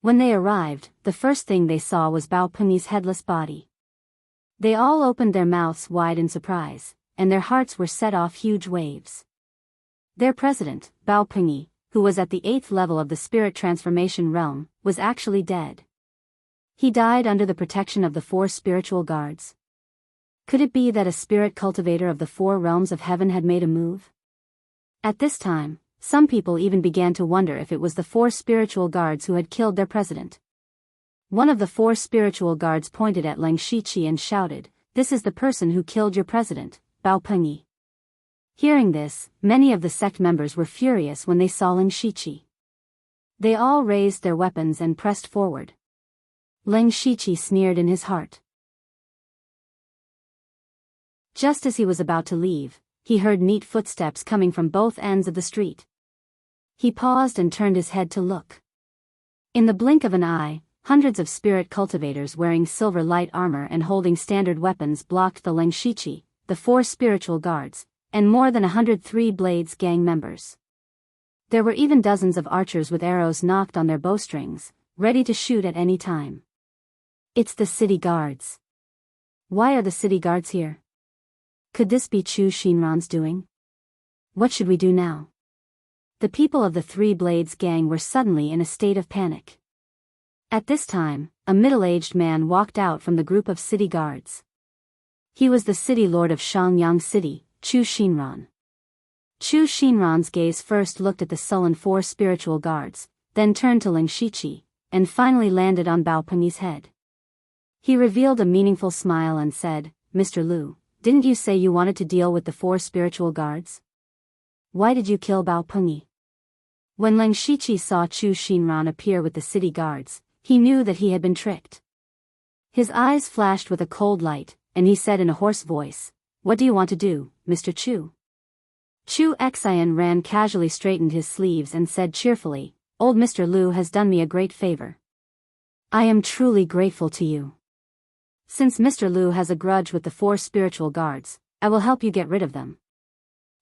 When they arrived, the first thing they saw was Bao Pengyi's headless body. They all opened their mouths wide in surprise, and their hearts were set off huge waves. Their president, Bao Pengyi, who was at the 8th level of the spirit transformation realm, was actually dead. He died under the protection of the 4 spiritual guards. Could it be that a spirit cultivator of the 4 realms of heaven had made a move? At this time, some people even began to wonder if it was the 4 spiritual guards who had killed their president. One of the 4 spiritual guards pointed at Leng Shiqi and shouted, "This is the person who killed your president, Bao Pengyi." Hearing this, many of the sect members were furious when they saw Leng Shiqi. They all raised their weapons and pressed forward. Leng Shiqi sneered in his heart. Just as he was about to leave, he heard neat footsteps coming from both ends of the street. He paused and turned his head to look. In the blink of an eye, hundreds of spirit cultivators wearing silver light armor and holding standard weapons blocked the Leng Shiqi, the 4 spiritual guards, and more than 103 Blades gang members. There were even dozens of archers with arrows knocked on their bowstrings, ready to shoot at any time. It's the city guards. Why are the city guards here? Could this be Chu Shinran's doing? What should we do now? The people of the 3 Blades gang were suddenly in a state of panic. At this time, a middle-aged man walked out from the group of city guards. He was the city lord of Shangyang City, Chu Shinran. Chu Shinran's gaze first looked at the sullen 4 spiritual guards, then turned to Leng Shiqi, and finally landed on Bao Pengyi's head. He revealed a meaningful smile and said, "Mr. Liu, didn't you say you wanted to deal with the 4 spiritual guards? Why did you kill Bao Pengyi?" When Leng Shiqi saw Chu Shinran appear with the city guards, he knew that he had been tricked. His eyes flashed with a cold light, and he said in a hoarse voice, "What do you want to do, Mr. Chu?" Chu Xian casually straightened his sleeves and said cheerfully, "Old Mr. Liu has done me a great favor. I am truly grateful to you. Since Mr. Liu has a grudge with the 4 spiritual guards, I will help you get rid of them."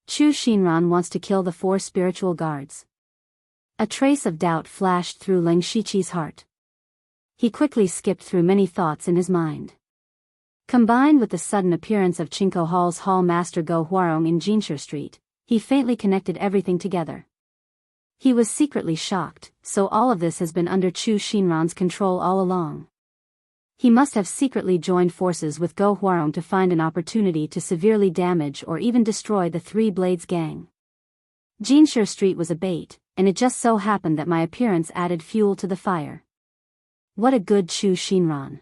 Chu Shinran wants to kill the 4 spiritual guards. A trace of doubt flashed through Leng Shiqi's heart. He quickly skipped through many thoughts in his mind. Combined with the sudden appearance of Chinko Hall's hall master Go Huarong in Jinsher Street, he faintly connected everything together. He was secretly shocked, so all of this has been under Chu Shinran's control all along. He must have secretly joined forces with Go Huarong to find an opportunity to severely damage or even destroy the 3 Blades gang. Jinsher Street was a bait, and it just so happened that my appearance added fuel to the fire. What a good Chu Shinran.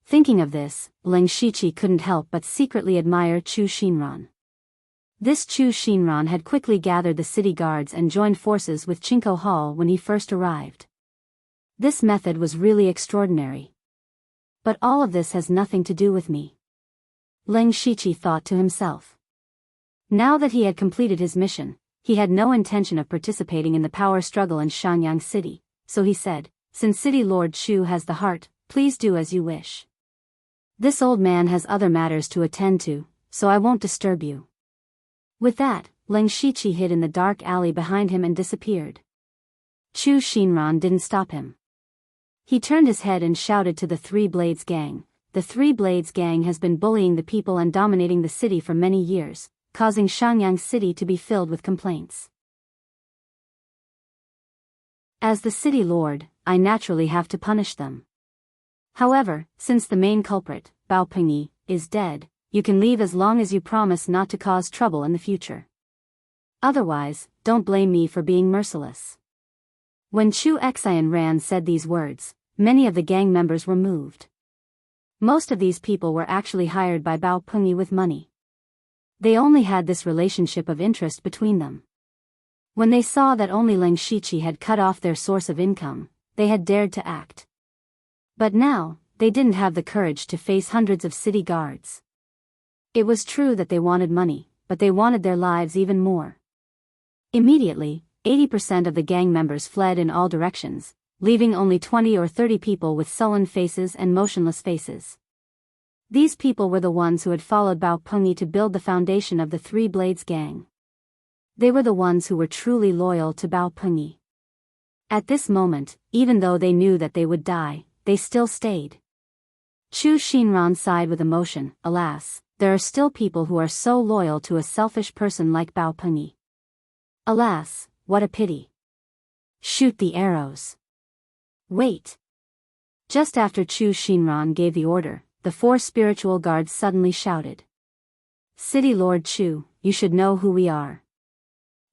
Thinking of this, Leng Shiqi couldn't help but secretly admire Chu Shinran. This Chu Shinran had quickly gathered the city guards and joined forces with Chinko Hall when he first arrived. This method was really extraordinary. But all of this has nothing to do with me. Leng Shiqi thought to himself. Now that he had completed his mission, he had no intention of participating in the power struggle in Shangyang City, so he said, "Since City Lord Chu has the heart, please do as you wish." This old man has other matters to attend to, so I won't disturb you." With that, Leng Shiqi hid in the dark alley behind him and disappeared. Chu Xinran didn't stop him. He turned his head and shouted to the Three Blades Gang. "The Three Blades Gang has been bullying the people and dominating the city for many years, causing Shangyang City to be filled with complaints. As the city lord, I naturally have to punish them. However, since the main culprit, Bao Pingyi, is dead, you can leave as long as you promise not to cause trouble in the future. Otherwise, don't blame me for being merciless." When Chu Xianran said these words, many of the gang members were moved. Most of these people were actually hired by Bao Pingyi with money. They only had this relationship of interest between them. When they saw that only Leng Shiqi had cut off their source of income, they had dared to act. But now, they didn't have the courage to face hundreds of city guards. It was true that they wanted money, but they wanted their lives even more. Immediately, 80% of the gang members fled in all directions, leaving only 20 or 30 people with sullen faces and motionless faces. These people were the ones who had followed Bao Pingyi to build the foundation of the Three Blades Gang. They were the ones who were truly loyal to Bao Pingyi. At this moment, even though they knew that they would die, they still stayed. Chu Xinran sighed with emotion. Alas, there are still people who are so loyal to a selfish person like Bao Pingyi. Alas, what a pity. Shoot the arrows. Wait. Just after Chu Xinran gave the order, the 4 spiritual guards suddenly shouted. "City Lord Chu, you should know who we are.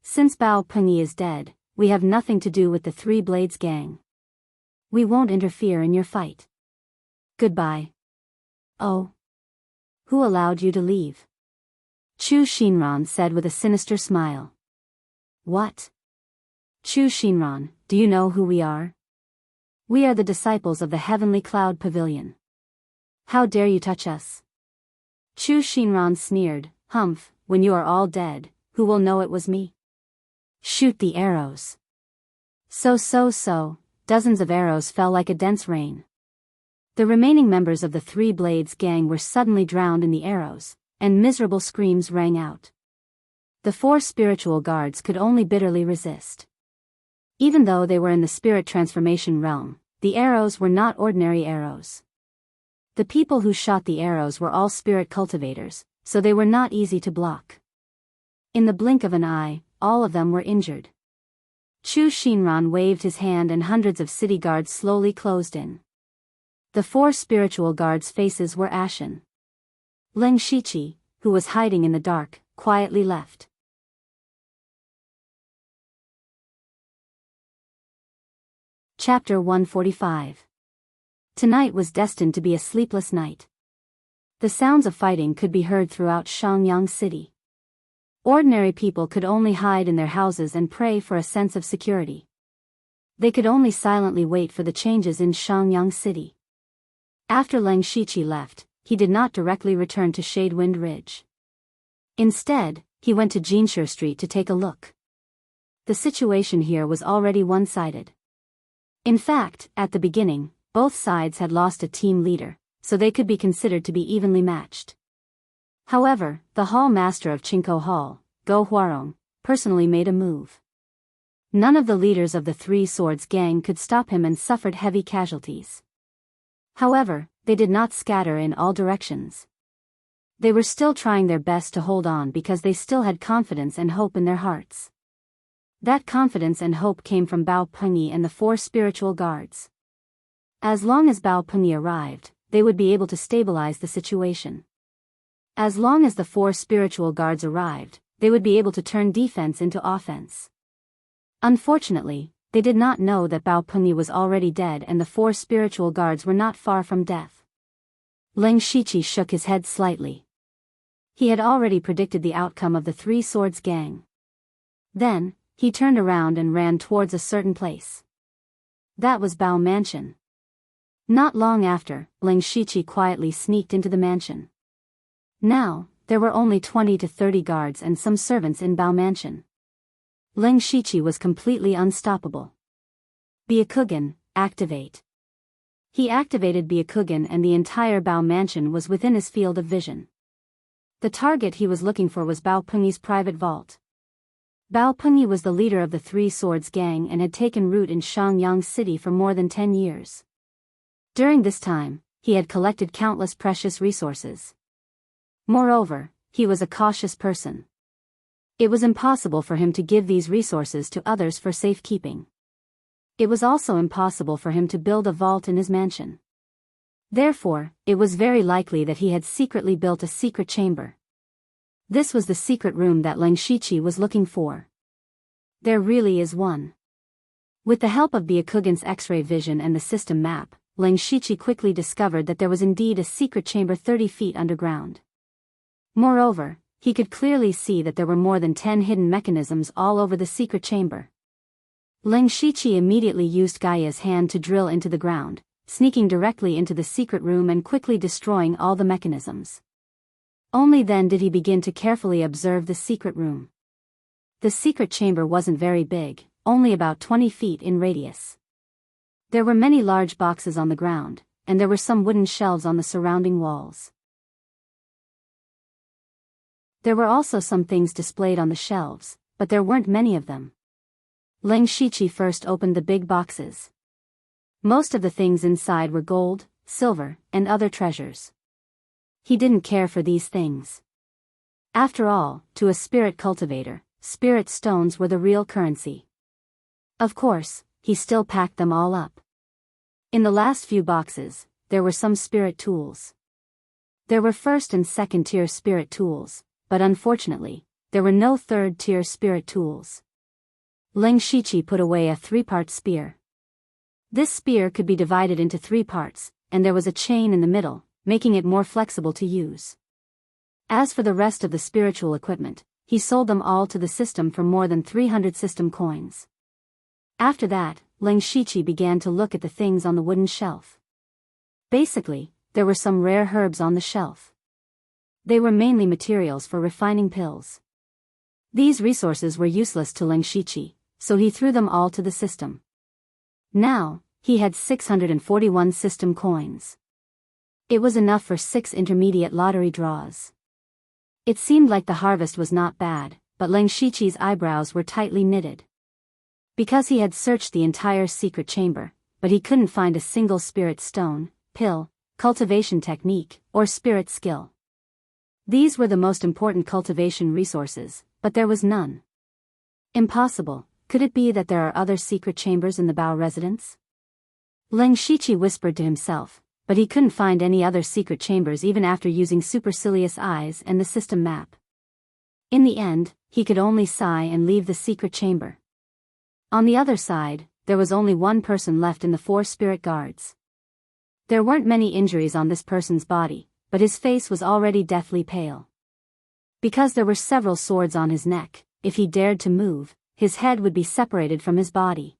Since Bao Pingyi is dead, we have nothing to do with the Three Blades Gang. We won't interfere in your fight. Goodbye." "Oh. Who allowed you to leave?" Chu Xinran said with a sinister smile. "What? Chu Xinran, do you know who we are? We are the disciples of the Heavenly Cloud Pavilion. How dare you touch us?" Chu Xinran sneered. "Humph, when you are all dead, who will know it was me? Shoot the arrows." So, dozens of arrows fell like a dense rain. The remaining members of the Three Blades Gang were suddenly drowned in the arrows, and miserable screams rang out. The 4 spiritual guards could only bitterly resist. Even though they were in the spirit transformation realm, the arrows were not ordinary arrows. The people who shot the arrows were all spirit cultivators, so they were not easy to block. In the blink of an eye, all of them were injured. Chu Xinran waved his hand and hundreds of city guards slowly closed in. The 4 spiritual guards' faces were ashen. Leng Shiqi, who was hiding in the dark, quietly left. Chapter 145. Tonight was destined to be a sleepless night. The sounds of fighting could be heard throughout Shangyang City. Ordinary people could only hide in their houses and pray for a sense of security. They could only silently wait for the changes in Shangyang City. After Leng Shiqi left, he did not directly return to Shadewind Ridge. Instead, he went to Jinshe Street to take a look. The situation here was already one-sided. In fact, at the beginning, both sides had lost a team leader, so they could be considered to be evenly matched. However, the hall master of Qingkou Hall, Go Huarong, personally made a move. None of the leaders of the Three Swords Gang could stop him and suffered heavy casualties. However, they did not scatter in all directions. They were still trying their best to hold on because they still had confidence and hope in their hearts. That confidence and hope came from Bao Pingyi and the 4 spiritual guards. As long as Bao Pingyi arrived, they would be able to stabilize the situation. As long as the 4 spiritual guards arrived, they would be able to turn defense into offense. Unfortunately, they did not know that Bao Pingyi was already dead and the 4 spiritual guards were not far from death. Leng Shiqi shook his head slightly. He had already predicted the outcome of the Three Swords Gang. Then, he turned around and ran towards a certain place. That was Bao Mansion. Not long after, Leng Shiqi quietly sneaked into the mansion. Now, there were only 20 to 30 guards and some servants in Bao Mansion. Leng Shiqi was completely unstoppable. Byakugan, activate. He activated Byakugan and the entire Bao mansion was within his field of vision. The target he was looking for was Bao Pengyi's private vault. Bao Pengyi was the leader of the Three Swords gang and had taken root in Shangyang City for more than 10 years. During this time, he had collected countless precious resources. Moreover, he was a cautious person. It was impossible for him to give these resources to others for safekeeping. It was also impossible for him to build a vault in his mansion. Therefore, it was very likely that he had secretly built a secret chamber. This was the secret room that Leng Shiqi was looking for. There really is one. With the help of Byakugan's X-ray vision and the system map, Leng Shiqi quickly discovered that there was indeed a secret chamber 30 feet underground. Moreover, he could clearly see that there were more than 10 hidden mechanisms all over the secret chamber. Leng Shiqi immediately used Gaia's hand to drill into the ground, sneaking directly into the secret room and quickly destroying all the mechanisms. Only then did he begin to carefully observe the secret room. The secret chamber wasn't very big, only about 20 feet in radius. There were many large boxes on the ground, and there were some wooden shelves on the surrounding walls. There were also some things displayed on the shelves, but there weren't many of them. Leng Shiqi first opened the big boxes. Most of the things inside were gold, silver, and other treasures. He didn't care for these things. After all, to a spirit cultivator, spirit stones were the real currency. Of course, he still packed them all up. In the last few boxes, there were some spirit tools. There were first and second tier spirit tools, but unfortunately, there were no third tier spirit tools. Leng Shiqi put away a 3-part spear. This spear could be divided into 3 parts, and there was a chain in the middle, making it more flexible to use. As for the rest of the spiritual equipment, he sold them all to the system for more than 300 system coins. After that, Leng Shiqi began to look at the things on the wooden shelf. Basically, there were some rare herbs on the shelf. They were mainly materials for refining pills. These resources were useless to Leng Shiqi, so he threw them all to the system. Now, he had 641 system coins. It was enough for 6 intermediate lottery draws. It seemed like the harvest was not bad, but Leng Shiqi's eyebrows were tightly knitted. Because he had searched the entire secret chamber, but he couldn't find a single spirit stone, pill, cultivation technique, or spirit skill. These were the most important cultivation resources, but there was none. Impossible. Could it be that there are other secret chambers in the Bao residence? Leng Shiqi whispered to himself, but he couldn't find any other secret chambers even after using supercilious eyes and the system map. In the end, he could only sigh and leave the secret chamber. On the other side, there was only one person left in the 4 spirit guards. There weren't many injuries on this person's body, but his face was already deathly pale. Because there were several swords on his neck, if he dared to move, his head would be separated from his body.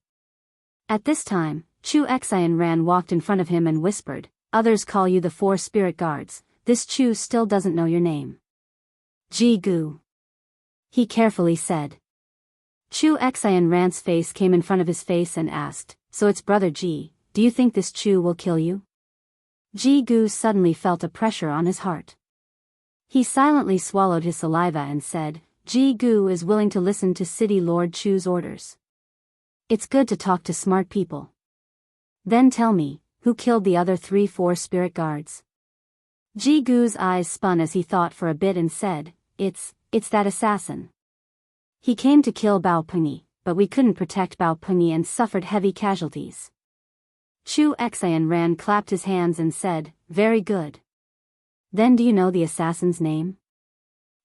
At this time, Chu Xian Ran walked in front of him and whispered, "Others call you the 4 spirit guards, this Chu still doesn't know your name." "Ji Gu," he carefully said. Chu Xian Ran's face came in front of his face and asked, "So it's Brother Ji, do you think this Chu will kill you?" Ji Gu suddenly felt a pressure on his heart. He silently swallowed his saliva and said, "Ji Gu is willing to listen to City Lord Chu's orders. It's good to talk to smart people. Then tell me, who killed the other 3-4 spirit guards?" Ji Gu's eyes spun as he thought for a bit and said, It's that assassin. He came to kill Bao Pengyi, but we couldn't protect Bao Pengyi and suffered heavy casualties." Chu Xian Ran clapped his hands and said, "Very good. Then do you know the assassin's name?"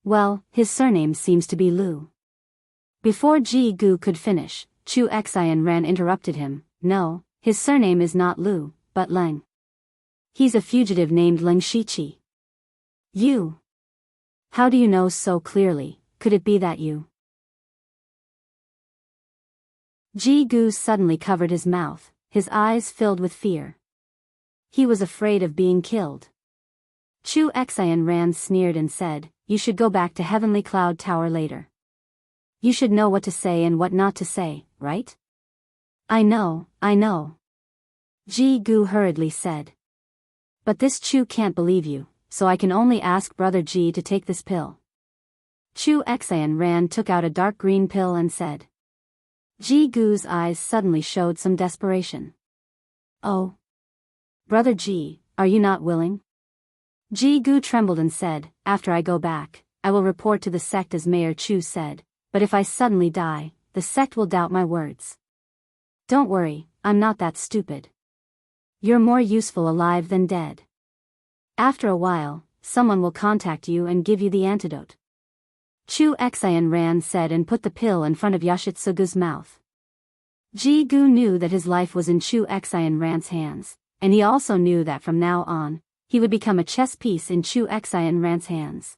"Well, his surname seems to be Lu." Before Ji Gu could finish, Chu Xian Ran interrupted him, "No, his surname is not Lu, but Leng. He's a fugitive named Leng Shiqi." "You? How do you know so clearly? Could it be that you?" Ji Gu suddenly covered his mouth, his eyes filled with fear. He was afraid of being killed. Chu Xian Ran sneered and said, "You should go back to Heavenly Cloud Tower later. You should know what to say and what not to say, right?" I know. Ji Gu hurriedly said. But this Chu can't believe you, so I can only ask Brother Ji to take this pill. Chu Xian Ran took out a dark green pill and said. Ji Gu's eyes suddenly showed some desperation. Oh. Brother Ji, are you not willing? Ji Gu trembled and said, after I go back, I will report to the sect as Mayor Chu said, but if I suddenly die, the sect will doubt my words. Don't worry, I'm not that stupid. You're more useful alive than dead. After a while, someone will contact you and give you the antidote. Chu Xian Ran said and put the pill in front of Yoshitsugu's mouth. Ji Gu knew that his life was in Chu Xian Ran's hands, and he also knew that from now on, he would become a chess piece in Chu Xian Ran's hands.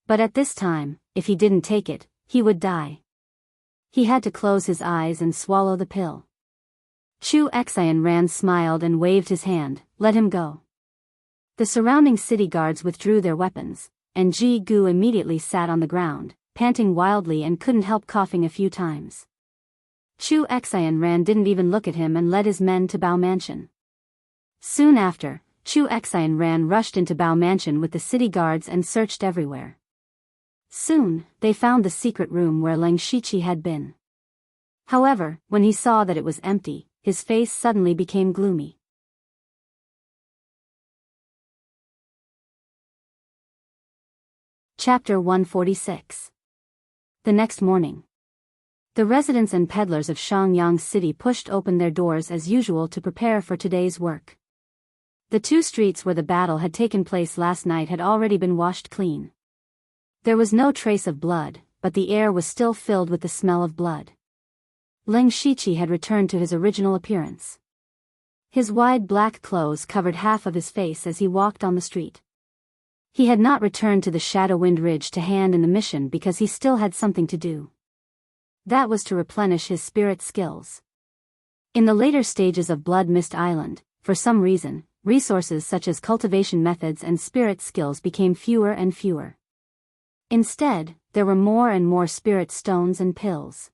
But at this time, if he didn't take it, he would die. He had to close his eyes and swallow the pill. Chu Xian Ran smiled and waved his hand, let him go. The surrounding city guards withdrew their weapons, and Ji Gu immediately sat on the ground, panting wildly and couldn't help coughing a few times. Chu Xian Ran didn't even look at him and led his men to Bao Mansion. Soon after, Chu Xian Ran rushed into Bao Mansion with the city guards and searched everywhere. Soon, they found the secret room where Leng Shiqi had been. However, when he saw that it was empty, his face suddenly became gloomy. Chapter 146. The next morning. The residents and peddlers of Shangyang City pushed open their doors as usual to prepare for today's work. The two streets where the battle had taken place last night had already been washed clean. There was no trace of blood, but the air was still filled with the smell of blood. Leng Shiqi had returned to his original appearance. His wide black clothes covered half of his face as he walked on the street. He had not returned to the Shadowwind Ridge to hand in the mission because he still had something to do. That was to replenish his spirit skills. In the later stages of Blood Mist Island, for some reason, resources such as cultivation methods and spirit skills became fewer and fewer. Instead, there were more and more spirit stones and pills.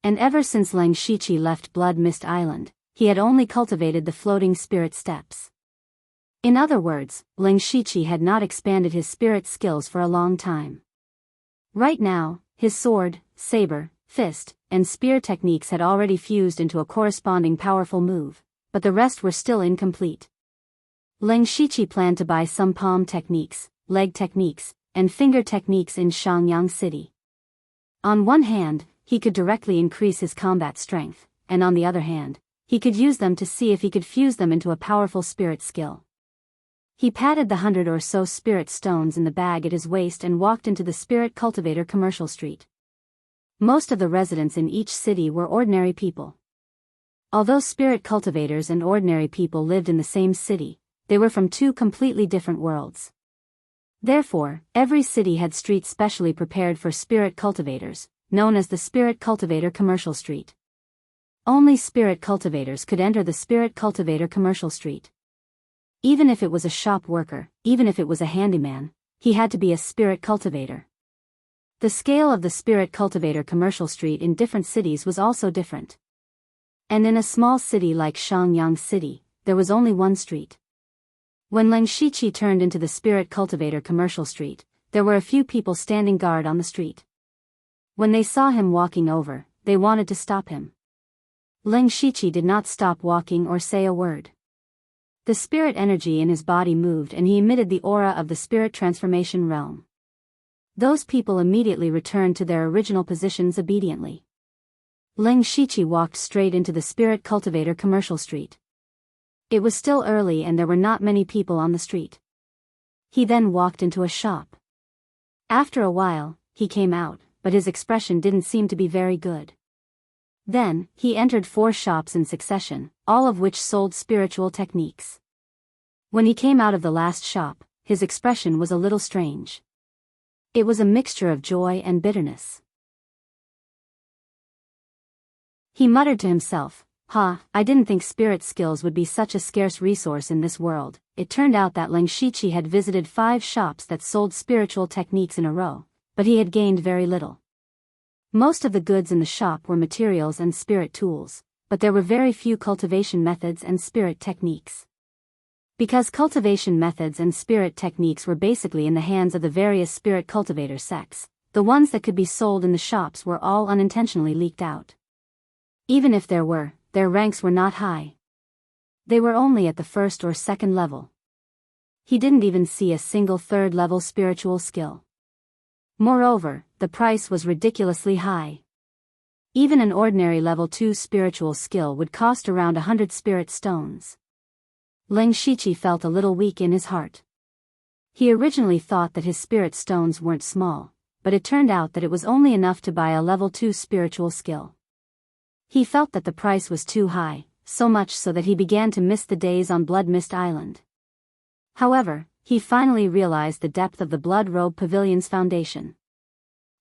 And ever since Leng Shiqi left Blood Mist Island, he had only cultivated the floating spirit steps. In other words, Leng Shiqi had not expanded his spirit skills for a long time. Right now, his sword, saber, fist, and spear techniques had already fused into a corresponding powerful move, but the rest were still incomplete. Leng Shiqi planned to buy some palm techniques, leg techniques, and finger techniques in Shangyang City. On one hand, he could directly increase his combat strength, and on the other hand, he could use them to see if he could fuse them into a powerful spirit skill. He patted the 100 or so spirit stones in the bag at his waist and walked into the Spirit Cultivator Commercial Street. Most of the residents in each city were ordinary people. Although spirit cultivators and ordinary people lived in the same city, they were from two completely different worlds. Therefore, every city had streets specially prepared for spirit cultivators, known as the Spirit Cultivator Commercial Street. Only spirit cultivators could enter the Spirit Cultivator Commercial Street. Even if it was a shop worker, even if it was a handyman, he had to be a spirit cultivator. The scale of the Spirit Cultivator Commercial Street in different cities was also different. And in a small city like Shangyang City, there was only one street. When Leng Shiqi turned into the Spirit Cultivator Commercial Street, there were a few people standing guard on the street. When they saw him walking over, they wanted to stop him. Leng Shiqi did not stop walking or say a word. The spirit energy in his body moved and he emitted the aura of the spirit transformation realm. Those people immediately returned to their original positions obediently. Leng Shiqi walked straight into the Spirit Cultivator Commercial Street. It was still early and there were not many people on the street. He then walked into a shop. After a while, he came out, but his expression didn't seem to be very good. Then, he entered 4 shops in succession, all of which sold spiritual techniques. When he came out of the last shop, his expression was a little strange. It was a mixture of joy and bitterness. He muttered to himself, I didn't think spirit skills would be such a scarce resource in this world. It turned out that Leng Shiqi had visited 5 shops that sold spiritual techniques in a row, but he had gained very little. Most of the goods in the shop were materials and spirit tools, but there were very few cultivation methods and spirit techniques. Because cultivation methods and spirit techniques were basically in the hands of the various spirit cultivator sects, the ones that could be sold in the shops were all unintentionally leaked out. Even if there were, their ranks were not high. They were only at the first or second level. He didn't even see a single third-level spiritual skill. Moreover, the price was ridiculously high. Even an ordinary level 2 spiritual skill would cost around 100 spirit stones. Ling Shiqi felt a little weak in his heart. He originally thought that his spirit stones weren't small, but it turned out that it was only enough to buy a level 2 spiritual skill. He felt that the price was too high, so much so that he began to miss the days on Blood Mist Island. However, he finally realized the depth of the Blood Robe Pavilion's foundation.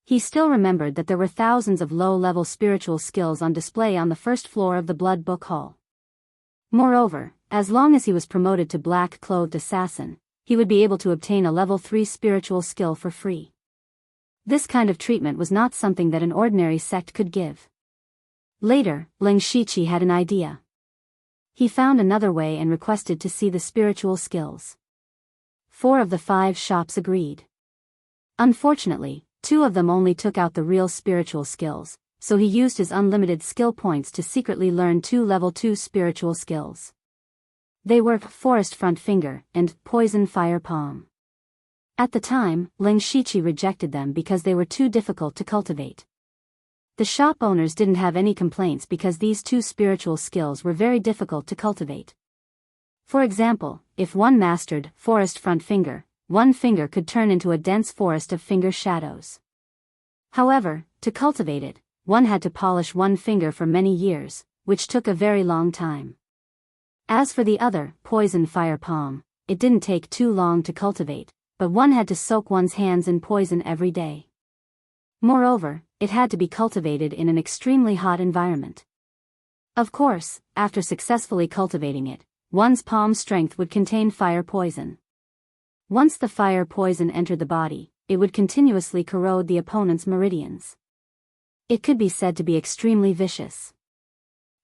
He still remembered that there were thousands of low-level spiritual skills on display on the first floor of the Blood Book Hall. Moreover, as long as he was promoted to Black-Clothed Assassin, he would be able to obtain a level 3 spiritual skill for free. This kind of treatment was not something that an ordinary sect could give. Later, Ling Shiqi had an idea. He found another way and requested to see the spiritual skills. 4 of the 5 shops agreed. Unfortunately, 2 of them only took out the real spiritual skills, so he used his unlimited skill points to secretly learn 2 level 2 spiritual skills. They were Forest Front Finger and Poison Fire Palm. At the time, Ling Shiqi rejected them because they were too difficult to cultivate. The shop owners didn't have any complaints because these 2 spiritual skills were very difficult to cultivate. For example, if one mastered Forest Front Finger, one finger could turn into a dense forest of finger shadows. However, to cultivate it, one had to polish one finger for many years, which took a very long time. As for the other, Poison Fire Palm, it didn't take too long to cultivate, but one had to soak one's hands in poison every day. Moreover, it had to be cultivated in an extremely hot environment. Of course, after successfully cultivating it, one's palm strength would contain fire poison. Once the fire poison entered the body, it would continuously corrode the opponent's meridians. It could be said to be extremely vicious.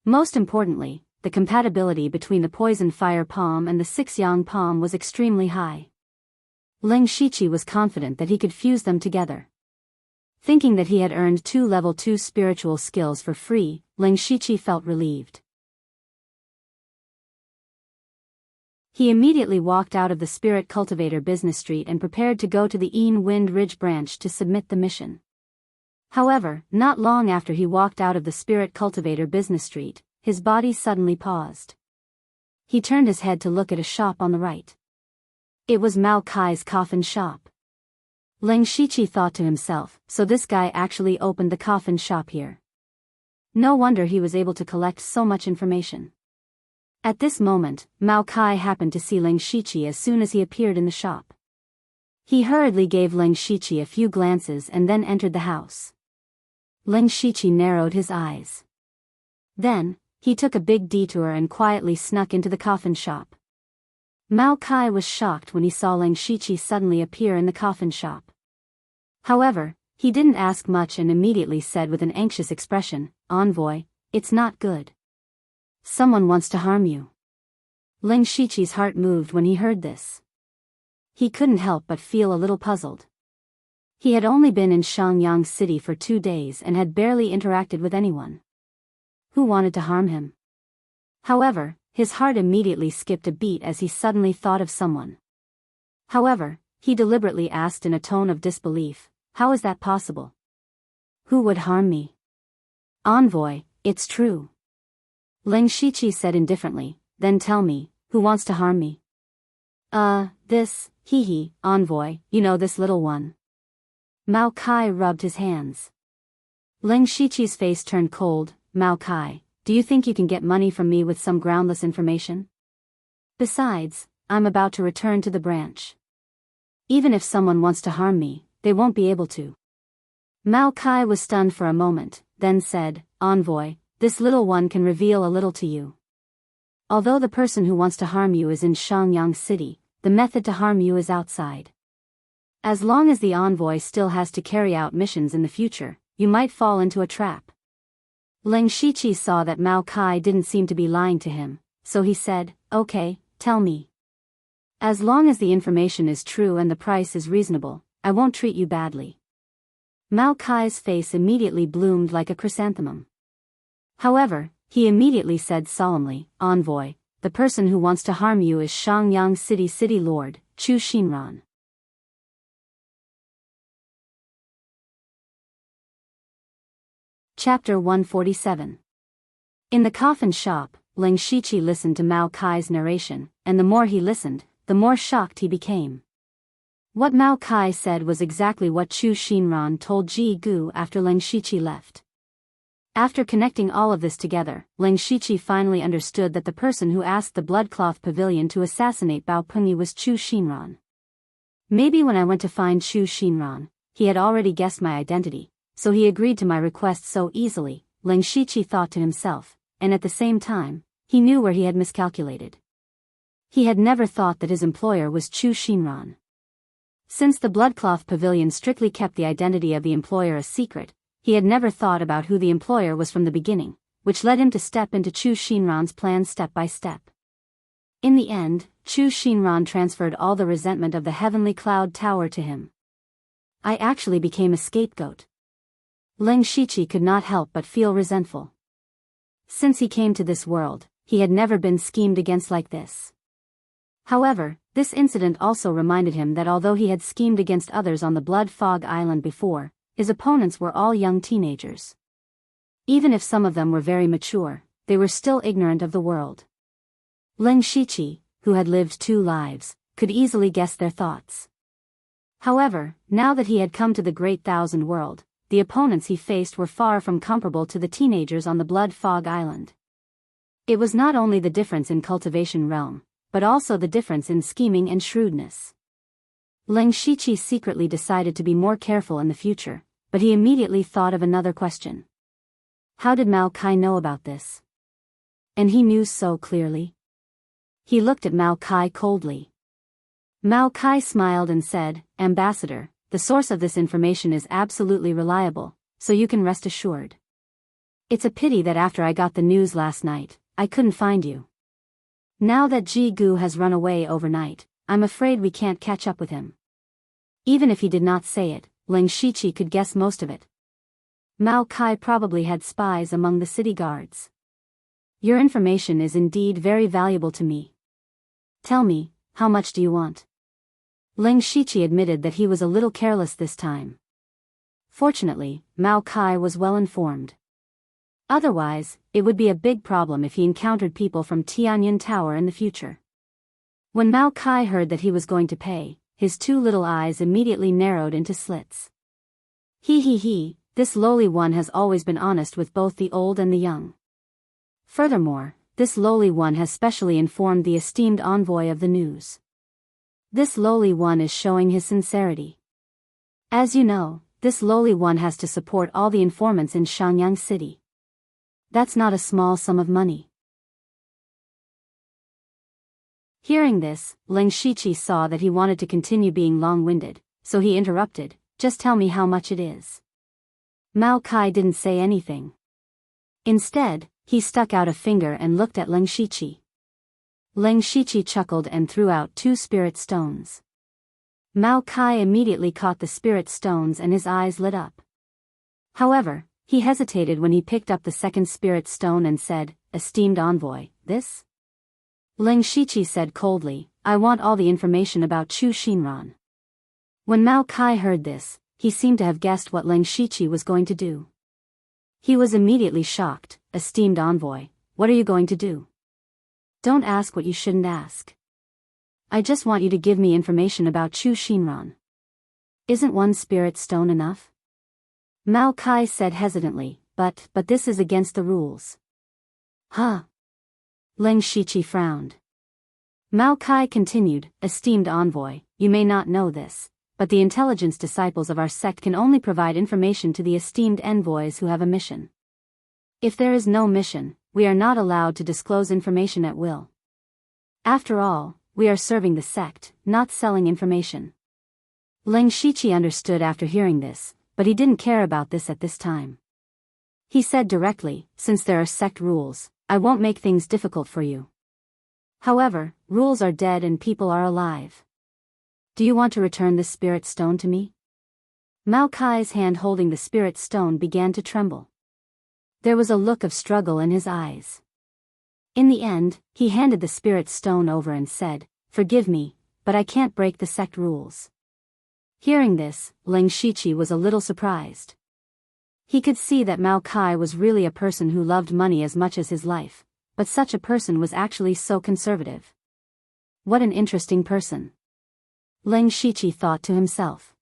Most importantly, the compatibility between the Poison Fire Palm and the Six-Yang Palm was extremely high. Ling Shiqi was confident that he could fuse them together. Thinking that he had earned 2 level 2 spiritual skills for free, Ling Shiqi felt relieved. He immediately walked out of the Spirit Cultivator Business Street and prepared to go to the Een Wind Ridge branch to submit the mission. However, not long after he walked out of the Spirit Cultivator Business Street, his body suddenly paused. He turned his head to look at a shop on the right. It was Mao Kai's coffin shop. Ling Shiqi thought to himself, so this guy actually opened the coffin shop here. No wonder he was able to collect so much information. At this moment, Mao Kai happened to see Ling Shiqi as soon as he appeared in the shop. He hurriedly gave Ling Shiqi a few glances and then entered the house. Ling Shiqi narrowed his eyes. Then, he took a big detour and quietly snuck into the coffin shop. Mao Kai was shocked when he saw Ling Shiqi suddenly appear in the coffin shop. However, he didn't ask much and immediately said with an anxious expression, "Envoy, it's not good. Someone wants to harm you." Ling Shiqi's heart moved when he heard this. He couldn't help but feel a little puzzled. He had only been in Shangyang City for 2 days and had barely interacted with anyone. Who wanted to harm him? However, his heart immediately skipped a beat as he suddenly thought of someone. However, he deliberately asked in a tone of disbelief, "How is that possible? Who would harm me?" "Envoy, it's true." Ling Shiqi said indifferently, "Then tell me, who wants to harm me?" This, envoy, you know this little one." Mao Kai rubbed his hands. Ling Shiqi's face turned cold. "Mao Kai, do you think you can get money from me with some groundless information? Besides, I'm about to return to the branch. Even if someone wants to harm me, they won't be able to." Mao Kai was stunned for a moment, then said, "Envoy, this little one can reveal a little to you. Although the person who wants to harm you is in Shangyang City, the method to harm you is outside. As long as the envoy still has to carry out missions in the future, you might fall into a trap. Ling Shiqi saw that Mao Kai didn't seem to be lying to him, so he said, "Okay, tell me. As long as the information is true and the price is reasonable, I won't treat you badly." Mao Kai's face immediately bloomed like a chrysanthemum. However, he immediately said solemnly, "Envoy, the person who wants to harm you is Shangyang City Lord, Chu Xinran." Chapter 147. In the coffin shop, Ling Shiqi listened to Mao Kai's narration, and the more he listened, the more shocked he became. What Mao Kai said was exactly what Chu Xinran told Ji Gu after Ling Shiqi left. After connecting all of this together, Ling Shiqi finally understood that the person who asked the Bloodcloth Pavilion to assassinate Bao Pengyi was Chu Xinran. Maybe when I went to find Chu Xinran, he had already guessed my identity, so he agreed to my request so easily, Ling Shiqi thought to himself, and at the same time, he knew where he had miscalculated. He had never thought that his employer was Chu Xinran. Since the Bloodcloth Pavilion strictly kept the identity of the employer a secret, he had never thought about who the employer was from the beginning, which led him to step into Chu Xinran's plan step by step. In the end, Chu Xinran transferred all the resentment of the Heavenly Cloud Tower to him. I actually became a scapegoat. Ling Shiqi could not help but feel resentful. Since he came to this world, he had never been schemed against like this. However, this incident also reminded him that although he had schemed against others on the Blood Fog Island before, his opponents were all young teenagers. Even if some of them were very mature, they were still ignorant of the world. Ling Shiqi, who had lived 2 lives, could easily guess their thoughts. However, now that he had come to the Great Thousand World, the opponents he faced were far from comparable to the teenagers on the Blood Fog Island. It was not only the difference in cultivation realm, but also the difference in scheming and shrewdness. Ling Shiqi secretly decided to be more careful in the future, but he immediately thought of another question. How did Mao Kai know about this? And he knew so clearly. He looked at Mao Kai coldly. Mao Kai smiled and said, "Ambassador, the source of this information is absolutely reliable, so you can rest assured. It's a pity that after I got the news last night, I couldn't find you. Now that Ji Gu has run away overnight, I'm afraid we can't catch up with him." Even if he did not say it, Ling Shiqi could guess most of it. Mao Kai probably had spies among the city guards. "Your information is indeed very valuable to me. Tell me, how much do you want?" Ling Shiqi admitted that he was a little careless this time. Fortunately, Mao Kai was well informed. Otherwise, it would be a big problem if he encountered people from Tianyin Tower in the future. When Mao Kai heard that he was going to pay, his 2 little eyes immediately narrowed into slits. He, this lowly one has always been honest with both the old and the young. Furthermore, this lowly one has specially informed the esteemed envoy of the news. This lowly one is showing his sincerity. As you know, this lowly one has to support all the informants in Shangyang City. That's not a small sum of money. Hearing this, Ling Shiqi saw that he wanted to continue being long-winded, so he interrupted, "Just tell me how much it is." Mao Kai didn't say anything. Instead, he stuck out a finger and looked at Ling Shiqi. Ling Shiqi chuckled and threw out 2 spirit stones. Mao Kai immediately caught the spirit stones and his eyes lit up. However, he hesitated when he picked up the second spirit stone and said, "Esteemed envoy, this?" Ling Shiqi said coldly, "I want all the information about Chu Xinran." When Mao Kai heard this, he seemed to have guessed what Ling Shiqi was going to do. He was immediately shocked. "Esteemed envoy, what are you going to do? Don't ask what you shouldn't ask. I just want you to give me information about Chu Xinran. Isn't 1 spirit stone enough?" Mao Kai said hesitantly, but this is against the rules." "Huh?" Ling Shiqi frowned. Mao Kai continued, "Esteemed envoy, you may not know this, but the intelligence disciples of our sect can only provide information to the esteemed envoys who have a mission. If there is no mission, we are not allowed to disclose information at will. After all, we are serving the sect, not selling information." Ling Shiqi understood after hearing this, but he didn't care about this at this time. He said directly, since there are sect rules, I won't make things difficult for you. However, rules are dead and people are alive. Do you want to return this spirit stone to me? Mao Kai's hand holding the spirit stone began to tremble. There was a look of struggle in his eyes. In the end, he handed the spirit stone over and said, Forgive me, but I can't break the sect rules. Hearing this, Ling Shiqi was a little surprised. He could see that Mao Kai was really a person who loved money as much as his life, but such a person was actually so conservative. What an interesting person. Ling Shiqi thought to himself.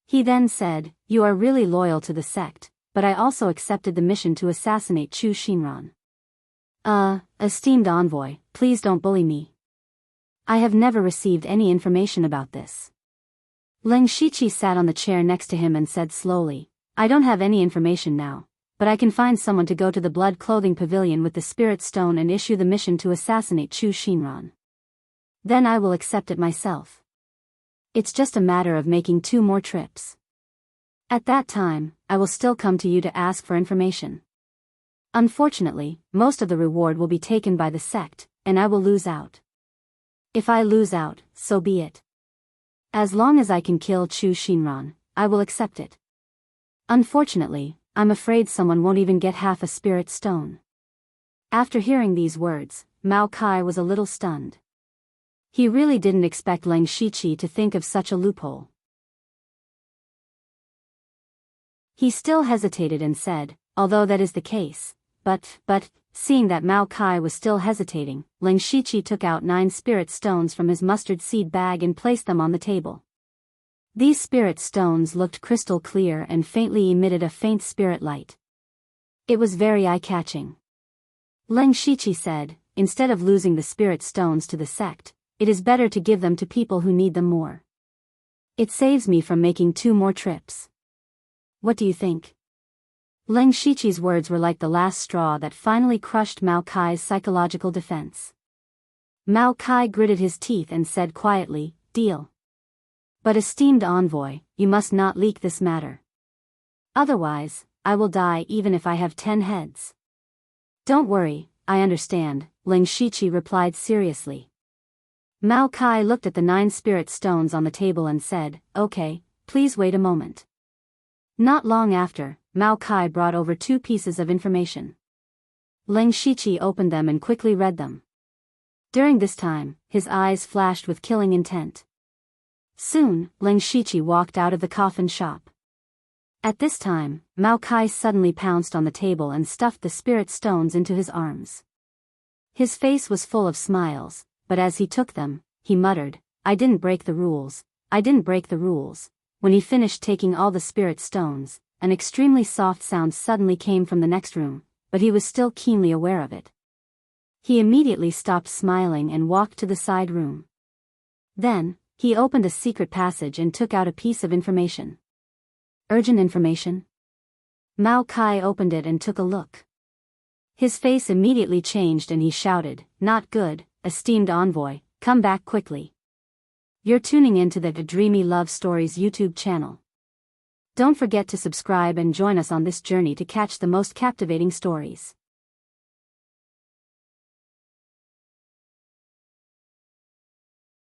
He then said, You are really loyal to the sect, but I also accepted the mission to assassinate Chu Xinran. Esteemed envoy, please don't bully me. I have never received any information about this. Ling Shiqi sat on the chair next to him and said slowly, I don't have any information now, but I can find someone to go to the blood clothing pavilion with the spirit stone and issue the mission to assassinate Chu Xinran. Then I will accept it myself. It's just a matter of making 2 more trips. At that time, I will still come to you to ask for information. Unfortunately, most of the reward will be taken by the sect, and I will lose out. If I lose out, so be it. As long as I can kill Chu Xinran, I will accept it. Unfortunately, I'm afraid someone won't even get half a spirit stone. After hearing these words, Mao Kai was a little stunned. He really didn't expect Ling Shiqi to think of such a loophole. He still hesitated and said, although that is the case, but, seeing that Mao Kai was still hesitating, Ling Shiqi took out 9 spirit stones from his mustard seed bag and placed them on the table. These spirit stones looked crystal clear and faintly emitted a faint spirit light. It was very eye-catching. Ling Shiqi said, instead of losing the spirit stones to the sect, it is better to give them to people who need them more. It saves me from making 2 more trips. What do you think? Ling Shiqi's words were like the last straw that finally crushed Mao Kai's psychological defense. Mao Kai gritted his teeth and said quietly, Deal. But esteemed envoy, you must not leak this matter. Otherwise, I will die even if I have 10 heads. Don't worry, I understand, Ling Shiqi replied seriously. Mao Kai looked at the 9 spirit stones on the table and said, Okay, please wait a moment. Not long after, Mao Kai brought over 2 pieces of information. Ling Shiqi opened them and quickly read them. During this time, his eyes flashed with killing intent. Soon, Ling Shiqi walked out of the coffin shop. At this time, Mao Kai suddenly pounced on the table and stuffed the spirit stones into his arms. His face was full of smiles, but as he took them, he muttered, I didn't break the rules, I didn't break the rules. When he finished taking all the spirit stones, an extremely soft sound suddenly came from the next room, but he was still keenly aware of it. He immediately stopped smiling and walked to the side room. Then, he opened a secret passage and took out a piece of information. Urgent information? Mao Kai opened it and took a look. His face immediately changed and he shouted, Not good, esteemed envoy, come back quickly. You're tuning into the Dreamy Love Stories YouTube channel. Don't forget to subscribe and join us on this journey to catch the most captivating stories.